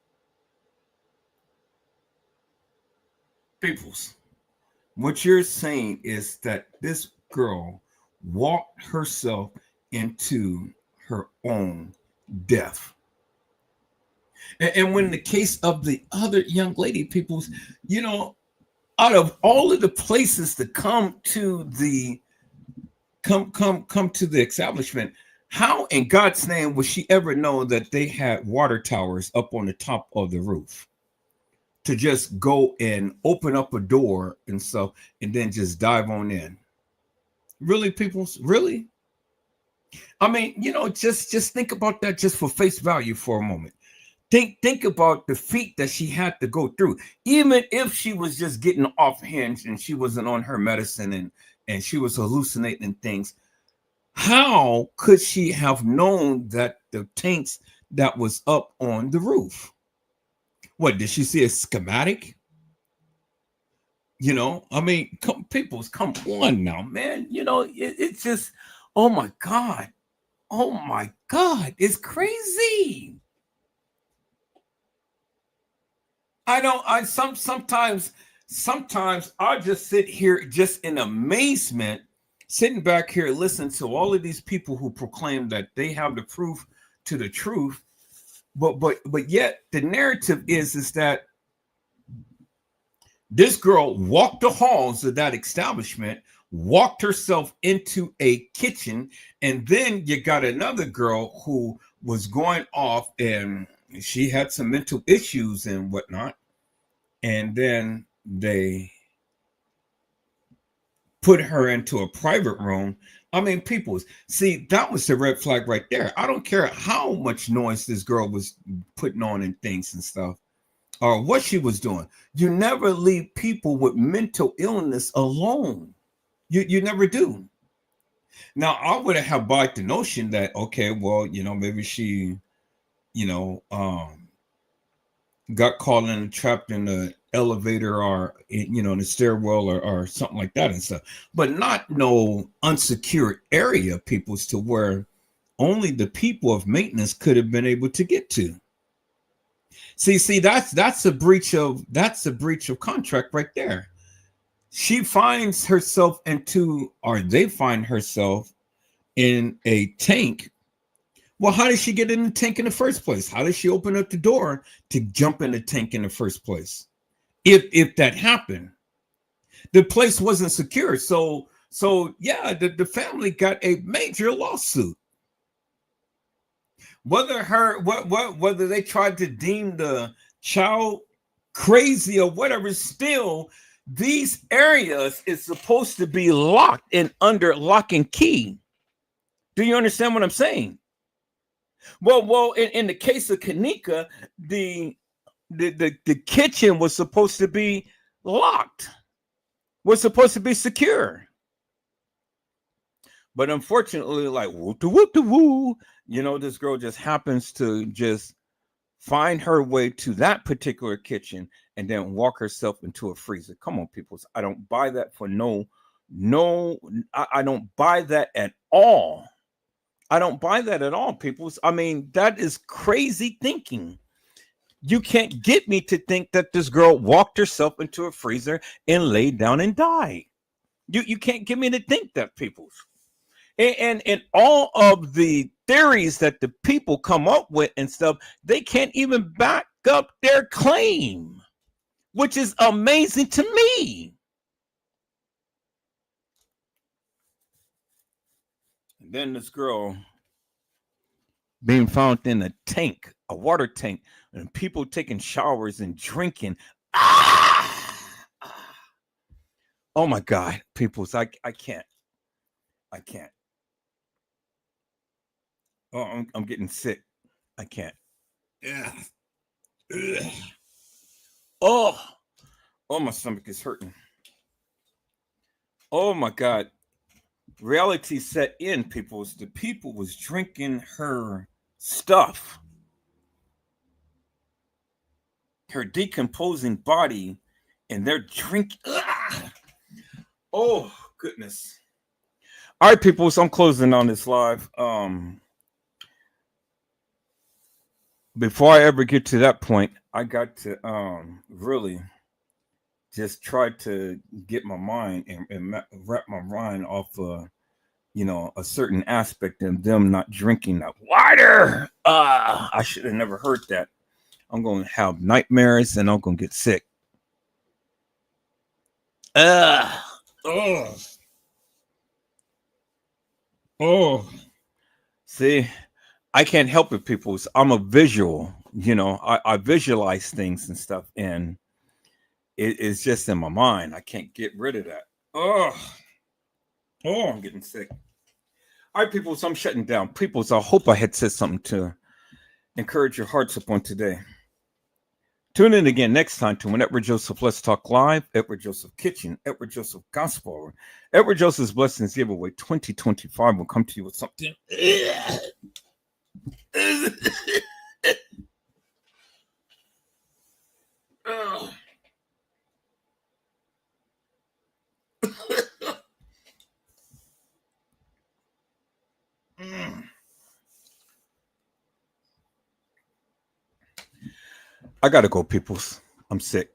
peoples, what you're saying is that this girl walked herself into her own death. And when the case of the other young lady, peoples, you know, out of all of the places to come to the establishment, how in God's name would she ever know that they had water towers up on the top of the roof to just go and open up a door and stuff and then just dive on in? Really, peoples? Really? I mean, you know, just think about that just for face value for a moment. Think about the feat that she had to go through, even if she was just getting off hinge and she wasn't on her medicine and she was hallucinating things. How could she have known that the tanks that was up on the roof? What, did she see a schematic? You know, I mean, come on now, man. You know, it's just, oh my God, it's crazy. Sometimes I just sit here just in amazement, sitting back here listening to all of these people who proclaim that they have the proof to the truth, but yet the narrative is that this girl walked the halls of that establishment, walked herself into a kitchen, and then you got another girl who was going off and she had some mental issues and whatnot. And then they put her into a private room. I mean, people, see, that was the red flag right there. I don't care how much noise this girl was putting on and things and stuff, or what she was doing. You never leave people with mental illness alone. You never do. Now, I would have bought the notion that, okay, well, you know, maybe she, you know, got caught and trapped in the elevator or, you know, in the stairwell or something like that and stuff, but not no unsecured area, peoples, to where only the people of maintenance could have been able to get to. See, that's a breach of contract right there. She finds herself they find herself in a tank. Well, how did she get in the tank in the first place? How did she open up the door to jump in the tank in the first place? If that happened, the place wasn't secure. So yeah, the family got a major lawsuit. Whether they tried to deem the child crazy or whatever, still these areas is supposed to be locked and under lock and key. Do you understand what I'm saying? Well, in the case of Kanika, the kitchen was supposed to be locked, was supposed to be secure. But unfortunately, like woo, you know, this girl just happens to just find her way to that particular kitchen and then walk herself into a freezer. Come on, people. I don't buy that for I don't buy that at all. I don't buy that at all, people. I mean, that is crazy thinking. You can't get me to think that this girl walked herself into a freezer and laid down and died. You can't get me to think that, people. And all of the theories that the people come up with and stuff, they can't even back up their claim, which is amazing to me. And then this girl being found in a tank, a water tank, and people taking showers and drinking. Oh my God, people, I can't. Oh, I'm getting sick. I can't. Yeah. Oh, my stomach is hurting. Oh my God. Reality set in, people. The people was drinking her stuff. Her decomposing body, and they're drinking. Oh, goodness. All right, people. So I'm closing on this live. Before I ever get to that point, I got to really just try to get my mind and wrap my mind off a certain aspect of them not drinking that water. I should have never heard that. I'm going to have nightmares and I'm going to get sick. See, I can't help it, people. I'm a visual, I visualize things and stuff, and it's just in my mind. I can't get rid of that. I'm getting sick. All right, people, so I'm shutting down. People, so I hope I had said something to encourage your hearts upon today. Tune in again next time to when Edward Joseph Let's Talk Live, Edward Joseph Kitchen, Edward Joseph Gospel, Edward Joseph's Blessings Giveaway 2025 will come to you with something. I gotta go, peoples. I'm sick.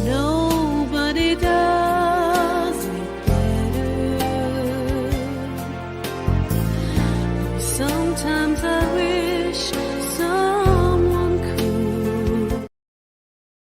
Nobody does it better. Sometimes I